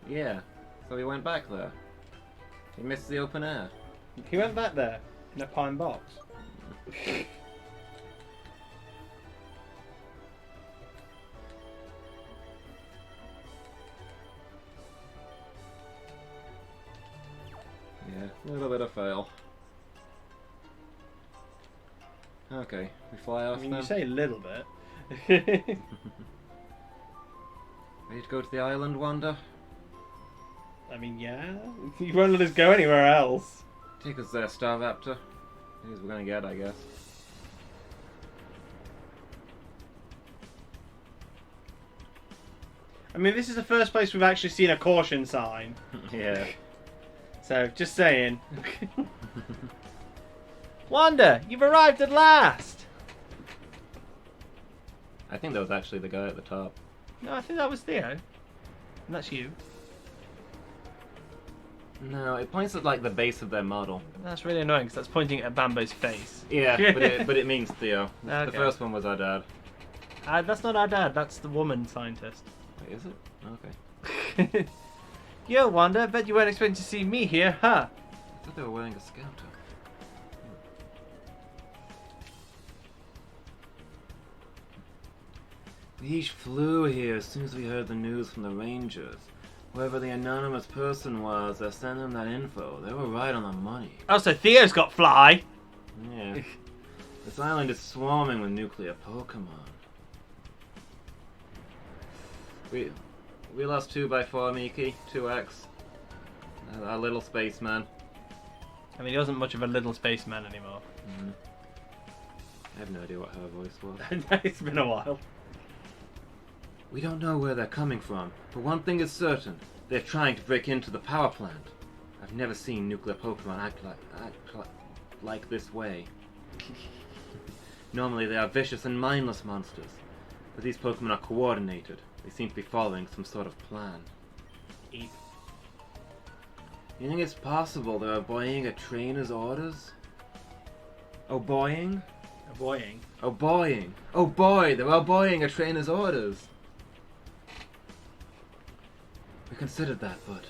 Yeah, so he went back there. He missed the open air. He went back there in a pine box. Yeah, a little bit of fail. Okay, we fly off I mean, then. you say a little bit. Ready to go to the island, Wanda? I mean, yeah. You won't let us go anywhere else. Take us there, Staraptor. Here's what we're gonna get, I guess. I mean, this is the first place we've actually seen a caution sign. Yeah. So, just saying. Wanda, you've arrived at last! I think that was actually the guy at the top. No, I think that was Theo. And that's you. No, it points at like the base of their model. That's really annoying because that's pointing at Bambo's face. Yeah, but it means Theo. Okay. The first one was our dad. That's not our dad, that's the woman scientist. Wait, is it? Okay. Yo, Wanda, bet you weren't expecting to see me here, huh? I thought they were wearing a scouter. We each flew here as soon as we heard the news from the Rangers. Whoever the anonymous person was that sent them that info, they were right on the money. Oh, so Theo's got fly! Yeah. This island is swarming with nuclear Pokémon. We lost 2x4, Miki. 2x. Our little spaceman. I mean, he wasn't much of a little spaceman anymore. Mm. I have no idea what her voice was. It's been a while. We don't know where they're coming from, but one thing is certain. They're trying to break into the power plant. I've never seen nuclear Pokémon act like this way. Normally they are vicious and mindless monsters, but these Pokémon are coordinated. They seem to be following some sort of plan. Eep. You think it's possible they're obeying a trainer's orders? Obeying? Obeying? Obeying. Oh boy, they're obeying a trainer's orders. We considered that, but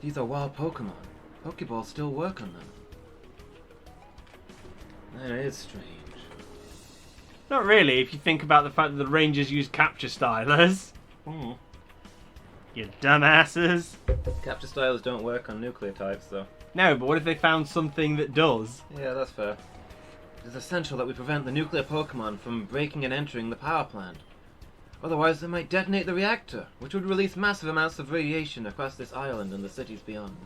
these are wild Pokemon. Pokeballs still work on them. That is strange. Not really, if you think about the fact that the Rangers use capture stylers. Hmm. You dumbasses. Capture stylers don't work on nuclear types, though. No, but what if they found something that does? Yeah, that's fair. It is essential that we prevent the nuclear Pokemon from breaking and entering the power plant. Otherwise, they might detonate the reactor, which would release massive amounts of radiation across this island and the cities beyond.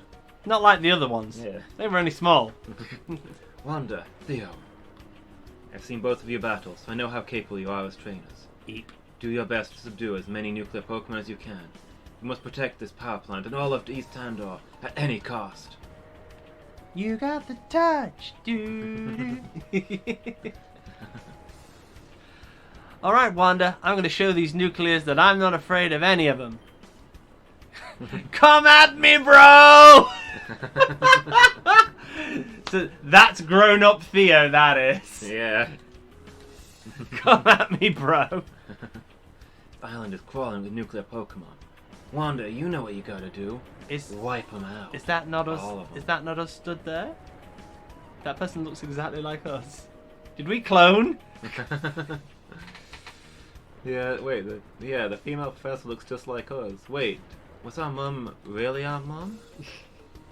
Not like the other ones. Yeah. They were only small. Wanda, Theo, I've seen both of you battle, so I know how capable you are as trainers. Eep. Do your best to subdue as many nuclear Pokemon as you can. You must protect this power plant and all of East Tandor at any cost. You got the touch, dude. Alright, Wanda, I'm going to show these nuclears that I'm not afraid of any of them. Come at me, bro! So that's grown-up Theo, that is. Yeah. Come at me, bro. The island is crawling with nuclear Pokemon. Wanda, you know what you gotta do. Wipe them out. Is that not us? All of them. Is that not us stood there? That person looks exactly like us. Did we clone? Yeah, wait, the female professor looks just like us. Wait, was our mum really our mum?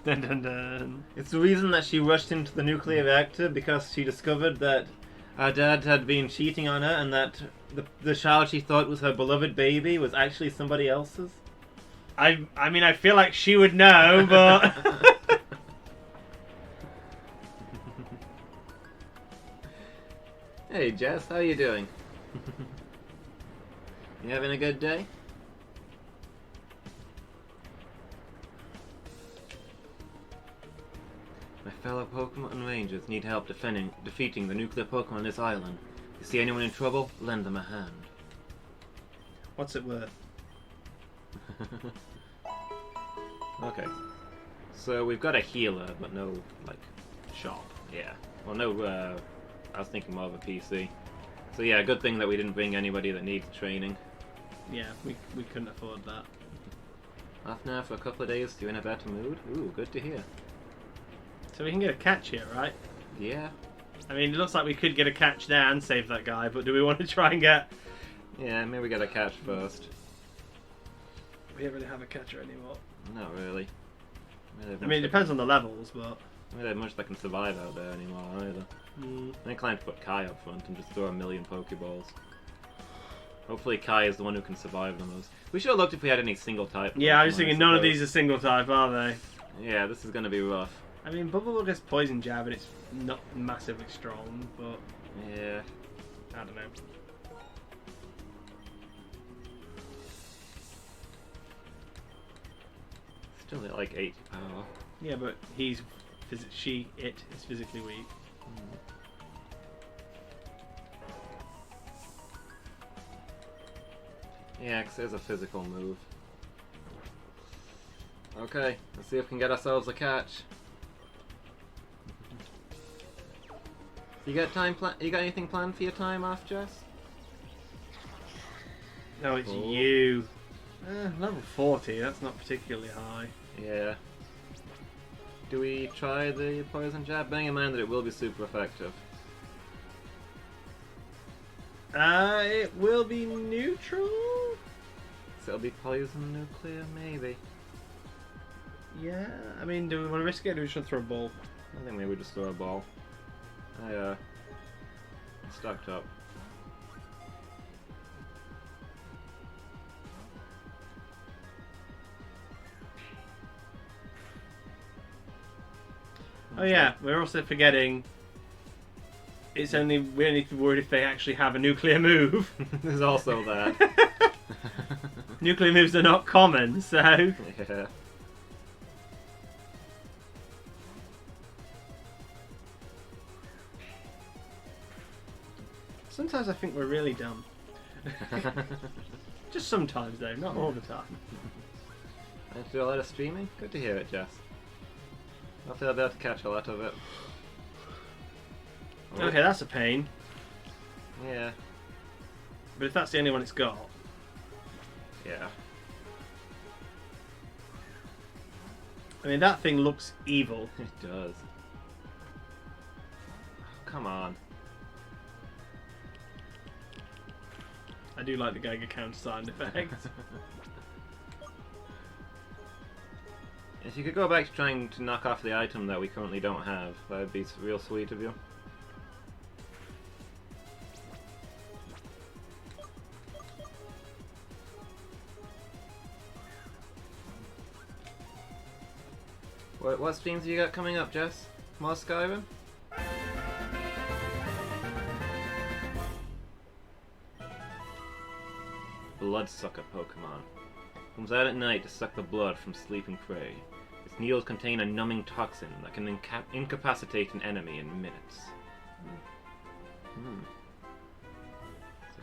Dun dun dun. It's the reason that she rushed into the nuclear reactor because she discovered that our dad had been cheating on her and that the child she thought was her beloved baby was actually somebody else's? I mean, I feel like she would know, but... Hey Jess, how you doing? You having a good day? My fellow Pokemon Rangers need help defeating the nuclear Pokemon on this island. If you see anyone in trouble, lend them a hand. What's it worth? Okay. So we've got a healer, but no, like, shop. Yeah. Well, no, I was thinking more of a PC. So yeah, good thing that we didn't bring anybody that needs training. Yeah, we couldn't afford that. Off now for a couple of days, you in a better mood? Ooh, good to hear. So we can get a catch here, right? Yeah. I mean, it looks like we could get a catch there and save that guy, but do we want to try and get... Yeah, maybe we gotta catch first. We don't really have a catcher anymore. Not really. I mean, it depends on the levels, but... I don't have much that can survive out there anymore either. I'm inclined to put Kai up front and just throw a million Pokeballs. Hopefully Kai is the one who can survive the most. We should have looked if we had any single type. Yeah, I was thinking none of these are single type, are they? Yeah, this is gonna be rough. I mean, Bubble gets Poison Jab and it's not massively strong, but... Yeah. I don't know. Still at like 80 power. Yeah, but it is physically weak. Yeah, because there's a physical move. Okay, let's see if we can get ourselves a catch. You got anything planned for your time off, Jess? No, it's you. Level 40, that's not particularly high. Yeah. Do we try the poison jab? Bearing in mind that it will be super effective. It will be neutral? So it'll be poison nuclear, maybe. Yeah, I mean, do we want to risk it or do we just want to throw a ball? I think maybe we just throw a ball. I'm stocked up. Oh yeah, we're also forgetting we're only worried if they actually have a nuclear move. There's also that. Nuclear moves are not common, so... Yeah. Sometimes I think we're really dumb. Just sometimes though, not all the time. And do a lot of streaming? Good to hear it, Jess. Hopefully I'll be able to catch a lot of it. Okay, that's a pain. Yeah. But if that's the only one it's got... Yeah. I mean, that thing looks evil. It does. Come on. I do like the Geiger counter sound effect. If you could go back to trying to knock off the item that we currently don't have, that would be real sweet of you. What streams have you got coming up, Jess? More Skyrim? Bloodsucker Pokemon. Comes out at night to suck the blood from sleeping prey. Its needles contain a numbing toxin that can incapacitate an enemy in minutes.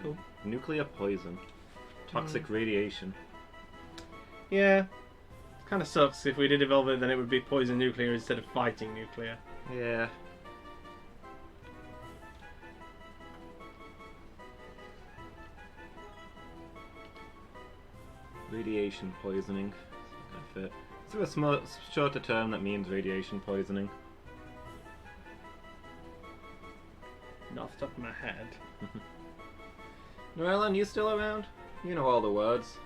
Cool. Nuclear poison. Toxic radiation. Yeah. Kind of sucks. If we did evolve it, then it would be poison nuclear instead of fighting nuclear. Yeah. Radiation poisoning. Fit. Is there a shorter term that means radiation poisoning? Not off the top of my head. Noellen, you still around? You know all the words.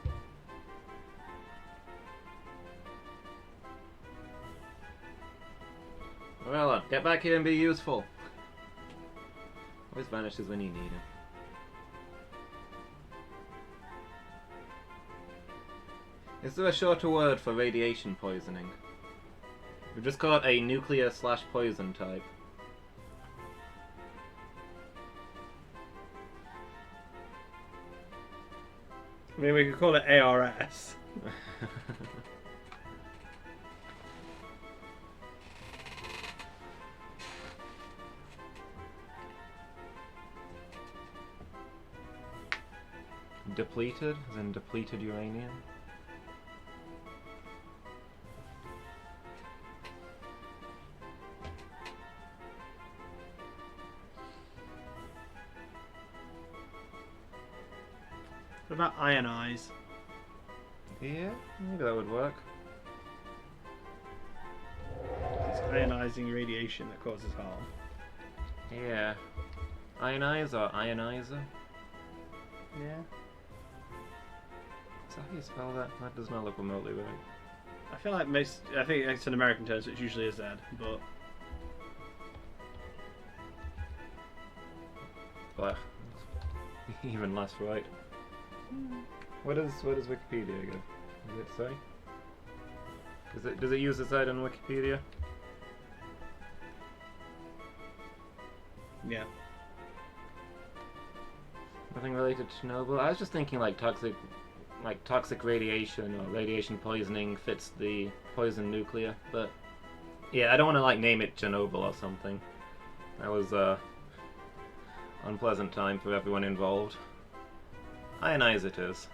Noellen, get back here and be useful. Always vanishes when you need him. Is there a shorter word for radiation poisoning? We've just call it a nuclear/poison type. I mean, we could call it ARS. Depleted, as in depleted uranium. What about ionize? Yeah, maybe that would work. It's ionizing radiation that causes harm. Yeah. Ionize or ionizer? Yeah. Is that how you spell that? That does not look remotely right. I feel like I think it's an American term, so it's usually a Z, but... But even less right. Where does Wikipedia go? Does it say? Does it use the site on Wikipedia? Yeah. Nothing related to Chernobyl. I was just thinking like toxic radiation or radiation poisoning fits the poison nuclear, but Yeah, I don't want to like name it Chernobyl or something. That was unpleasant time for everyone involved. Ionize it is.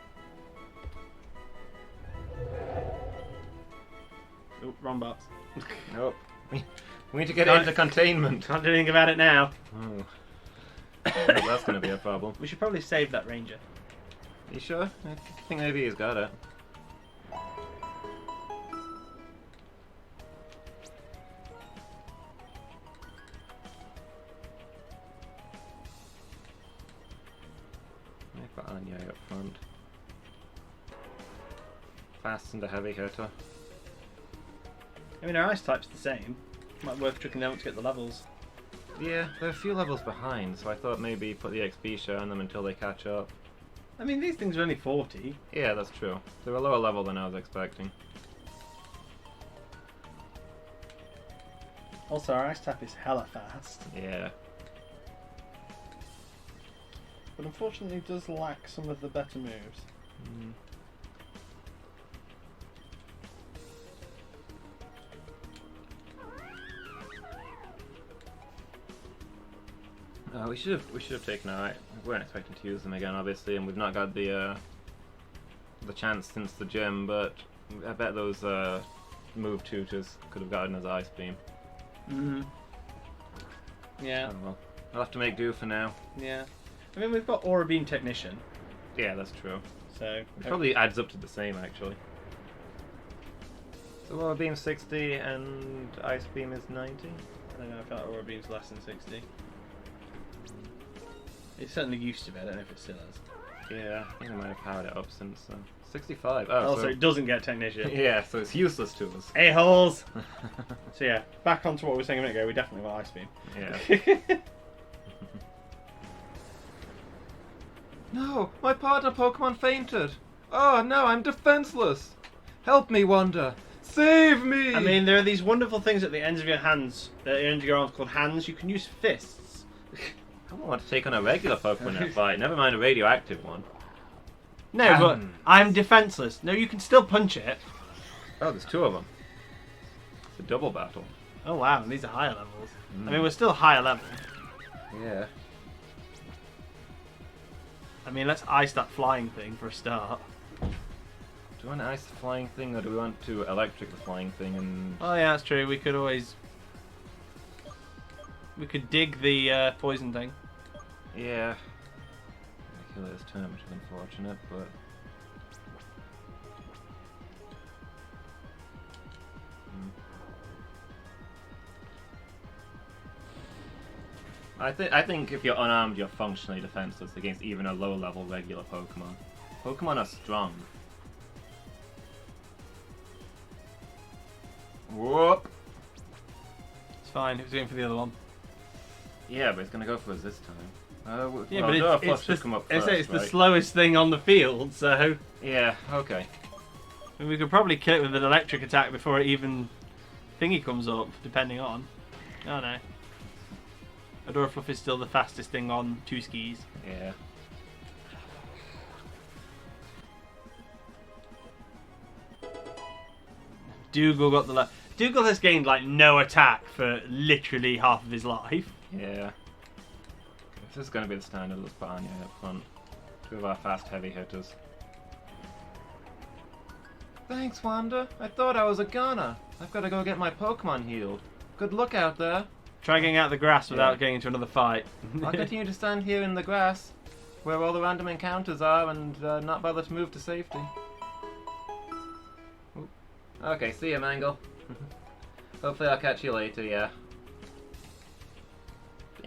Oh, wrong box. Nope. We need to get it into containment. Can't do anything about it now. Oh. Well, that's going to be a problem. We should probably save that ranger. You sure? I think maybe he's got it. I've got Anya up front. Fast and a heavy hitter. I mean, our ice type's the same. Might be worth tricking them up to get the levels. Yeah, they're a few levels behind, so I thought maybe put the XP share on them until they catch up. I mean, these things are only 40. Yeah, that's true. They're a lower level than I was expecting. Also, our ice type is hella fast. Yeah. But unfortunately, it does lack some of the better moves. Mm. We should have taken our. We weren't expecting to use them again, obviously, and we've not got the chance since the gym. But I bet those move tutors could have gotten us Ice Beam. Mm-hmm. Yeah. Oh well, I'll have to make do for now. Yeah. I mean, we've got Aura Beam Technician. Yeah, that's true. So It probably adds up to the same, actually. So Aura Beam 60 and Ice Beam is 90. I don't know if that Aura Beam's less than 60. It certainly used to be. I don't know if it still is. Yeah, I think I might have powered it up since 65. Also, so it doesn't get Technician. yeah, so it's useless to us. A-holes! So yeah, back onto what we were saying a minute ago, we definitely want Ice Beam. Yeah. No, my partner Pokemon fainted. Oh no, I'm defenseless. Help me, Wanda. Save me! I mean, there are these wonderful things at the ends of your hands, at the ends of your arms called hands. You can use fists. I don't want to take on a regular Pokemon in a fight, never mind a radioactive one. No, but I'm defenseless. No, you can still punch it. Oh, there's two of them. It's a double battle. Oh wow, these are higher levels. I mean, we're still higher level. Yeah. I mean, let's ice that flying thing for a start. Do we want to ice the flying thing, or do we want to electric the flying thing and... Oh yeah, that's true. We could always... We could dig the poison thing. Yeah. I kill it this turn, which is unfortunate, but... I think if you're unarmed, you're functionally defenseless against even a low-level regular Pokemon. Pokemon are strong. Whoop! It's fine. Who's going for the other one? Yeah, but it's gonna go for us this time. Yeah, well, but it's it's the slowest thing on the field, so... Yeah, okay. I mean, we could probably kill it with an electric attack before it even... thingy comes up, depending on. Oh no. Adorafluff is still the fastest thing on two skis. Yeah. Dougal got the left. Dougal has gained like no attack for literally half of his life. Yeah. If this is going to be the standard, let's put Anya up front. Two of our fast heavy hitters. Thanks, Wanda. I thought I was a goner. I've got to go get my Pokemon healed. Good luck out there. Try getting out of the grass without getting into another fight. I'll continue to stand here in the grass, where all the random encounters are, and not bother to move to safety. Oop. Okay, see ya, Mangle. Hopefully I'll catch you later, yeah.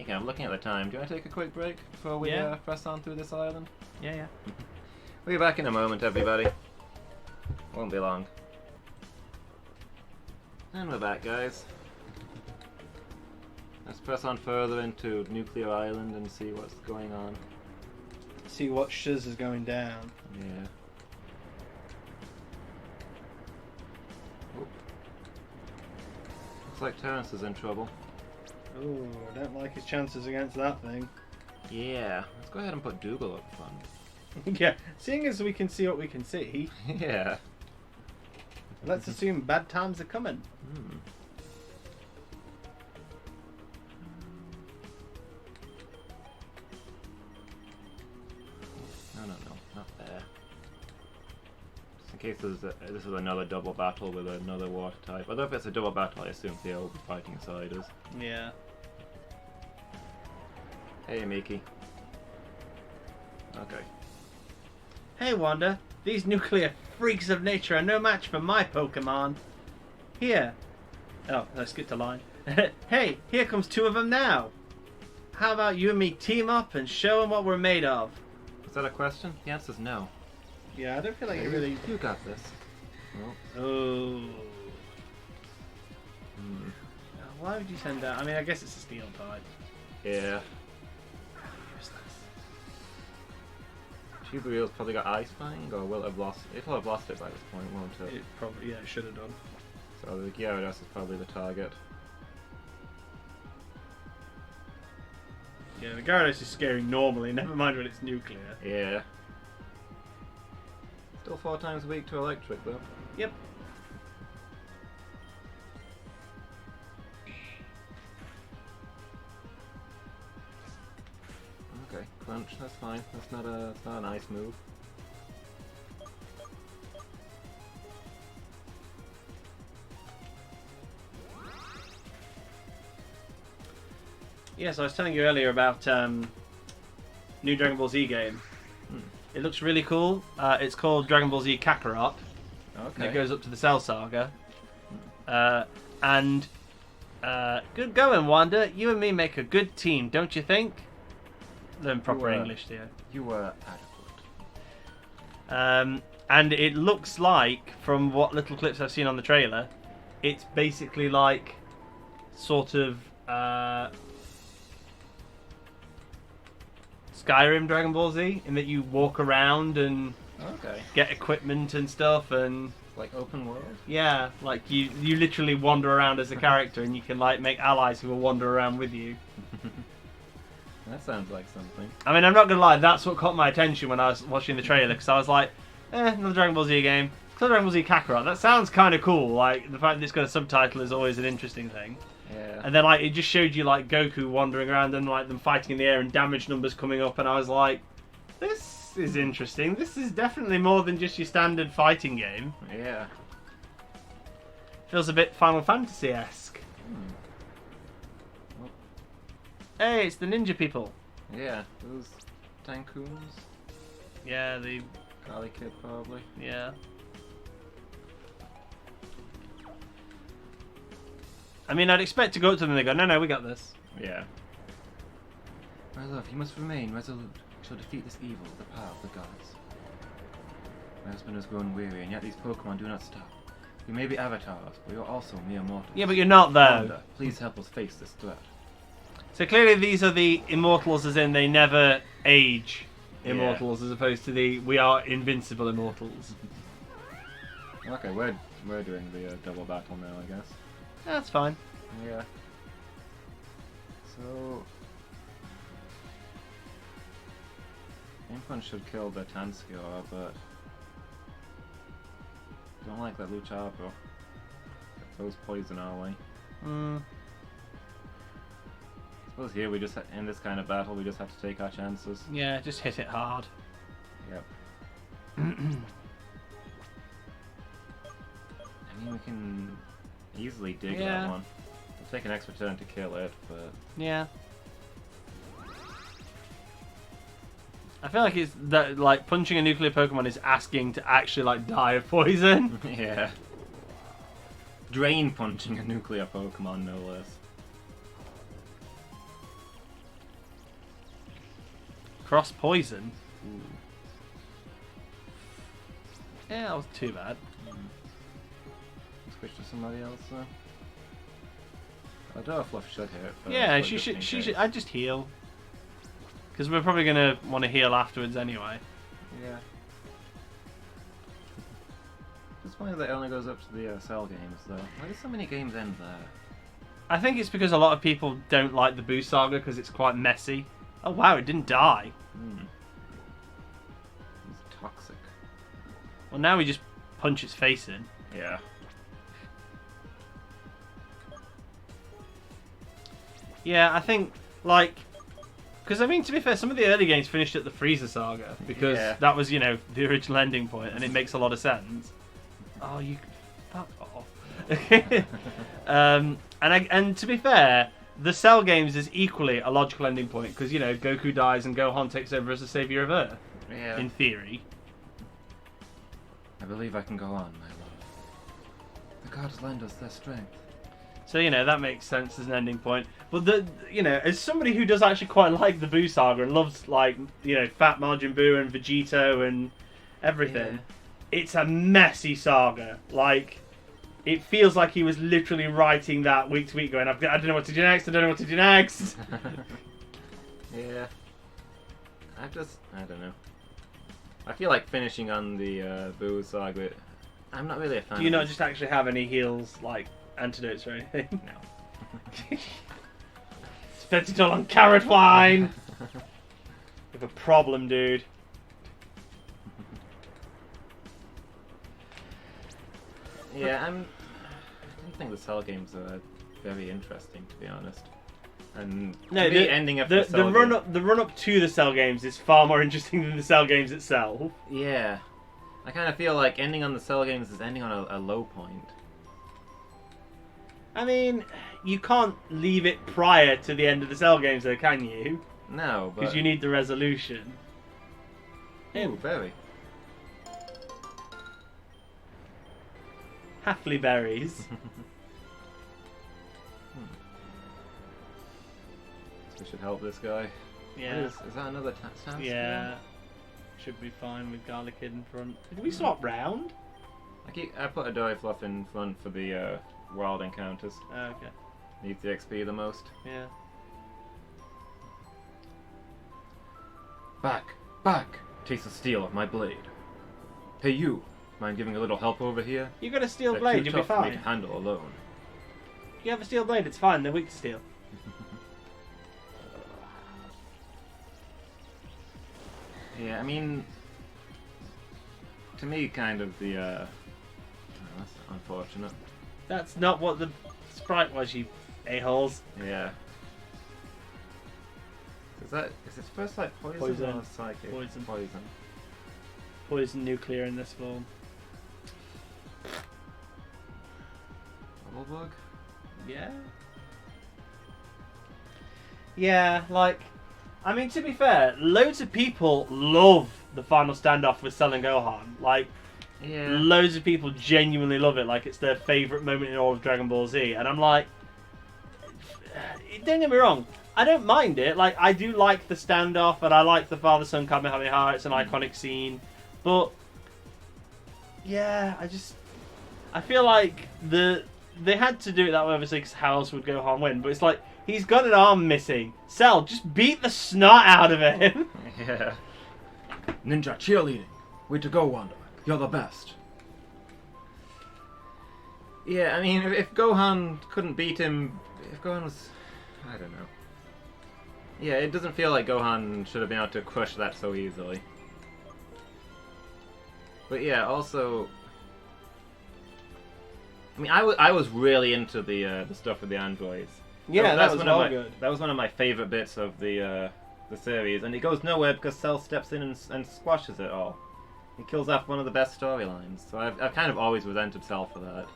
I'm looking at the time. Do you want to take a quick break before we press on through this island? Yeah. We'll be back in a moment, everybody. Won't be long. And we're back, guys. Let's press on further into Nuclear Island and see what's going on. See what shiz is going down. Yeah. Oop. Looks like Terrence is in trouble. Oh, I don't like his chances against that thing. Yeah. Let's go ahead and put Dougal up front. Yeah, seeing as we can see what we can see, Yeah. let's assume bad times are coming. case this is another double battle with another water type. Although if it's a double battle, I assume the old fighting side is. Yeah. Hey, Miki. Okay. Hey, Wanda. These nuclear freaks of nature are no match for my Pokemon. Here. Oh, I skipped a line. Hey, here comes 2 of them now. How about you and me team up and show them what we're made of? Is that a question? The answer's no. Yeah, I don't feel like it really... You got this. Well. Oh. Why would you send that? I mean, I guess it's a steel type. Yeah. Useless. Tuberville's probably got Ice Fang, or will it have lost... It'll have lost it by this point, won't it? It probably, yeah, it should have done. So the Gyarados is probably the target. Yeah, the Gyarados is scary normally, never mind when it's nuclear. Yeah. Still 4 times weak to electric, though. Yep. Okay, Crunch, that's fine. That's not a nice move. Yes, I was telling you earlier about new Dragon Ball Z game. It looks really cool. It's called Dragon Ball Z Kakarot. Okay. And it goes up to the Cell Saga. Good going, Wanda. You and me make a good team, don't you think? Learn proper English, dear. You were adequate. And it looks like, from what little clips I've seen on the trailer, it's basically like sort of Skyrim Dragon Ball Z, in that you walk around and get equipment and stuff, and like open world. Yeah, like you literally wander around as a character, and you can like make allies who will wander around with you. That sounds like something. I mean, I'm not gonna lie, that's what caught my attention when I was watching the trailer, because I was like, another Dragon Ball Z game. It's called Dragon Ball Z Kakarot. That sounds kind of cool. Like the fact that it's got a subtitle is always an interesting thing. Yeah. And then like it just showed you like Goku wandering around and like them fighting in the air and damage numbers coming up, and I was like, this is interesting. This is definitely more than just your standard fighting game. Yeah. Feels a bit Final Fantasy-esque. Well, hey, it's the ninja people. yeah, those Tankoons. Yeah, the Kali Kid probably. yeah. I mean, I'd expect to go up to them and they go, no, we got this. Yeah. My love, you must remain resolute. We shall defeat this evil with the power of the gods. My husband has grown weary, and yet these Pokemon do not stop. You may be avatars, but you're also mere mortals. Yeah, but you're not though. Wanda, please help us face this threat. So clearly these are the immortals, as in they never age immortals, as opposed to the we are invincible immortals. Okay, we're doing the double battle now, I guess. That's fine. Yeah. So... Punch should kill the Tanskior, but... Don't like that Luchapro. It throws poison our way. Hmm. I suppose here we just, in this kind of battle, we just have to take our chances. Yeah, just hit it hard. Yep. I mean, we can easily dig that one. It'll take an extra turn to kill it, but... Yeah. I feel like it's that like punching a nuclear Pokemon is asking to actually like die of poison. Yeah. Drain punching a nuclear Pokemon, no less. Cross poison. Ooh. Yeah, that was too bad. Switch to somebody else though. I don't know if Fluff should hit. Yeah, she should. I'd just heal. Because we're probably gonna want to heal afterwards anyway. Yeah. It's funny that it only goes up to the cell games though. Why do so many games end there? I think it's because a lot of people don't like the Boo Saga because it's quite messy. Oh wow, it didn't die. It's toxic. Well, now we just punch its face in. Yeah. Yeah, I think like Because, I mean, to be fair, some of the early games finished at the Frieza Saga, because that was, you know, the original ending point, and it makes a lot of sense. Oh, you... Fuck off. And to be fair, the Cell games is equally a logical ending point, because, you know, Goku dies and Gohan takes over as the savior of Earth. Yeah. In theory. I believe I can go on, my love. The gods lend us their strength. So, you know, that makes sense as an ending point. But, you know, as somebody who does actually quite like the Buu saga and loves, like, you know, Fat Majin Buu and Vegito and everything, it's a messy saga. Like, it feels like he was literally writing that week to week going, I don't know what to do next, I don't know what to do next. Yeah. I don't know. I feel like finishing on the Buu saga, I'm not really a fan Do you of not it. just actually have any heals, like, antidotes or anything? No. Spent it all on carrot wine! You have a problem, dude. Yeah, I don't think the Cell games are very interesting, to be honest. And No, to me, ending up the run up to the Cell games is far more interesting than the Cell games itself. Yeah. I kind of feel like ending on the Cell games is ending on a low point. I mean, you can't leave it prior to the end of the Cell games, though, can you? No, but... Because you need the resolution. Ooh, very. Halfly berries. We should help this guy. Yeah. Is that another sound Yeah. Should be fine with Garlic Kid in front. Did we swap round? I put a Dory Fluff in front for the wild encounters. Oh, okay. Needs the XP the most. Yeah. Back! Taste the steel of my blade. Hey you, mind giving a little help over here? You got a steel They're blade, too you'll be tough for me fine. to handle alone. You have a steel blade, it's fine, they're weak to steel. Yeah, I mean, to me, kind of the, oh, that's unfortunate. That's not what the sprite was, you a-holes. Yeah. Is it first like poison, Poison. or psychic? Poison. Poison. Poison nuclear in this form. Bubble bug? Yeah. Yeah, like, I mean, to be fair, loads of people love the final standoff with Cell and Gohan. Like, Yeah. loads of people genuinely love it. Like, it's their favourite moment in all of Dragon Ball Z. And I'm like, don't get me wrong, I don't mind it. Like, I do like the standoff, and I like the father-son Kamehameha. It's an iconic scene. But, yeah, I feel like they had to do it that way, obviously, because how else would Gohan win? But it's like, he's got an arm missing. Cell, just beat the snot out of him. Yeah. Ninja cheerleading. Way to go, Wanda. You're the best. Yeah, I mean, if Gohan couldn't beat him, if Gohan was... I don't know. Yeah, it doesn't feel like Gohan should have been able to crush that so easily. But yeah, also... I mean, I was really into the stuff with the androids. Yeah, that was one of all my, good. That was one of my favourite bits of the series, and it goes nowhere because Cell steps in and squashes it all. He kills off one of the best storylines, so I've kind of always resented Cell for that.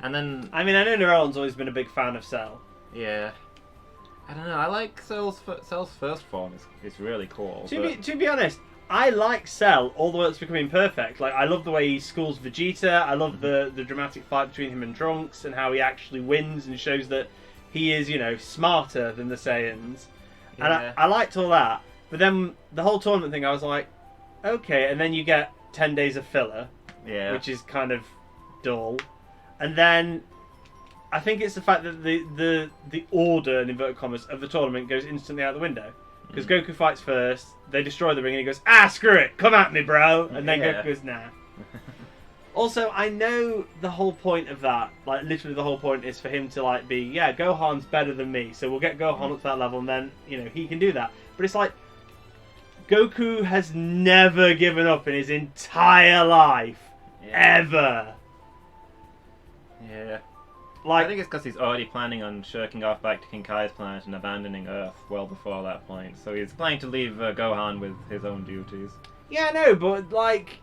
And then... I mean, I know Neron's always been a big fan of Cell. Yeah. I don't know, I like Cell's first form, it's really cool. To be honest, I like Cell all the way up to becoming perfect. Like, I love the way he schools Vegeta, I love the dramatic fight between him and Trunks, and how he actually wins and shows that he is, you know, smarter than the Saiyans. Yeah. And I liked all that. But then the whole tournament thing, I was like, okay, and then you get 10 days of filler, Yeah. which is kind of dull. And then I think it's the fact that the order, in inverted commas, of the tournament goes instantly out the window. Because Goku fights first, they destroy the ring, and he goes, screw it, come at me, bro! And then Yeah. Goku goes, nah. Also, I know the whole point of that, like, literally the whole point is for him to, like, be, yeah, Gohan's better than me, so we'll get Gohan up to that level, and then, you know, he can do that. But it's like, Goku has never given up in his entire life. Yeah. Ever. Yeah. like I think it's because he's already planning on shirking off back to King Kai's planet and abandoning Earth well before that point. So he's planning to leave Gohan with his own duties. Yeah, I know, but like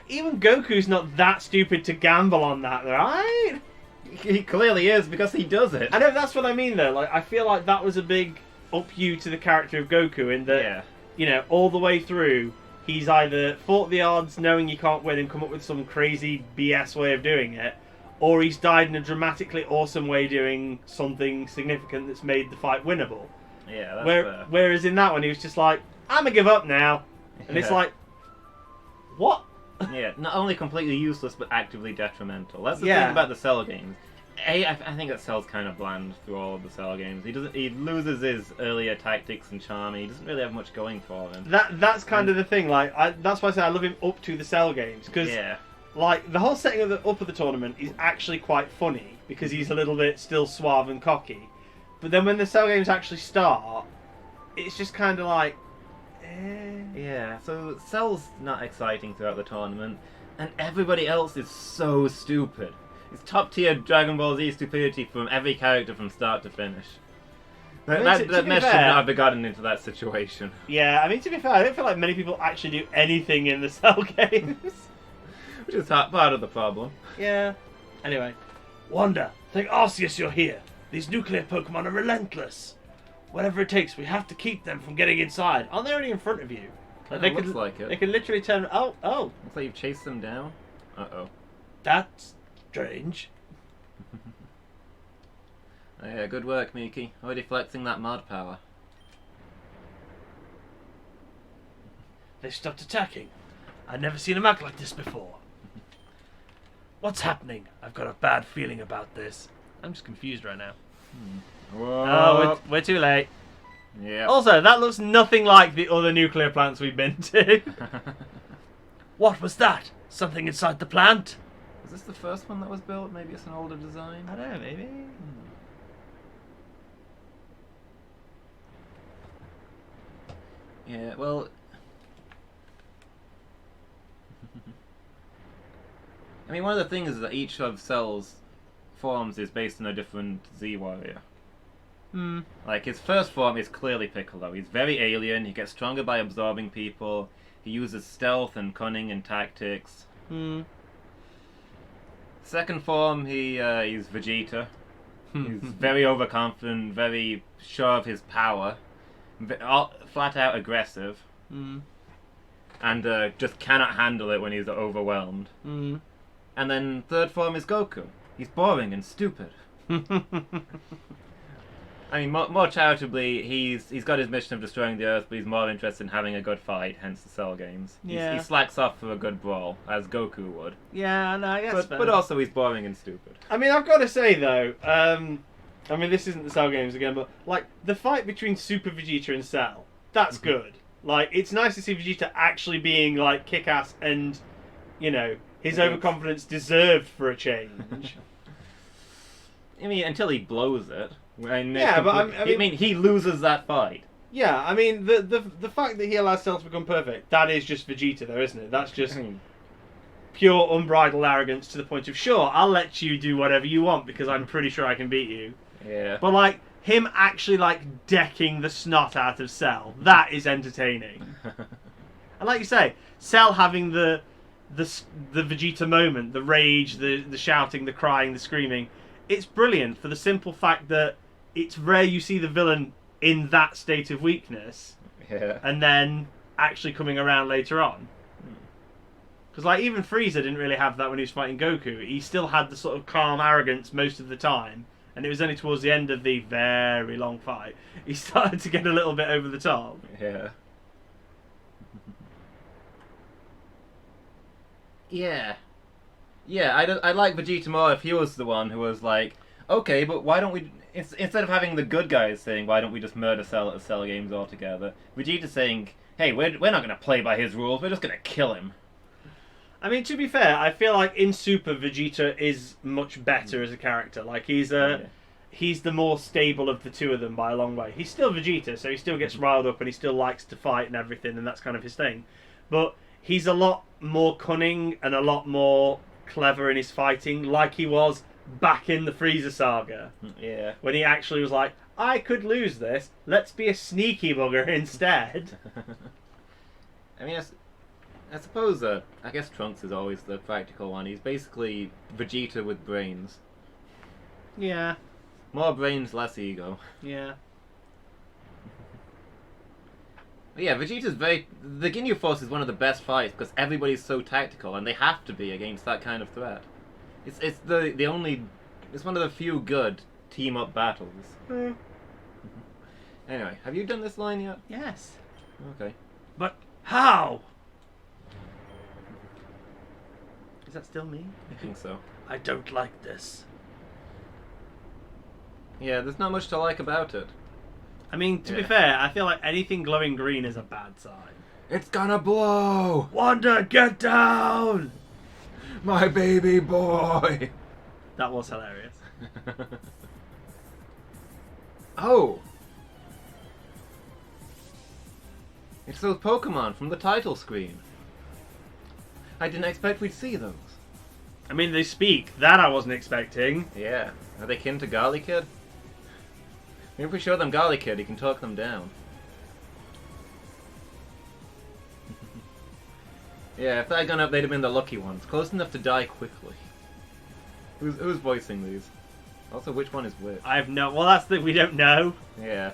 even Goku's not that stupid to gamble on that, right? He clearly is because he does it. I know, that's what I mean though. Like, I feel like that was a big up you to the character of Goku in that, you know, all the way through, he's either fought the odds knowing you can't win and come up with some crazy BS way of doing it, or he's died in a dramatically awesome way doing something significant that's made the fight winnable. Yeah, that's fair. Whereas in that one, he was just like, I'm gonna give up now. And it's like, what? Yeah, not only completely useless, but actively detrimental. That's the thing about the Cell games. I think that Cell's kind of bland through all of the Cell games. He loses his earlier tactics and charm, and he doesn't really have much going for him. That's kind of the thing. Like, that's why I say I love him up to the Cell games, because like the whole setting of the tournament is actually quite funny because he's a little bit still suave and cocky. But then when the Cell games actually start, it's just kind of like, yeah. So Cell's not exciting throughout the tournament, and everybody else is so stupid. It's top tier Dragon Ball Z stupidity from every character from start to finish. That mess should not have gotten into that situation. Yeah, I mean, to be fair, I don't feel like many people actually do anything in the Cell games. Which is part of the problem. Yeah. Anyway. Wanda, thank Arceus you're here. These nuclear Pokemon are relentless. Whatever it takes, we have to keep them from getting inside. Aren't they already in front of you? Like, looks like it. They can literally turn... Oh. Looks like you've chased them down. Uh-oh. That's strange. Yeah, good work, Miki. Already flexing that mod power. They stopped attacking. I've never seen them act like this before. What's happening? I've got a bad feeling about this. I'm just confused right now. Oh, we're too late. Yeah. Also, that looks nothing like the other nuclear plants we've been to. What was that? Something inside the plant? Was this the first one that was built? Maybe it's an older design? I don't know, maybe. Yeah, well... I mean, one of the things is that each of Cell's forms is based on a different Z warrior. Like, his first form is clearly Piccolo. He's very alien, he gets stronger by absorbing people, he uses stealth and cunning and tactics. Second form, he's Vegeta. He's very overconfident, very sure of his power, flat out aggressive, and just cannot handle it when he's overwhelmed. And then third form is Goku. He's boring and stupid. I mean, more charitably, he's got his mission of destroying the Earth, but he's more interested in having a good fight, hence the Cell games. Yeah. He slacks off for a good brawl, as Goku would. Yeah, no, I guess. But also he's boring and stupid. I mean, I've got to say though, I mean, this isn't the Cell games again, but like the fight between Super Vegeta and Cell, that's good. Like, it's nice to see Vegeta actually being like kick-ass, and you know, his overconfidence deserved for a change. I mean, until he blows it. Yeah, but I mean, he loses that fight. Yeah, I mean, the fact that he allows Cell to become perfect, that is just Vegeta, though, isn't it? That's just pure unbridled arrogance to the point of, sure, I'll let you do whatever you want because I'm pretty sure I can beat you. Yeah. But like him actually like decking the snot out of Cell, that is entertaining. And like you say, Cell having the Vegeta moment, the rage, the shouting, the crying, the screaming, it's brilliant for the simple fact that it's rare you see the villain in that state of weakness, and then actually coming around later on. Because like even Frieza didn't really have that when he was fighting Goku. He still had the sort of calm arrogance most of the time, and it was only towards the end of the very long fight he started to get a little bit over the top. Yeah. Yeah, I'd like Vegeta more if he was the one who was like, okay, but why don't we... Instead of having the good guys saying, why don't we just murder Cell at the Cell games altogether, Vegeta saying, hey, we're not going to play by his rules, we're just going to kill him. I mean, to be fair, I feel like in Super, Vegeta is much better as a character. Like, he's the more stable of the two of them by a long way. He's still Vegeta, so he still gets riled up and he still likes to fight and everything, and that's kind of his thing. But he's a lot more cunning and a lot more clever in his fighting, like he was back in the Frieza saga. Yeah. When he actually was like, I could lose this. Let's be a sneaky bugger instead. I mean, I suppose I guess Trunks is always the practical one. He's basically Vegeta with brains. Yeah. More brains, less ego. Yeah. But yeah, Vegeta's the Ginyu Force is one of the best fights because everybody's so tactical and they have to be against that kind of threat. It's the only... It's one of the few good team-up battles. Mm. Anyway, have you done this line yet? Yes. Okay. But how? Is that still me? I think so. I don't like this. Yeah, there's not much to like about it. I mean, to be fair, I feel like anything glowing green is a bad sign. It's gonna blow! Wanda, get down! My baby boy! That was hilarious. Oh! It's those Pokemon from the title screen. I didn't expect we'd see those. I mean, they speak. That I wasn't expecting. Yeah. Are they kin to Garly Kid? Maybe if we show them Garly Kid, he can talk them down. Yeah, if that had gone up, they'd have been the lucky ones. Close enough to die quickly. Who's voicing these? Also, which one is which? I have no... Well, that's the... We don't know. Yeah.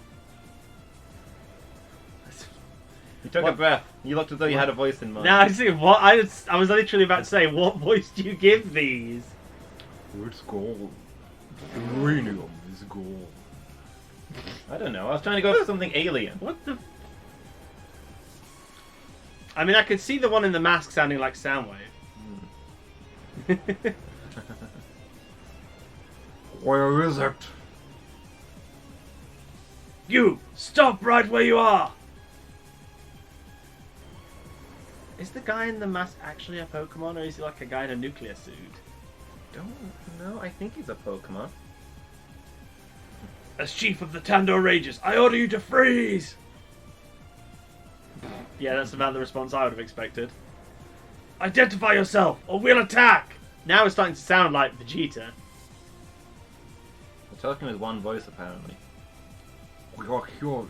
You took a breath. You looked as though you had a voice in mind. No, I see. What? I was literally about to say, what voice do you give these? It's gold. Uranium is gold. I don't know. I was trying to go for something alien. What the... I mean, I could see the one in the mask sounding like Soundwave. Where is it? You! Stop right where you are! Is the guy in the mask actually a Pokemon, or is he like a guy in a nuclear suit? Don't know. I think he's a Pokemon. As chief of the Tandor Rages, I order you to freeze! Yeah, that's about the response I would have expected. Identify yourself, or we'll attack! Now it's starting to sound like Vegeta. We're talking with one voice, apparently. We are Fury.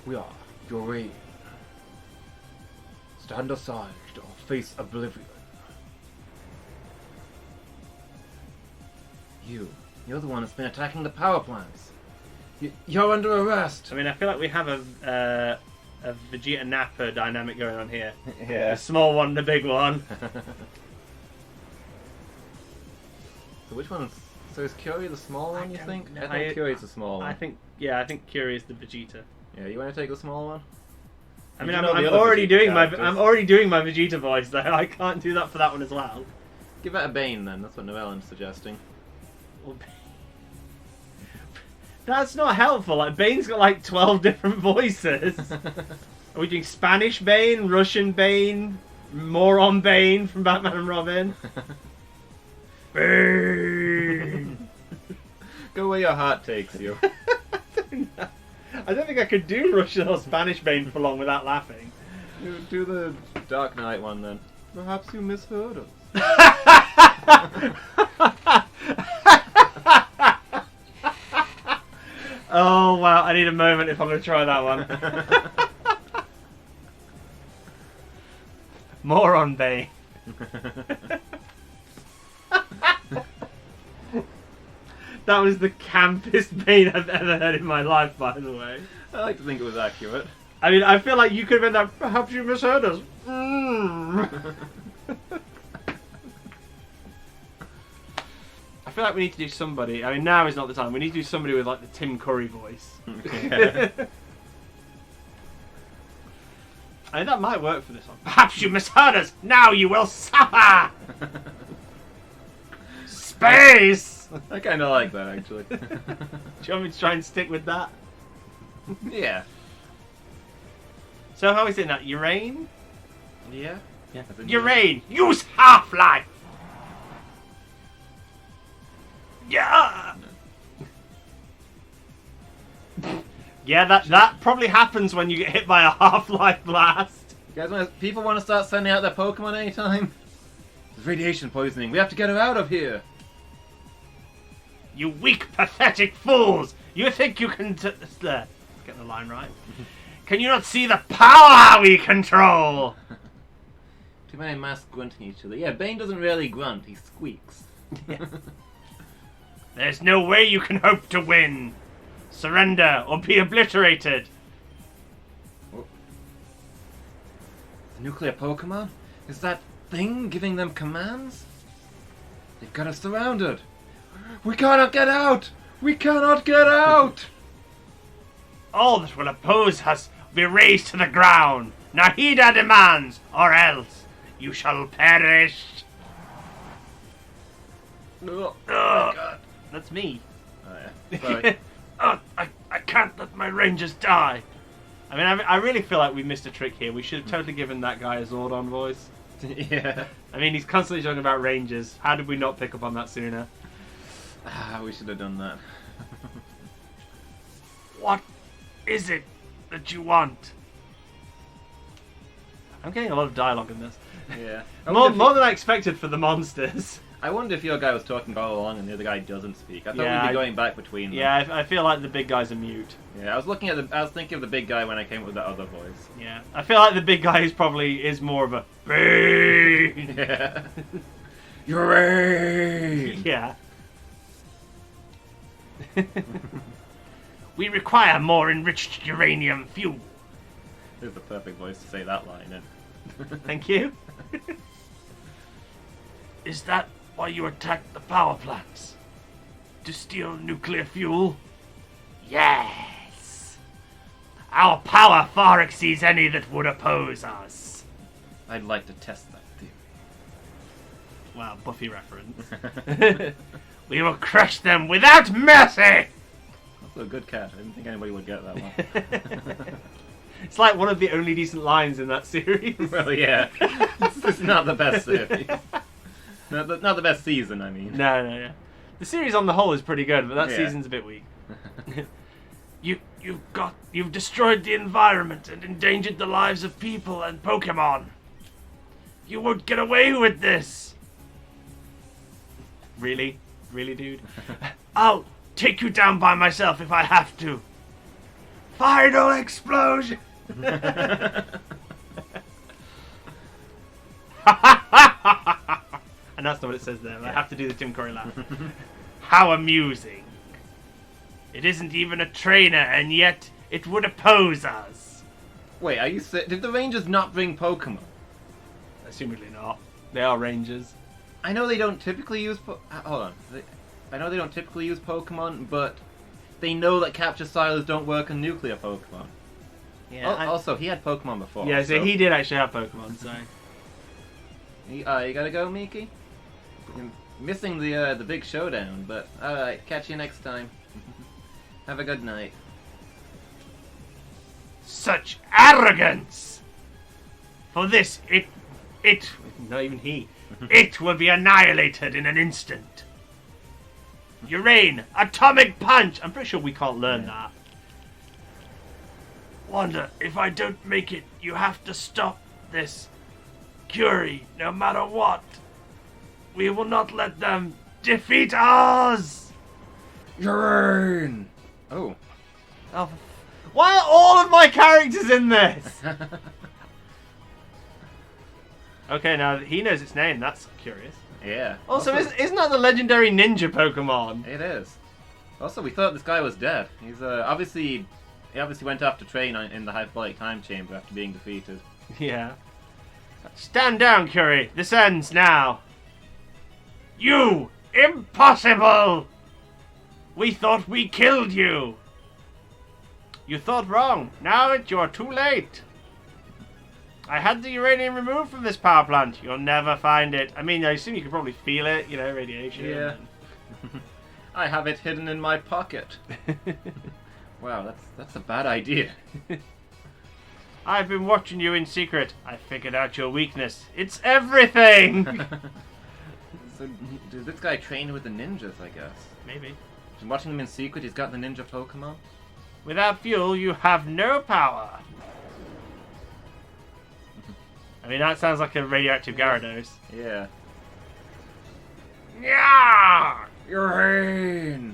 We are Fury. Stand aside or face oblivion. You're the one that's been attacking the power plants. You're under arrest. I mean, I feel like we have a Vegeta Nappa dynamic going on here. Yeah. The small one, the big one. So which one's... So is Curie the small one, you think? know. I think Curie's the small one. I think Curie is the Vegeta. Yeah, you want to take the small one? I mean, I'm already doing my Vegeta voice though. I can't do that for that one as well. Give that a Bane then. That's what Noellen's suggesting. Well, that's not helpful. Like Bane's got like 12 different voices. Are we doing Spanish Bane, Russian Bane, Moron Bane from Batman and Robin? Bane. Go where your heart takes you. I don't think I could do Russian or Spanish Bane for long without laughing. Do the Dark Knight one then. Perhaps you misheard us. Oh wow, I need a moment if I'm going to try that one. Moron Bane. That was the campest Bane I've ever heard in my life, by the way. I like to think it was accurate. I mean, I feel like you could have been that. Perhaps you misheard us. I feel like we need to do somebody. I mean, now is not the time. We need to do somebody with like the Tim Curry voice. Yeah. I think that might work for this one. Perhaps you misheard us. Now you will suffer. Space. I kind of like that, actually. Do you want me to try and stick with that? Yeah. So how is it now? Urane? Yeah? Yeah. Urane! Use Half-Life! Yeah! Yeah, that probably happens when you get hit by a Half-Life blast. You guys people want to start sending out their Pokemon anytime? There's radiation poisoning. We have to get her out of here. You weak, pathetic fools! You think you can... Get the line right. Can you not see the power we control? Too many masks grunting each other. Yeah, Bane doesn't really grunt, he squeaks. Yeah. There's no way you can hope to win. Surrender or be obliterated. Oh. The nuclear Pokemon? Is that thing giving them commands? They've got us surrounded. We cannot get out! We cannot get out! All that will oppose us will be razed to the ground. Now heed our demands, or else you shall perish. Oh, God. That's me. Oh, yeah. Sorry. I can't let my rangers die. I mean, I really feel like we missed a trick here. We should have totally given that guy a Zordon voice. Yeah. I mean, he's constantly talking about rangers. How did we not pick up on that sooner? We should have done that. What is it that you want? I'm getting a lot of dialogue in this. Yeah. More than I expected for the monsters. I wonder if your guy was talking all along and the other guy doesn't speak. I thought Yeah, we'd be going back between them. Yeah, I feel like the big guy's a mute. Yeah, I was thinking of the big guy when I came up with that other voice. Yeah, I feel like the big guy is more of a Bane. Yeah. You're right. Yeah. We require more enriched uranium fuel. This is the perfect voice to say that line in. Thank you. Is that why you attacked the power plants? To steal nuclear fuel? Yes. Our power far exceeds any that would oppose us. I'd like to test that theory. Wow, Buffy reference. We will crush them without mercy! That's a good catch. I didn't think anybody would get that one. It's like one of the only decent lines in that series. Well, yeah. It's not the best series. Not the best season, I mean. No. The series on the whole is pretty good, but that Yeah. season's a bit weak. You've destroyed the environment and endangered the lives of people and Pokémon. You won't get away with this. Really? Really, dude? I'll take you down by myself if I have to. Final explosion! And that's not what it says there. I have to do the Tim Curry laugh. How amusing. It isn't even a trainer, and yet it would oppose us. Wait, are you did the Rangers not bring Pokemon? Assumedly not. They are rangers. I know they don't typically use hold on. I know they don't typically use Pokemon, but they know that capture silos don't work on nuclear Pokemon. Yeah. Also, he had Pokemon before. Yeah, so he did actually have Pokemon, so... You gotta go, Miki? You're missing the big showdown, but alright, catch you next time. Have a good night. Such arrogance! For this, not even he, it will be annihilated in an instant. Urain, atomic punch! I'm pretty sure we can't learn that. Wonder, if I don't make it, you have to stop this. Curie, no matter what. We will not let them defeat us! Urain! Oh. Why are all of my characters in this? Okay, now he knows its name. That's curious. Yeah. Also, isn't that the legendary ninja Pokemon? It is. Also, we thought this guy was dead. He's he obviously went off to train in the hyperbolic time chamber after being defeated. Yeah. Stand down, Curie. This ends now. You! Impossible! We thought we killed you. You thought wrong. Now you're too late. I had the uranium removed from this power plant. You'll never find it. I mean, I assume you could probably feel it, you know, radiation. Yeah. I have it hidden in my pocket. Wow, that's a bad idea. I've been watching you in secret. I figured out your weakness. It's everything! So, did this guy train with the ninjas, I guess? Maybe. And watching him in secret, he's got the ninja Pokemon? Without fuel, you have no power. I mean, that sounds like a radioactive Gyarados. Yeah. Yeah! Urain!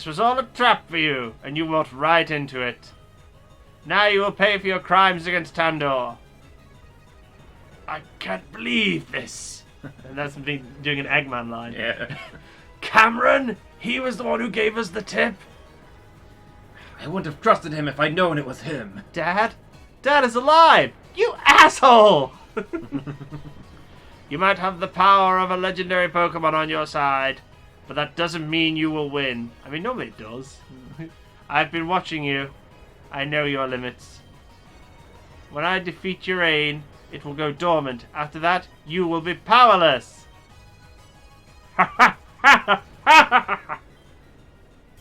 This was all a trap for you, and you walked right into it. Now you will pay for your crimes against Tandor. I can't believe this. And that's me doing an Eggman line. Yeah. Cameron, he was the one who gave us the tip. I wouldn't have trusted him if I'd known it was him. Dad? Dad is alive! You asshole! You might have the power of a legendary Pokemon on your side, but that doesn't mean you will win. I mean, nobody does. I've been watching you. I know your limits. When I defeat Urane, it will go dormant. After that, you will be powerless.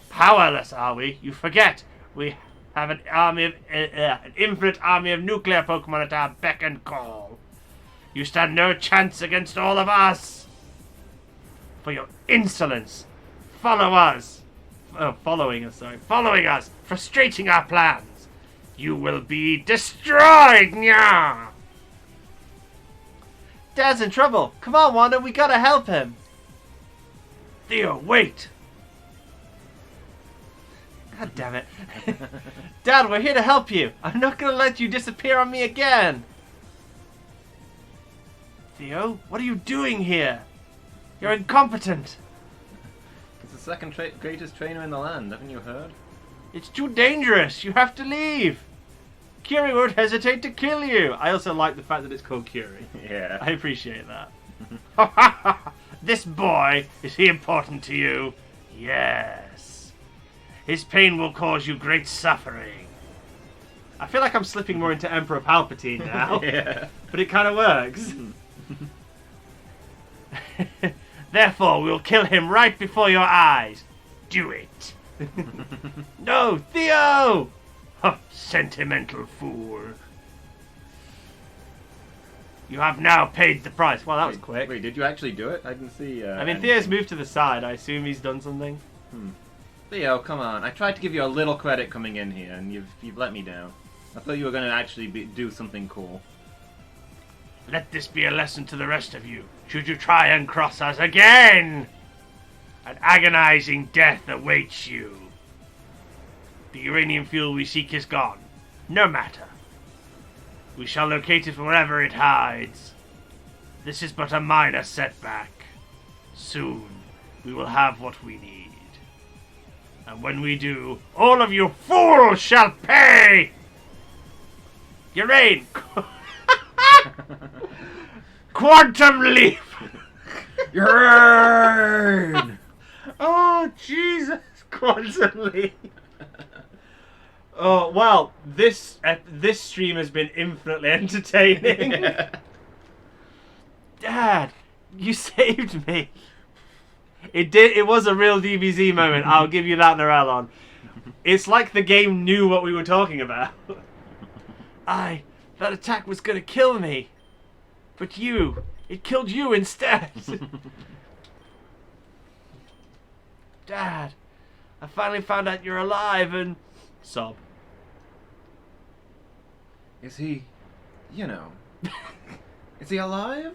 Powerless, are we? You forget. We have an infinite army of nuclear Pokemon at our beck and call. You stand no chance against all of us. For your insolence, following us, frustrating our plans. You will be destroyed, Nya! Dad's in trouble. Come on, Wanda, we gotta help him. Theo, wait. God damn it. Dad, we're here to help you. I'm not gonna let you disappear on me again. Theo, what are you doing here? You're incompetent. He's the second greatest trainer in the land, haven't you heard? It's too dangerous. You have to leave. Curie won't hesitate to kill you. I also like the fact that it's called Curie. Yeah. I appreciate that. This boy, is he important to you? Yes. His pain will cause you great suffering. I feel like I'm slipping more into Emperor Palpatine now. Yeah. But it kind of works. Therefore, we'll kill him right before your eyes. Do it. No, Theo! Huh, sentimental fool. You have now paid the price. Well, that was quick. Wait, did you actually do it? I didn't see. I mean, anything. Theo's moved to the side. I assume he's done something. Theo, come on. I tried to give you a little credit coming in here, and you've let me down. I thought you were going to actually do something cool. Let this be a lesson to the rest of you. Should you try and cross us again, an agonizing death awaits you. The uranium fuel we seek is gone. No matter. We shall locate it wherever it hides. This is but a minor setback. Soon, we will have what we need. And when we do, all of you fools shall pay! Urane! Quantum Leap! Urine! Oh, Jesus! Quantum Leap! Oh, well, this stream has been infinitely entertaining. Yeah. Dad, you saved me. It was a real DBZ moment, I'll give you that, Norellon. It's like the game knew what we were talking about. That attack was gonna kill me. But it killed you instead. Dad, I finally found out you're alive and... Sob. Is he, is he alive?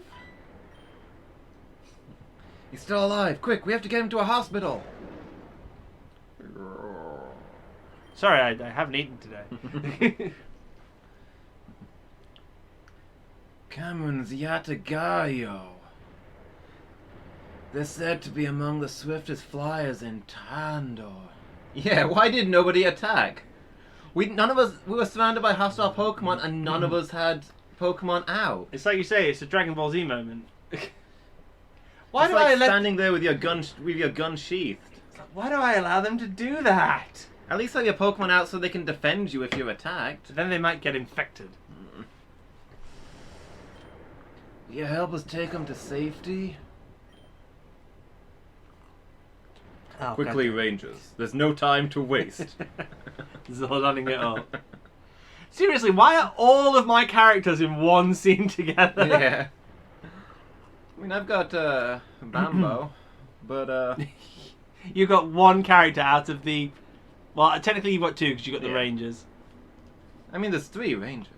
He's still alive. Quick, we have to get him to a hospital. Sorry, I haven't eaten today. Cameron's Yatagayo. They're said to be among the swiftest flyers in Tandor. Yeah, why did nobody attack? We were surrounded by hostile Pokemon and none of us had Pokemon out. It's like you say, it's a Dragon Ball Z moment. Why do I standing there with your gun sheathed? Why do I allow them to do that? At least have your Pokemon out so they can defend you if you're attacked. Then they might get infected. Will you help us take them to safety? Oh, Quickly, God. Rangers. There's no time to waste. Zordonning it up. Seriously, why are all of my characters in one scene together? Yeah. I mean, I've got Bambo, but You got one character out of the... Well, technically you've got two because you got the Rangers. I mean, there's 3 Rangers.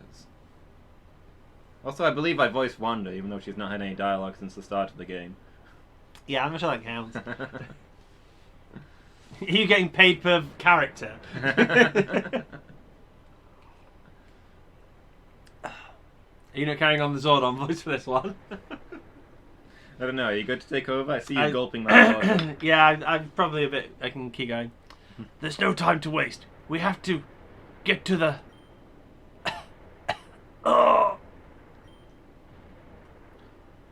Also, I believe I voiced Wanda, even though she's not had any dialogue since the start of the game. Yeah, I'm not sure that counts. Are you getting paid per character? Are you not carrying on the Zordon voice for this one? I don't know. Are you good to take over? I see you gulping that water. Yeah, I'm probably a bit... I can keep going. There's no time to waste. We have to get to the... Oh!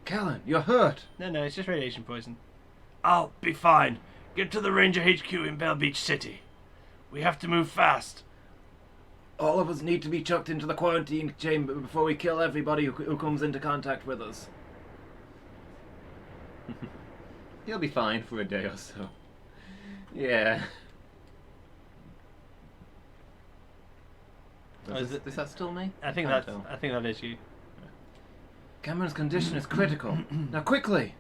Callan, you're hurt. No, it's just radiation poison. I'll be fine. Get to the Ranger HQ in Bell Beach City. We have to move fast. All of us need to be chucked into the quarantine chamber before we kill everybody who comes into contact with us. You'll be fine for a day or so. Yeah. Is that still me? I think that is you. Cameron's condition is critical. Now quickly!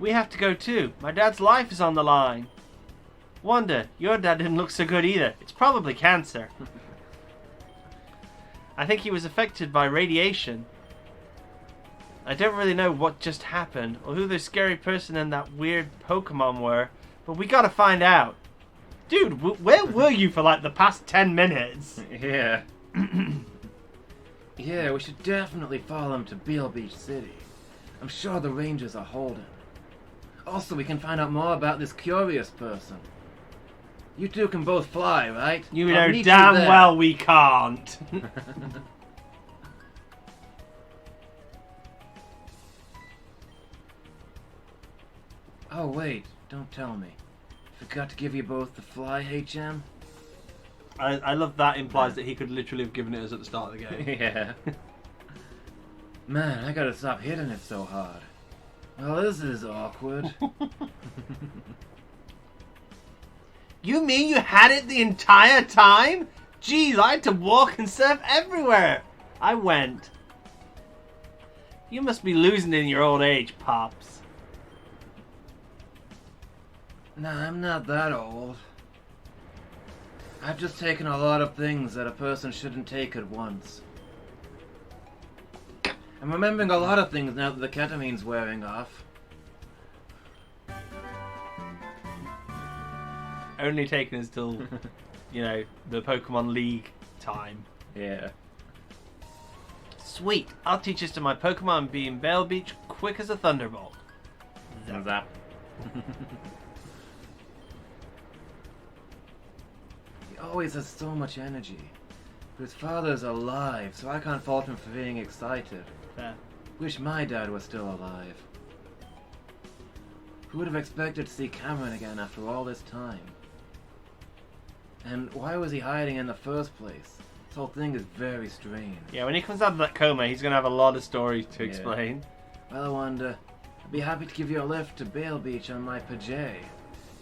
We have to go too. My dad's life is on the line. Wanda, your dad didn't look so good either. It's probably cancer. I think he was affected by radiation. I don't really know what just happened, or who the scary person and that weird Pokémon were, but we gotta find out. Dude, where were you for like the past 10 minutes? Yeah. Yeah, we should definitely follow him to Beale Beach City. I'm sure the Rangers are holding. Also, we can find out more about this curious person. You two can both fly, right? You know damn well we can't. Oh, wait. Don't tell me. Forgot to give you both the fly, HM? I love that implies that he could literally have given it us at the start of the game. Yeah. Man, I gotta stop hitting it so hard. Well, this is awkward. You mean you had it the entire time? Jeez, I had to walk and surf everywhere. I went. You must be losing in your old age, Pops. Nah, I'm not that old. I've just taken a lot of things that a person shouldn't take at once. I'm remembering a lot of things now that the ketamine's wearing off. Only taken us till, you know, the Pokemon League time. Yeah. Sweet. I'll teach this to my Pokemon and be in Bell Beach quick as a thunderbolt. Zap. He always has so much energy. But his father's alive, so I can't fault him for being excited. Fair. Wish my dad was still alive. Who would have expected to see Cameron again after all this time? And why was he hiding in the first place? This whole thing is very strange. Yeah, when he comes out of that coma, he's going to have a lot of stories to explain. Well, Wanda, I'd be happy to give you a lift to Bale Beach on my Pajay.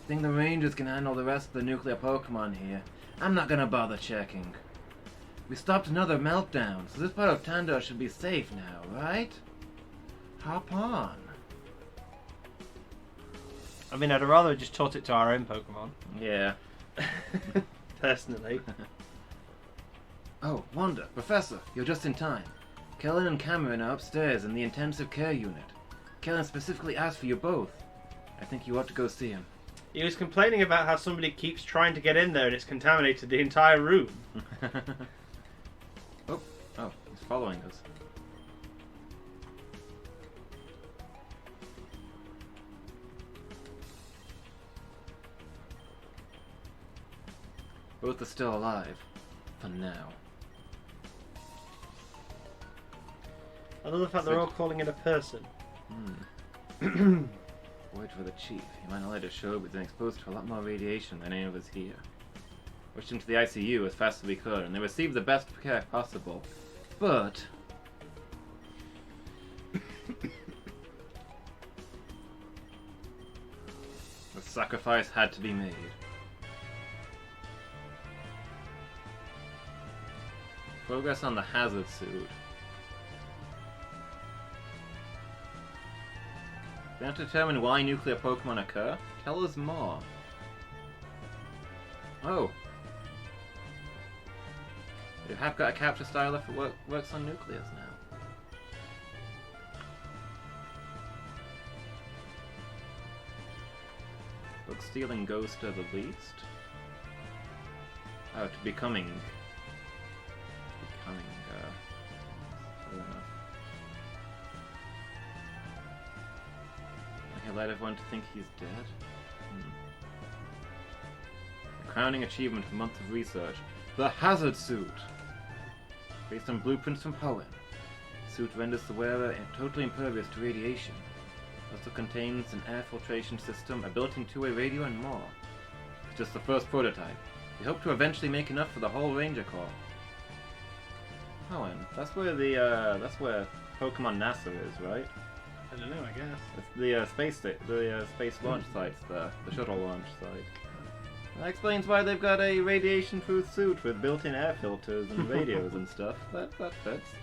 Think the Rangers can handle the rest of the nuclear Pokemon here. I'm not gonna bother checking. We stopped another meltdown, so this part of Tandor should be safe now, right? Hop on. I mean, I'd rather just taught it to our own Pokemon. Yeah. Personally. Oh, Wanda, Professor, you're just in time. Kellen and Cameron are upstairs in the intensive care unit. Kellen specifically asked for you both. I think you ought to go see him. He was complaining about how somebody keeps trying to get in there and it's contaminated the entire room. Oh, he's following us. Both are still alive. For now. I love the fact they're all calling it a person. Word for the chief. He might not let us show, but been exposed to a lot more radiation than any of us here. Rushed into the ICU as fast as we could, and they received the best care possible. But the sacrifice had to be made. Progress on the hazard suit. We have to determine why nuclear Pokemon occur? Tell us more. Oh. We have got a capture style that works on nucleus now. Book-stealing ghost of the least? Oh, to becoming... fair enough. He'll let everyone to think he's dead? The crowning achievement of months of research. The Hazard Suit! Based on blueprints from Hoenn. The suit renders the wearer totally impervious to radiation. It also contains an air filtration system, a built-in two-way radio, and more. It's just the first prototype. We hope to eventually make enough for the whole Ranger Corps. Hoenn. That's where Pokemon NASA is, right? I don't know, I guess. It's the space launch site's there, the shuttle launch site. That explains why they've got a radiation-proof suit with built-in air filters and radios and stuff. That fits.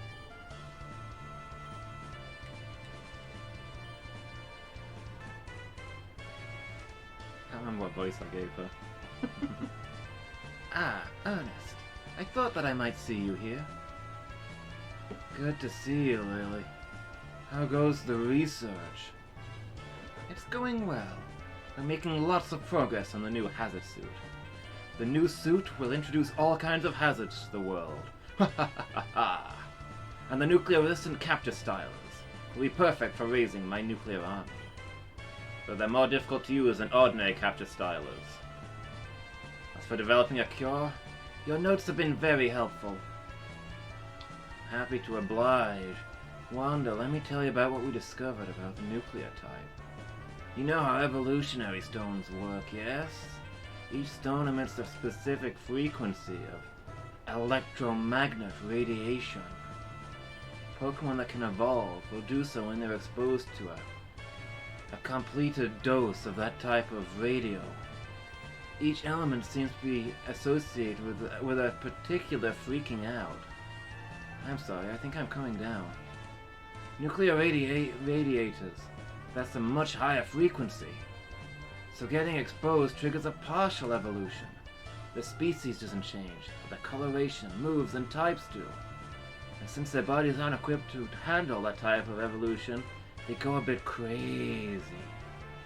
Can't remember what voice I gave her. Ah, Ernest. I thought that I might see you here. Good to see you, Lily. How goes the research? It's going well. We're making lots of progress on the new hazard suit. The new suit will introduce all kinds of hazards to the world. Ha ha ha ha! And the nuclear-resistant capture stylers will be perfect for raising my nuclear army. Though they're more difficult to use than ordinary capture stylers. As for developing a cure, your notes have been very helpful. Happy to oblige. Wanda, let me tell you about what we discovered about the nucleotide. You know how evolutionary stones work, yes? Each stone emits a specific frequency of electromagnet radiation. Pokemon that can evolve will do so when they're exposed to a completed dose of that type of radio. Each element seems to be associated with a particular freaking out. I'm sorry, I think I'm coming down. Nuclear radiators. That's a much higher frequency. So getting exposed triggers a partial evolution. The species doesn't change, but the coloration, moves, and types do. And since their bodies aren't equipped to handle that type of evolution, they go a bit crazy.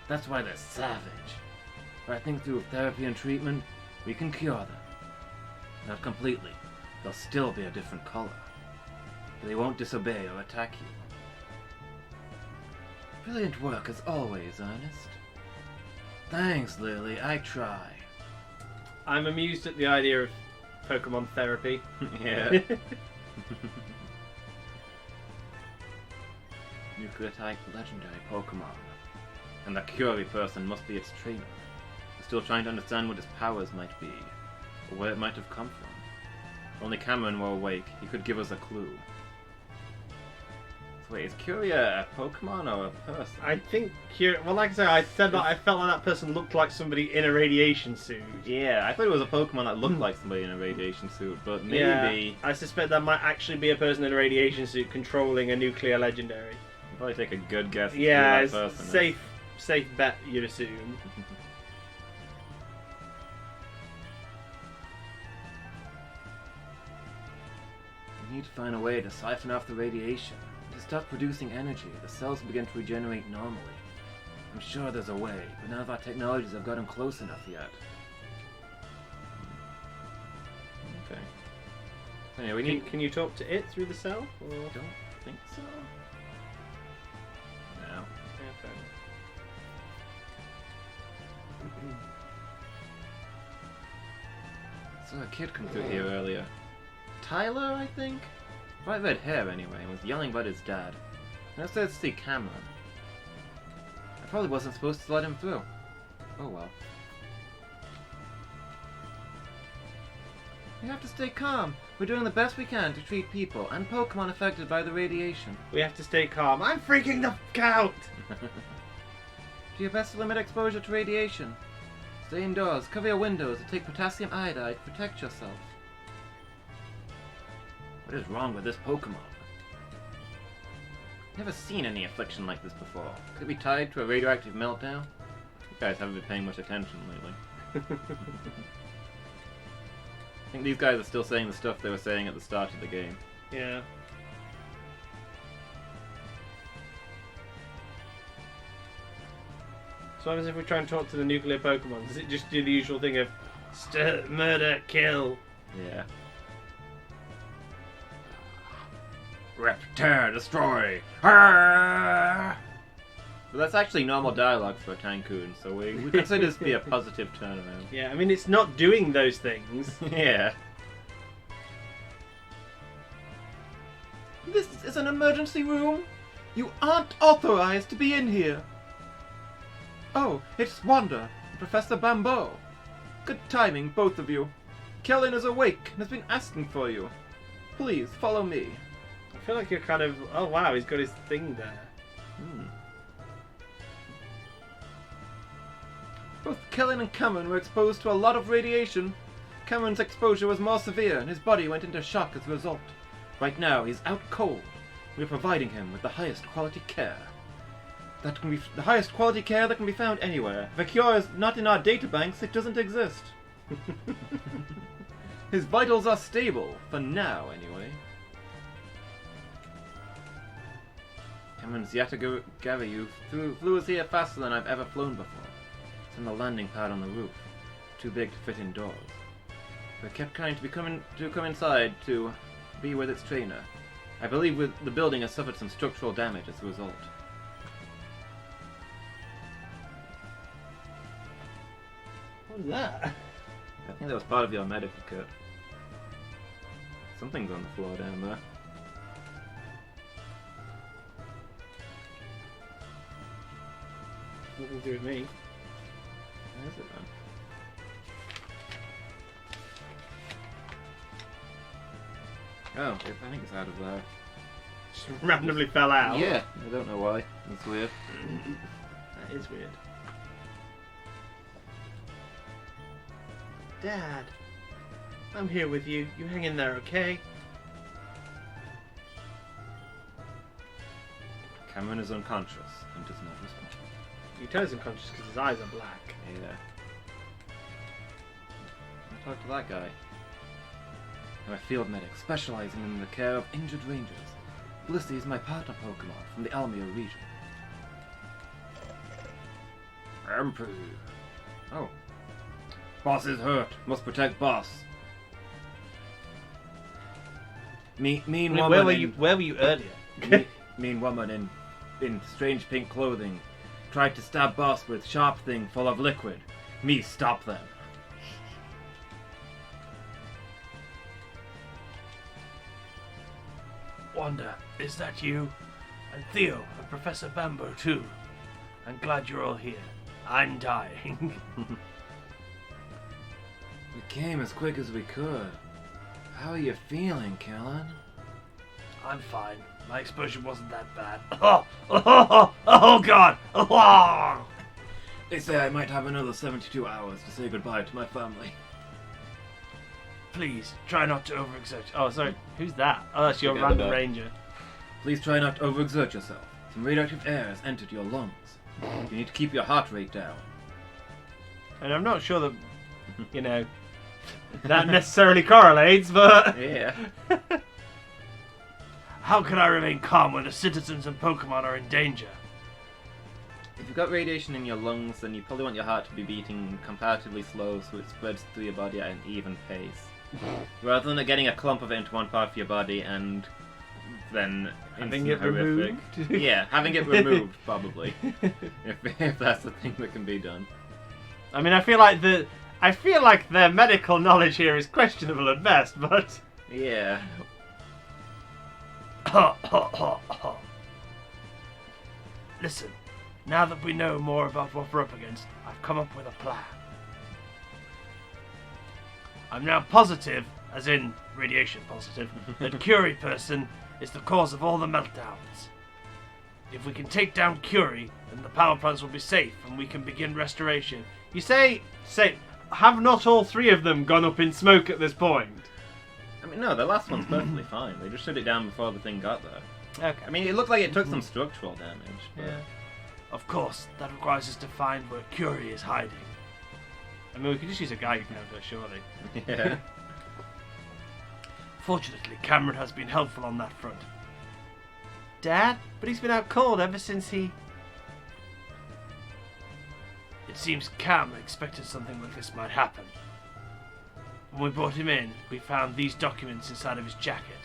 That's why they're savage. But I think through therapy and treatment, we can cure them. Not completely. They'll still be a different color. But they won't disobey or attack you. Brilliant work as always, Ernest. Thanks, Lily. I try. I'm amused at the idea of Pokemon therapy. Yeah. Nuclear-type legendary Pokemon. And the Curie person must be its trainer. We're still trying to understand what its powers might be, or where it might have come from. If only Cameron were awake, he could give us a clue. So wait, is Curie a Pokemon or a person? I think Curie... Well, like I said, I said that I felt like that person looked like somebody in a radiation suit. Yeah, I thought it was a Pokemon that looked like somebody in a radiation suit, but maybe... Yeah, I suspect that might actually be a person in a radiation suit controlling a nuclear legendary. I'd probably take a good guess. Yeah, who it's that person is. safe bet, you'd assume. We need to find a way to siphon off the radiation. To stop producing energy, the cells begin to regenerate normally. I'm sure there's a way, but none of our technologies have gotten close enough yet. Okay. Anyway, we need... Can you talk to it through the cell? Or... Don't think so. No. Yeah, fair enough. Saw a kid come through here earlier. Tyler, I think? Bright red hair, anyway, and was yelling about his dad. And I started to see Cameron. I probably wasn't supposed to let him through. Oh well. We have to stay calm. We're doing the best we can to treat people and Pokemon affected by the radiation. We have to stay calm. I'm freaking the f*** out! Do your best to limit exposure to radiation. Stay indoors, cover your windows, and take potassium iodide to protect yourself. What is wrong with this Pokemon? Never seen any affliction like this before. Could it be tied to a radioactive meltdown? You guys haven't been paying much attention lately. I think these guys are still saying the stuff they were saying at the start of the game. Yeah. So what happens if we try and talk to the nuclear Pokemon? Does it just do the usual thing of murder, kill? Yeah. Rip, tear, destroy. But that's actually normal dialogue for a Tankoon, so we consider this to be a positive turnaround. Yeah, I mean, it's not doing those things. Yeah. This is an emergency room. You aren't authorized to be in here. Oh, it's Wanda and Professor Bambo. Good timing, both of you. Kellen is awake and has been asking for you. Please, follow me. I feel like you're kind of... Oh, wow, he's got his thing there. Both Kellen and Cameron were exposed to a lot of radiation. Cameron's exposure was more severe and his body went into shock as a result. Right now, he's out cold. We're providing him with the highest quality care. That can be the highest quality care that can be found anywhere. If a cure is not in our databanks, it doesn't exist. His vitals are stable, for now anyway. Cameron's yet to gather you. Flew us here faster than I've ever flown before. It's on the landing pad on the roof. Too big to fit indoors. We kept trying to come inside to be with its trainer. I believe the building has suffered some structural damage as a result. What was that? I think that was part of your medical kit. Something's on the floor down there. Nothing to do with me. Where is it then? Oh, I think it's out of there. Just randomly fell out. Yeah, I don't know why. That's weird. That is weird. Dad, I'm here with you. You hang in there, okay? Cameron is unconscious and does not respond. You tell he's unconscious because his eyes are black. Yeah. I'll talk to that guy. I'm a field medic specializing in the care of injured rangers. Blissey is my partner Pokemon from the Almia region. MP. Oh. Boss is hurt. Must protect boss. Mean woman. Where were you earlier? Mean woman in strange pink clothing tried to stab boss with sharp thing full of liquid. Me stop them. Wanda, is that you? And Theo, and Professor Bambo too. I'm glad you're all here. I'm dying. We came as quick as we could. How are you feeling, Kellen? I'm fine. My exposure wasn't that bad. Oh God! Oh. They say I might have another 72 hours to say goodbye to my family. Please, try not to overexert. Oh, sorry. Who's that? Oh, that's your random ranger. Please try not to overexert yourself. Some radioactive air has entered your lungs. You need to keep your heart rate down. And I'm not sure that, you know, that necessarily correlates, but... Yeah. How can I remain calm when the citizens and Pokemon are in danger? If you've got radiation in your lungs, then you probably want your heart to be beating comparatively slow so it spreads through your body at an even pace. Rather than getting a clump of it into one part of your body and then having it horrific. removed? Yeah, having it removed, probably. if that's the thing that can be done. I mean, I feel like their medical knowledge here is questionable at best, but... Yeah. Listen, now that we know more about what we're up against, I've come up with a plan. I'm now positive, as in radiation positive, that Curie person is the cause of all the meltdowns. If we can take down Curie, then the power plants will be safe and we can begin restoration. You say, have not all three of them gone up in smoke at this point? I mean, no, the last one's perfectly fine. They just shut it down before the thing got there. Okay. I mean, it looked like it took some structural damage. But... Yeah. Of course, that requires us to find where Curie is hiding. I mean, we could just use a Geiger counter, surely. Yeah. Fortunately, Cameron has been helpful on that front. Dad? But he's been out cold ever since he... It seems Cam expected something like this might happen. When we brought him in, we found these documents inside of his jacket.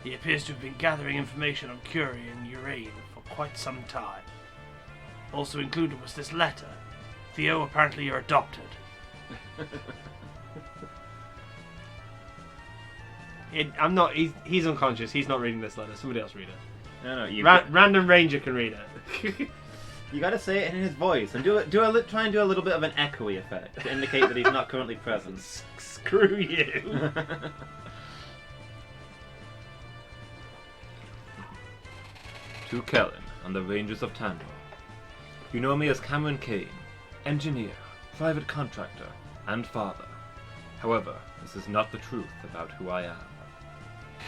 He appears to have been gathering information on Curie and Urain for quite some time. Also included was this letter. Theo, apparently you're adopted. I'm not. He's unconscious. He's not reading this letter. Somebody else read it. No, you. Random ranger can read it. You gotta say it in his voice and try and do a little bit of an echoey effect to indicate that he's not currently present. Screw you. To Kellen and the Rangers of Tandor. You know me as Cameron Kane, engineer, private contractor, and father. However, this is not the truth about who I am.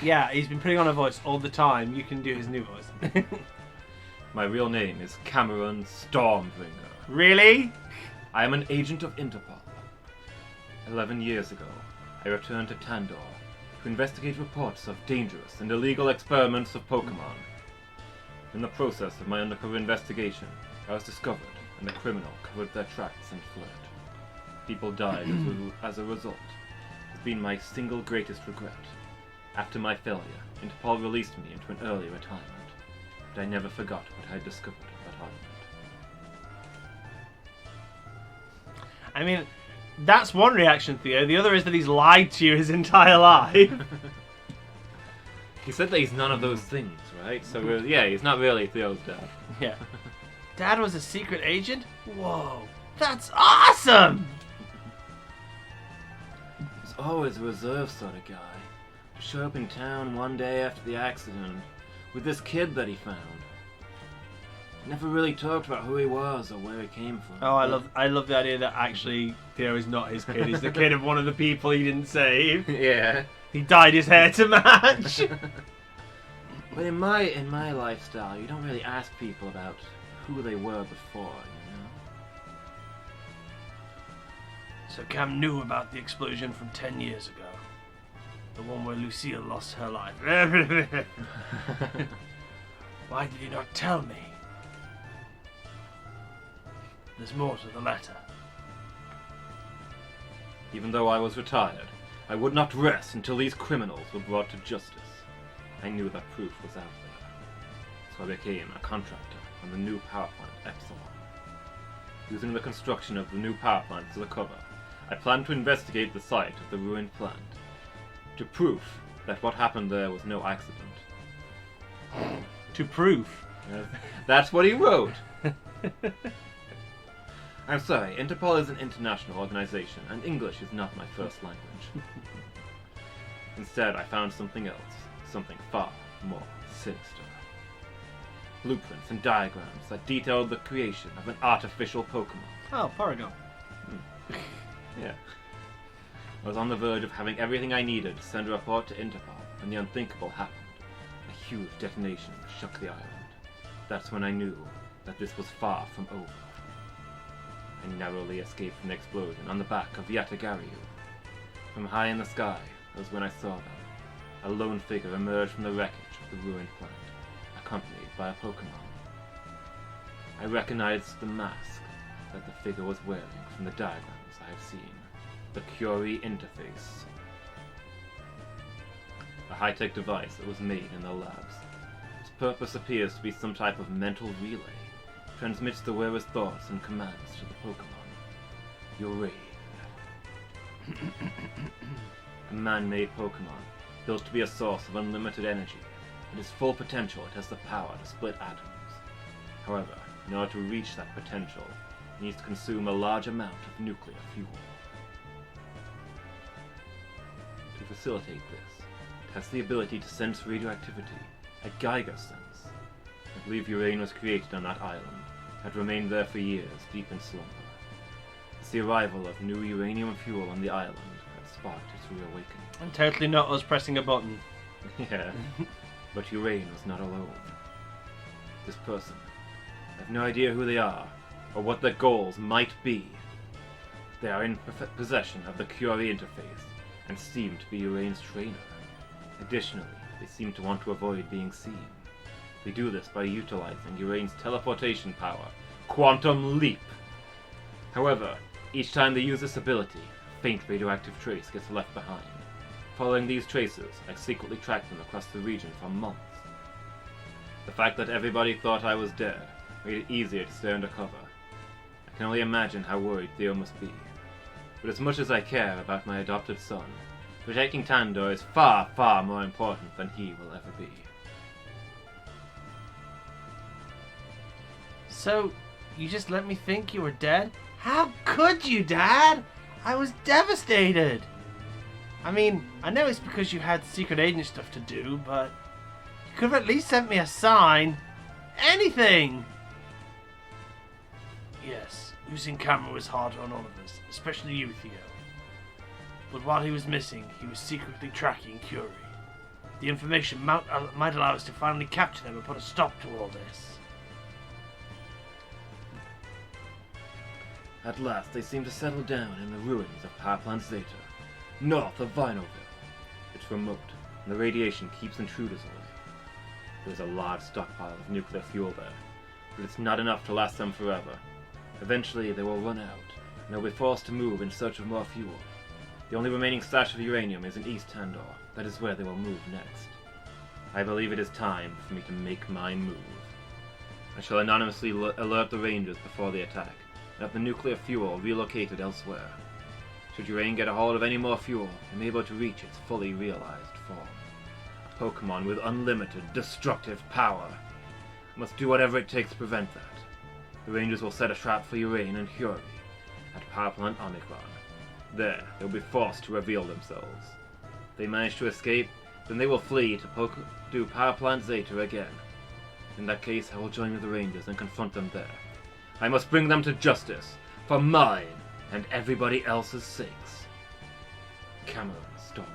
Yeah, he's been putting on a voice all the time. You can do his new voice. My real name is Cameron Stormbringer. Really? I am an agent of Interpol. 11 years ago, I returned to Tandor to investigate reports of dangerous and illegal experiments of Pokémon. In the process of my undercover investigation, I was discovered, and the criminal covered their tracks and fled. People died as a result. It's been my single greatest regret. After my failure, Interpol released me into an early retirement. But I never forgot what I had discovered on that island. I mean, that's one reaction, Theo. The other is that he's lied to you his entire life. He said that he's none of those things, right? So, yeah, he's not really Theo's dad. Yeah. Dad was a secret agent? Whoa, that's awesome! He was always a reserved sort of guy. To show up in town one day after the accident with this kid that he found. Never really talked about who he was or where he came from. Oh, I love the idea that actually Theo is not his kid. He's the kid of one of the people he didn't save. Yeah. He dyed his hair to match. But in my lifestyle, you don't really ask people about who they were before, you know? So Cam knew about the explosion from 10 years ago. The one where Lucille lost her life. Why did he not tell me? There's more to the letter. Even though I was retired, I would not rest until these criminals were brought to justice. I knew that proof was out there. So I became a contractor on the new power plant Epsilon. Using the construction of the new power plant as a cover, I planned to investigate the site of the ruined plant, to prove that what happened there was no accident. To prove? That's what he wrote! I'm sorry, Interpol is an international organization, and English is not my first language. Instead, I found something else, something far more sinister. Blueprints and diagrams that detailed the creation of an artificial Pokémon. Oh, Porygon. Yeah. I was on the verge of having everything I needed to send a report to Interpol when the unthinkable happened. A huge detonation shook the island. That's when I knew that this was far from over. I narrowly escaped from the explosion on the back of Yatagaryu. From high in the sky was when I saw them. A lone figure emerged from the wreckage of the ruined plant, accompanied by a Pokémon. I recognized the mask that the figure was wearing from the diagrams I have seen. The Curie interface. A high-tech device that was made in the labs. Its purpose appears to be some type of mental relay. Transmits the wearer's thoughts and commands to the Pokémon. Urain. A man-made Pokémon, built to be a source of unlimited energy. At its full potential, it has the power to split atoms. However, in order to reach that potential, it needs to consume a large amount of nuclear fuel. To facilitate this, it has the ability to sense radioactivity, a Geiger sense. I believe Urain was created on that island, had remained there for years, deep in slumber. It's the arrival of new uranium fuel on the island that sparked its reawakening. And totally not us pressing a button. Yeah, but Urain was not alone. This person, I have no idea who they are, or what their goals might be. They are in possession of the Curie interface, and seem to be Urain's trainer. Additionally, they seem to want to avoid being seen. They do this by utilizing Urain's teleportation power, Quantum Leap. However, each time they use this ability, a faint radioactive trace gets left behind. Following these traces, I secretly tracked them across the region for months. The fact that everybody thought I was dead made it easier to stay under cover. I can only imagine how worried Theo must be. But as much as I care about my adopted son, protecting Tandor is far, far more important than he will ever be. So, you just let me think you were dead? How could you, Dad? I was devastated. I mean, I know it's because you had secret agent stuff to do, but you could have at least sent me a sign. Anything! Yes, losing Cameron was hard on all of us, especially you, Theo. But while he was missing, he was secretly tracking Curie. The information might allow us to finally capture them and put a stop to all this. At last, they seem to settle down in the ruins of Power Plant Zeta, north of Vinoville. It's remote, and the radiation keeps intruders away. There's a large stockpile of nuclear fuel there, but it's not enough to last them forever. Eventually, they will run out, and they'll be forced to move in search of more fuel. The only remaining stash of uranium is in East Tandor. That is where they will move next. I believe it is time for me to make my move. I shall anonymously alert the Rangers before the attack, and have the nuclear fuel relocated elsewhere. Should Urain get a hold of any more fuel, I'm able to reach its fully realized form. A Pokémon with unlimited, destructive power. I must do whatever it takes to prevent that. The Rangers will set a trap for Urain and Curie at Power Plant Omicron. There, they'll be forced to reveal themselves. If they manage to escape, then they will flee to Power Plant Zeta again. In that case, I will join with the Rangers and confront them there. I must bring them to justice, for mine and everybody else's sakes. Cameron Stormbringer.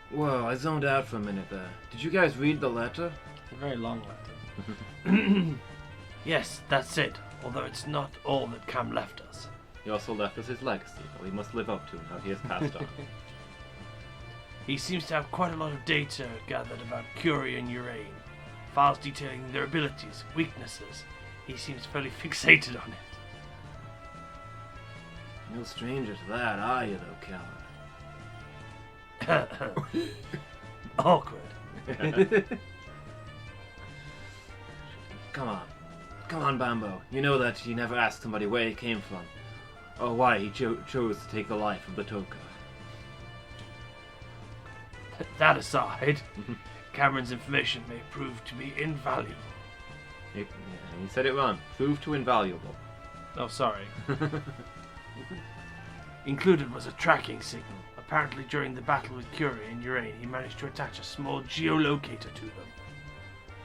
Whoa, I zoned out for a minute there. Did you guys read the letter? It's a very long letter. Yes, that's it. Although it's not all that Cam left us. He also left us his legacy that we must live up to now he has passed on. He seems to have quite a lot of data gathered about Curie and Urain. Files detailing their abilities, weaknesses. He seems fairly fixated on it. No stranger to that, are you, though, Callum? Awkward. Come on, Bambo. You know that you never asked somebody where he came from, or why he chose to take the life of the Toka. That aside, Cameron's information may prove to be invaluable. You said it wrong. Prove to invaluable. Oh, sorry. Included was a tracking signal. Apparently during the battle with Curie and Urain, he managed to attach a small geolocator to them.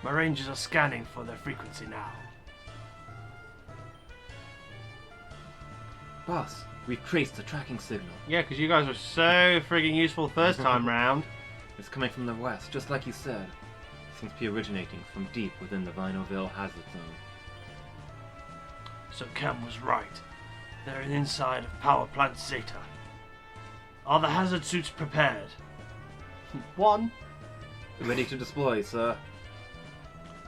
My rangers are scanning for their frequency now. Boss, we've traced the tracking signal. Yeah, because you guys were so frigging useful first time round. It's coming from the west, just like you said. It seems to be originating from deep within the Vinoville hazard zone. So Cam was right. They're inside of Power Plant Zeta. Are the hazard suits prepared? One. Ready to deploy, sir.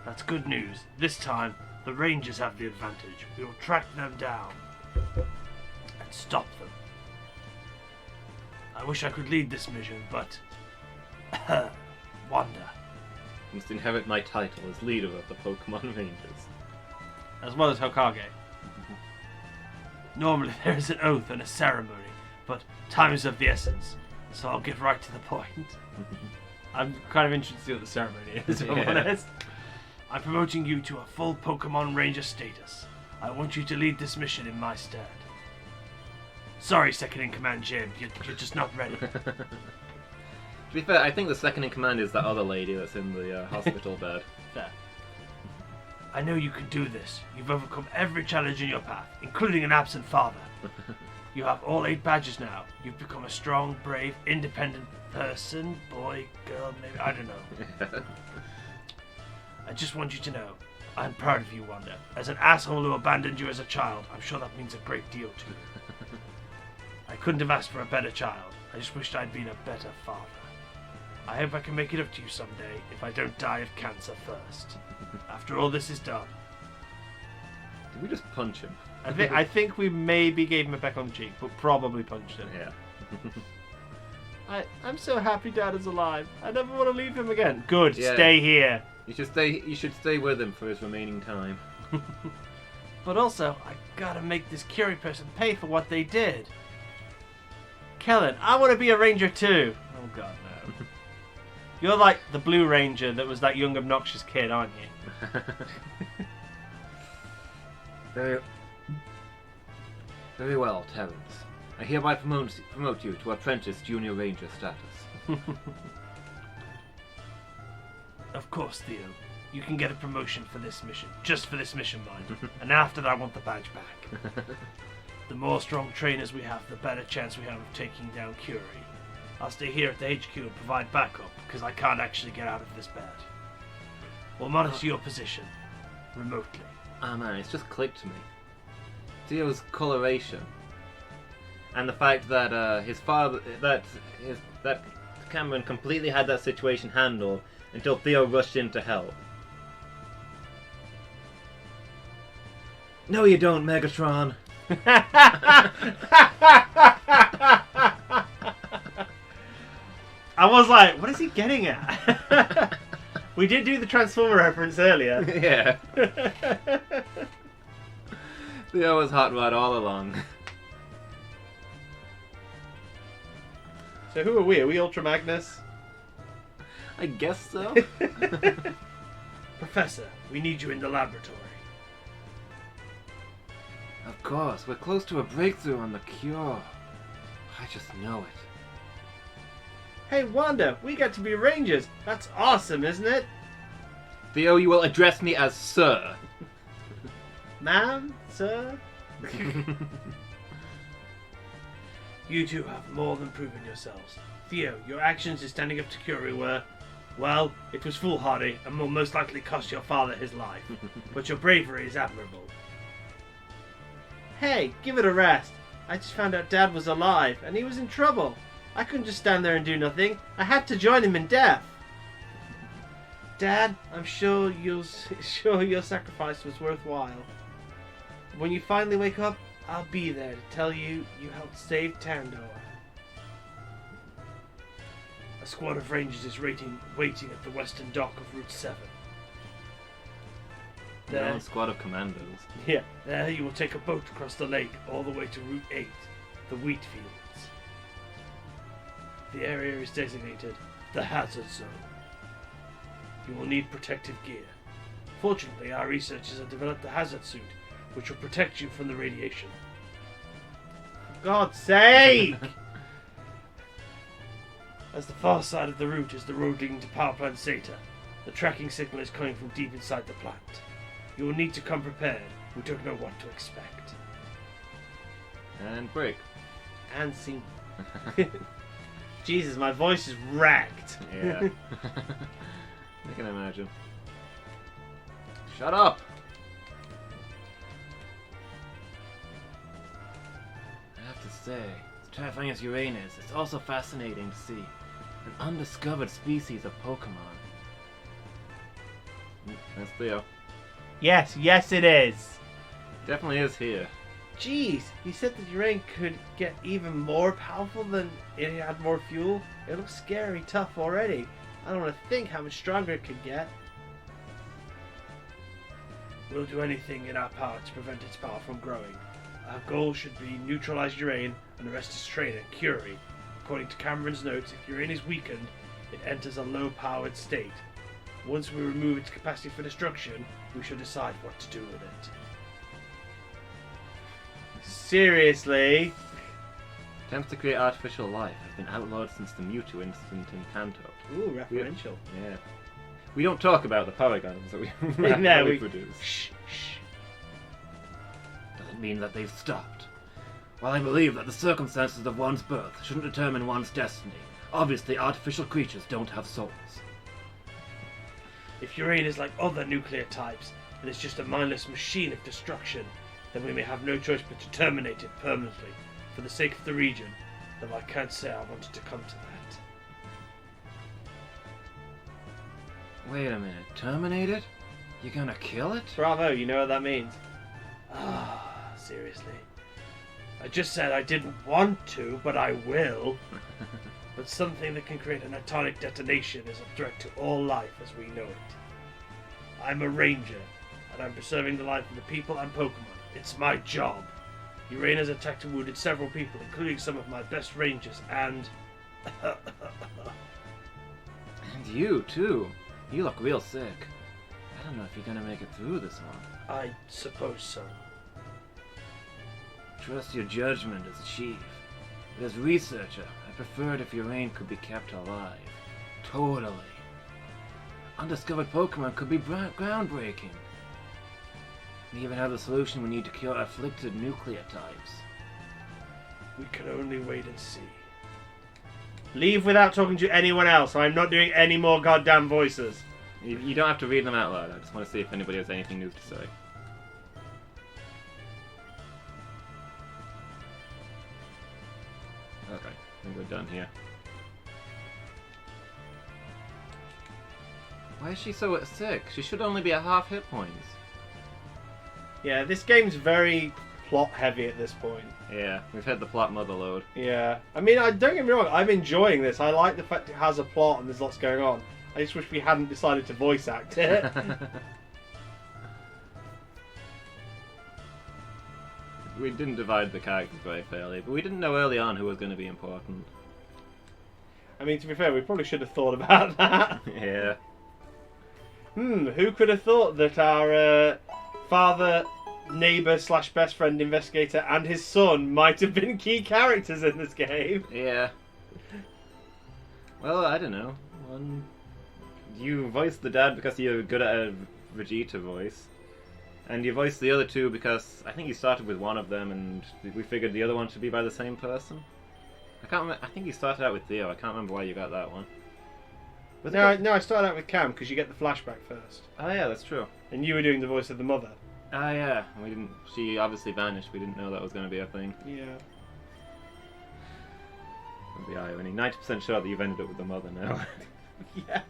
That's good news. This time, the Rangers have the advantage. We will track them down and stop them. I wish I could lead this mission, but Wanda. You must inherit my title as leader of the Pokemon Rangers. As well as Hokage. Normally there is an oath and a ceremony, but time is of the essence, so I'll get right to the point. I'm kind of interested to see what the ceremony is, if I'm honest. I'm promoting you to a full Pokemon Ranger status. I want you to lead this mission in my stead. Sorry, second in command, Jim. You're just not ready. To be fair, I think the second in command is that other lady that's in the hospital bed. Fair. I know you can do this. You've overcome every challenge in your path, including an absent father. You have all 8 badges now. You've become a strong, brave, independent person, boy, girl, maybe, I don't know. I just want you to know, I'm proud of you, Wanda. As an asshole who abandoned you as a child, I'm sure that means a great deal to you. I couldn't have asked for a better child. I just wished I'd been a better father. I hope I can make it up to you someday if I don't die of cancer first. After all this is done. Did we just punch him? I think we maybe gave him a peck on the cheek, but probably punched him. Yeah. I'm so happy Dad is alive. I never want to leave him again. Good, Yeah. stay here. You should stay with him for his remaining time. But also, I gotta make this Curie person pay for what they did. Kellen, I want to be a ranger too. Oh God, no. You're like the Blue Ranger that was that young obnoxious kid, aren't you? Very well, Terrence. I hereby promote you to Apprentice Junior Ranger status. Of course, Theo. You can get a promotion for this mission. Just for this mission, mind. And after that, I want the badge back. The more strong trainers we have, the better chance we have of taking down Curie. I'll stay here at the HQ and provide backup, because I can't actually get out of this bed. We'll monitor your position. Remotely. Ah man, it's just clicked to me. Theo's coloration. And the fact that his father... that Cameron completely had that situation handled until Theo rushed in to help. No you don't, Megatron! I was like, what is he getting at? We did do the Transformer reference earlier. Yeah. Theo was hot rod all along. So who are we? Are we Ultra Magnus? I guess so. Professor, we need you in the laboratory. Of course, we're close to a breakthrough on the cure. I just know it. Hey Wanda, we get to be Rangers. That's awesome, isn't it? Theo, you will address me as Sir. Ma'am? Sir? You two have more than proven yourselves. Theo, your actions in standing up to Curie were, well, it was foolhardy and will most likely cost your father his life. But your bravery is admirable. Hey, give it a rest. I just found out Dad was alive and he was in trouble. I couldn't just stand there and do nothing. I had to join him in death. Dad, I'm sure your sacrifice was worthwhile. When you finally wake up, I'll be there to tell you you helped save Tandor. A squad of rangers is waiting at the western dock of Route 7. Their own squad of commandos. Yeah. There you will take a boat across the lake all the way to Route 8, the wheat fields. The area is designated the Hazard Zone. You will need protective gear. Fortunately, our researchers have developed the hazard suit, which will protect you from the radiation. For God's sake! As the far side of the route is the road leading to power plant Zeta. The tracking signal is coming from deep inside the plant. You will need to come prepared. We don't know what to expect. And break. And scene. Jesus, my voice is wrecked. Yeah. I can imagine. Shut up! I have to say, as terrifying as Uranus, it's also fascinating to see an undiscovered species of Pokémon. That's Theo. Yes, it is. Definitely is here. Jeez, he said that Uranus could get even more powerful than it had more fuel. It looks scary tough already. I don't want to think how much stronger it could get. We'll do anything in our power to prevent its power from growing. Our goal should be neutralize Urane and arrest its trainer, Curie. According to Cameron's notes, if Urane is weakened, it enters a low-powered state. Once we remove its capacity for destruction, we shall decide what to do with it. Seriously? Attempts to create artificial life have been outlawed since the Mewtwo incident in Kanto. Ooh, referential. Yeah. We don't talk about the Paragons that we, No, we we produce. Shh. Doesn't mean that they've stopped. While I believe that the circumstances of one's birth shouldn't determine one's destiny, obviously artificial creatures don't have souls. If Urane is like other nuclear types, and is just a mindless machine of destruction, then we may have no choice but to terminate it permanently, for the sake of the region, though I can't say I wanted to come to that. Wait a minute. Terminate it? You're gonna kill it? Bravo, you know what that means. Ah, seriously. I just said I didn't want to, but I will. But something that can create an atomic detonation is a threat to all life as we know it. I'm a ranger, and I'm preserving the life of the people and Pokemon. It's my job. Uranium has attacked and wounded several people, including some of my best rangers, and... And you, too. You look real sick. I don't know if you're gonna make it through this one. I suppose so. Trust your judgment as chief. But as researcher, I preferred if Uranium could be kept alive. Totally. Undiscovered Pokemon could be groundbreaking. We even have the solution we need to cure afflicted nucleotypes. We can only wait and see. Leave without talking to anyone else. I'm not doing any more goddamn voices. You don't have to read them out loud. I just want to see if anybody has anything new to say. Okay, I think we're done here. Why is she so sick? She should only be at half hit points. Yeah, this game's very plot heavy at this point. Yeah, we've hit the plot mother load. Yeah. I mean, don't get me wrong, I'm enjoying this. I like the fact it has a plot and there's lots going on. I just wish we hadn't decided to voice act it. We didn't divide the characters very fairly, but we didn't know early on who was going to be important. I mean, to be fair, we probably should have thought about that. Yeah. Who could have thought that our father, neighbour / best friend investigator and his son might have been key characters in this game? Yeah. Well, I don't know. You voiced the dad because you're good at a Vegeta voice. And you voiced the other two because I think you started with one of them and we figured the other one should be by the same person. I can't remember. I think you started out with Theo. I can't remember why you got that one. No, I started out with Cam because you get the flashback first. Oh yeah, that's true. And you were doing the voice of the mother. Ah yeah, we didn't. She obviously vanished. We didn't know that was going to be a thing. Yeah. That'd be irony. 90% sure that you've ended up with the mother now. Yeah.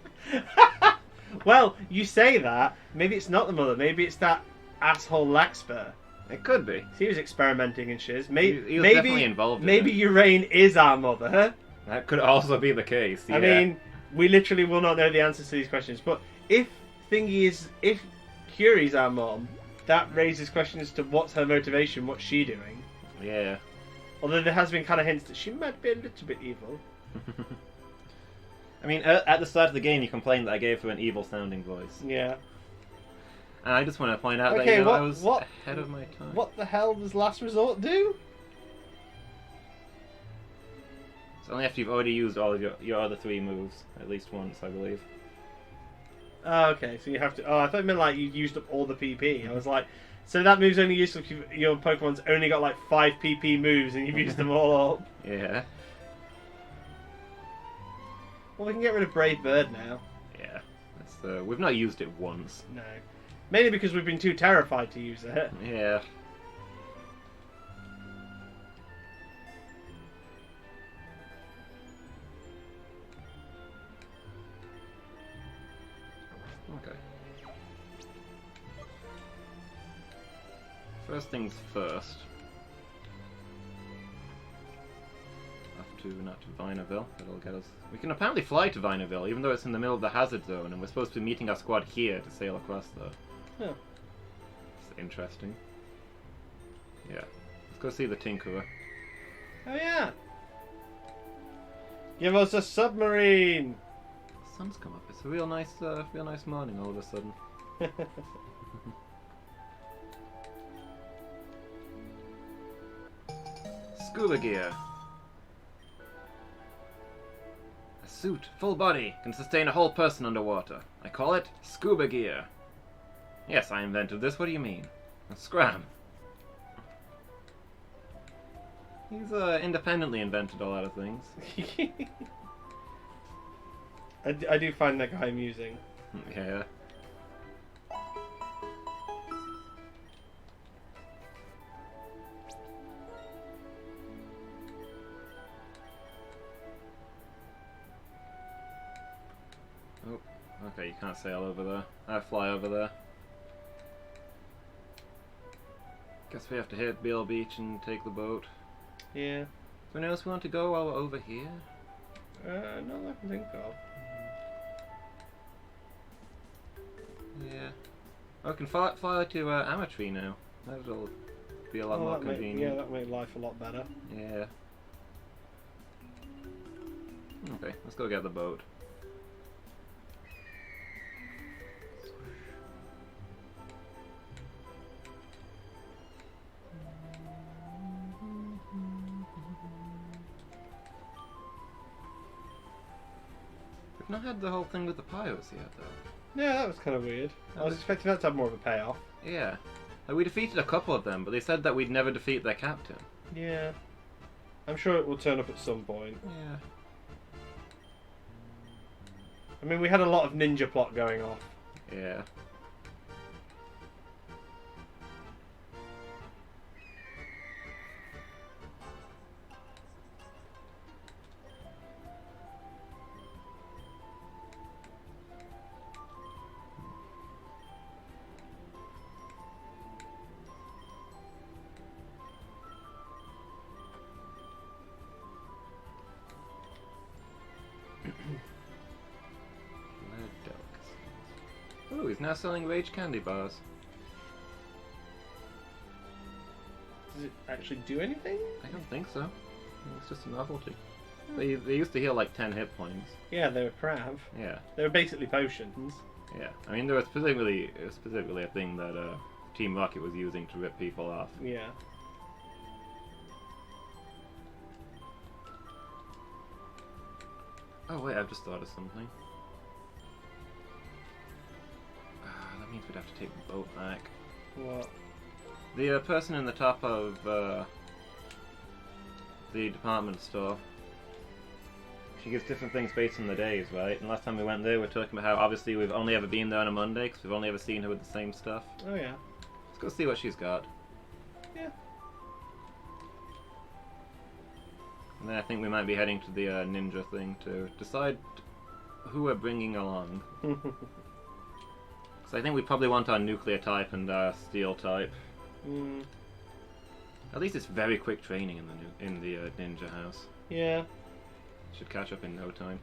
Well, you say that. Maybe it's not the mother. Maybe it's that asshole Laxper. It could be. He was experimenting and shiz. He was definitely involved in maybe it. Urain is our mother. That could also be the case. Yeah. I mean, we literally will not know the answers to these questions. But if Curie's our mom, that raises questions to what's her motivation, what's she doing. Yeah. Although there has been kind of hints that she might be a little bit evil. I mean, at the start of the game, you complained that I gave her an evil-sounding voice. Yeah. And I just want to point out Okay, that I was ahead of my time. What the hell does Last Resort do? It's only after you've already used all of your other 3 moves, at least once, I believe. Oh, okay, so you have to... Oh, I thought it meant like you used up all the PP. I was like, so that move's only useful if your Pokemon's only got like 5 PP moves and you've used them all up. Yeah. Well, we can get rid of Brave Bird now. Yeah. We've not used it once. No. Mainly because we've been too terrified to use it. Yeah. Okay. First things first. Not to Vinaville. That'll get us. We can apparently fly to Vinaville, even though it's in the middle of the hazard zone, and we're supposed to be meeting our squad here to sail across though. Huh. It's interesting. Yeah. Let's go see the Tinkerer. Oh yeah. Give us a submarine. The sun's come up. It's a real nice morning all of a sudden. Scuba gear. Suit, full body, can sustain a whole person underwater. I call it scuba gear. Yes, I invented this. What do you mean? Scram. He's independently invented a lot of things. I do find that guy amusing. Yeah. Okay, you can't sail over there. Fly over there. Guess we have to hit Beale Beach and take the boat. Yeah. Is there anywhere else we want to go while we're over here? Not that I can think of. Yeah. Oh, I can fly to Amatree now. That'll be a lot more convenient. That'll make life a lot better. Yeah. Okay, let's go get the boat. We've not had the whole thing with the pirates yet, though. Yeah, that was kind of weird. I was expecting that to have more of a payoff. Yeah. Like, we defeated a couple of them, but they said that we'd never defeat their captain. Yeah. I'm sure it will turn up at some point. Yeah. I mean, we had a lot of ninja plot going off. Yeah. Ooh, he's now selling Rage candy bars. Does it actually do anything? I don't think so. It's just a novelty. They used to heal like 10 hit points. Yeah, they were crap. Yeah. They were basically potions. Yeah. I mean, there was specifically a thing that Team Rocket was using to rip people off. Yeah. Oh wait, I've just thought of something. That means we'd have to take the boat back. What? The person in the top of the department store. She gives different things based on the days, right? And last time we went there, we were talking about how obviously we've only ever been there on a Monday because we've only ever seen her with the same stuff. Oh yeah. Let's go see what she's got. Yeah. And then I think we might be heading to the ninja thing to decide who we're bringing along. Because I think we probably want our nuclear type and our steel type. Mm. At least it's very quick training in the ninja house. Yeah. Should catch up in no time.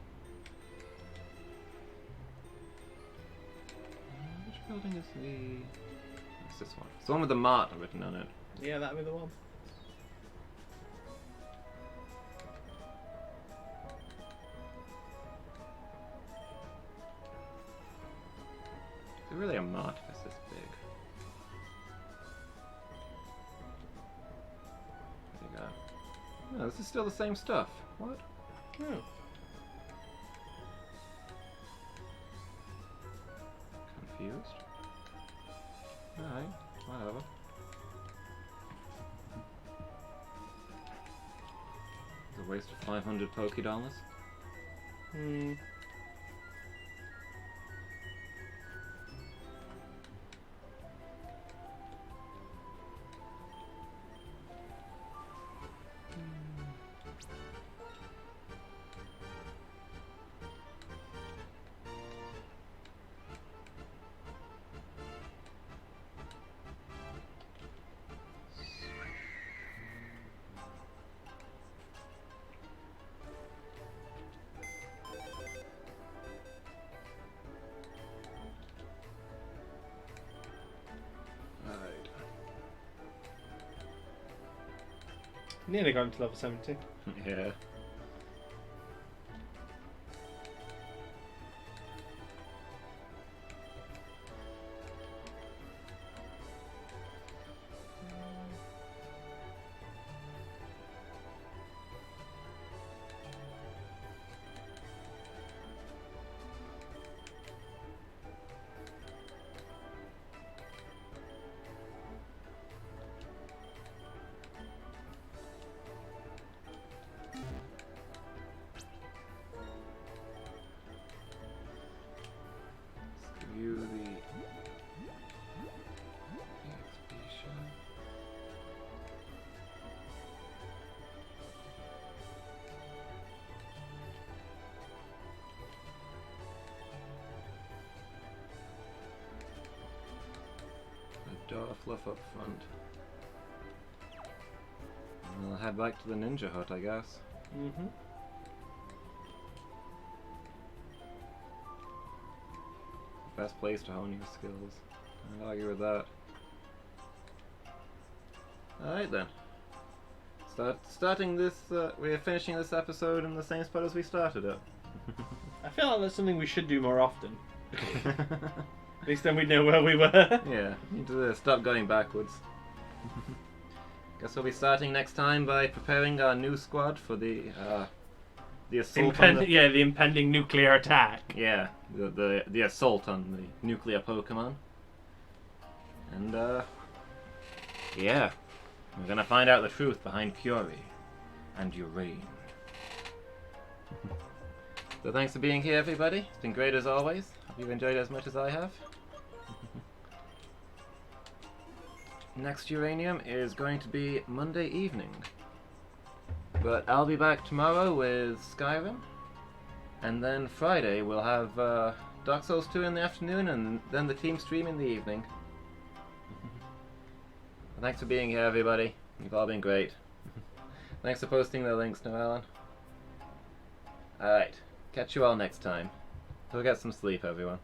Which building is the... It's this one. It's the one with the mart written on it. Yeah, that'd be the one. Is it really a mart if it's this big? There you go. No, this is still the same stuff. What? Oh. Confused? Alright, whatever. It's a waste of 500 Poké dollars. Hmm. Nearly got him to level 70. Yeah. Door fluff up front. And I'll head back to the ninja hut, I guess. Mm-hmm. Best place to hone your skills. I'd argue with that. Alright then. Starting this, we're finishing this episode in the same spot as we started it. I feel like that's something we should do more often. At least then we know where we were. Yeah, need to stop going backwards. Guess we'll be starting next time by preparing our new squad for the assault on the... Yeah, the impending nuclear attack. Yeah, the assault on the nuclear Pokemon. And yeah, we're gonna find out the truth behind Curie and Uranium. So thanks for being here, everybody. It's been great as always. Hope you've enjoyed it as much as I have. Next Uranium is going to be Monday evening. But I'll be back tomorrow with Skyrim. And then Friday we'll have Dark Souls 2 in the afternoon and then the team stream in the evening. Thanks for being here, everybody. You've all been great. Thanks for posting the links, Noellen. Alright, catch you all next time. Go get some sleep, everyone.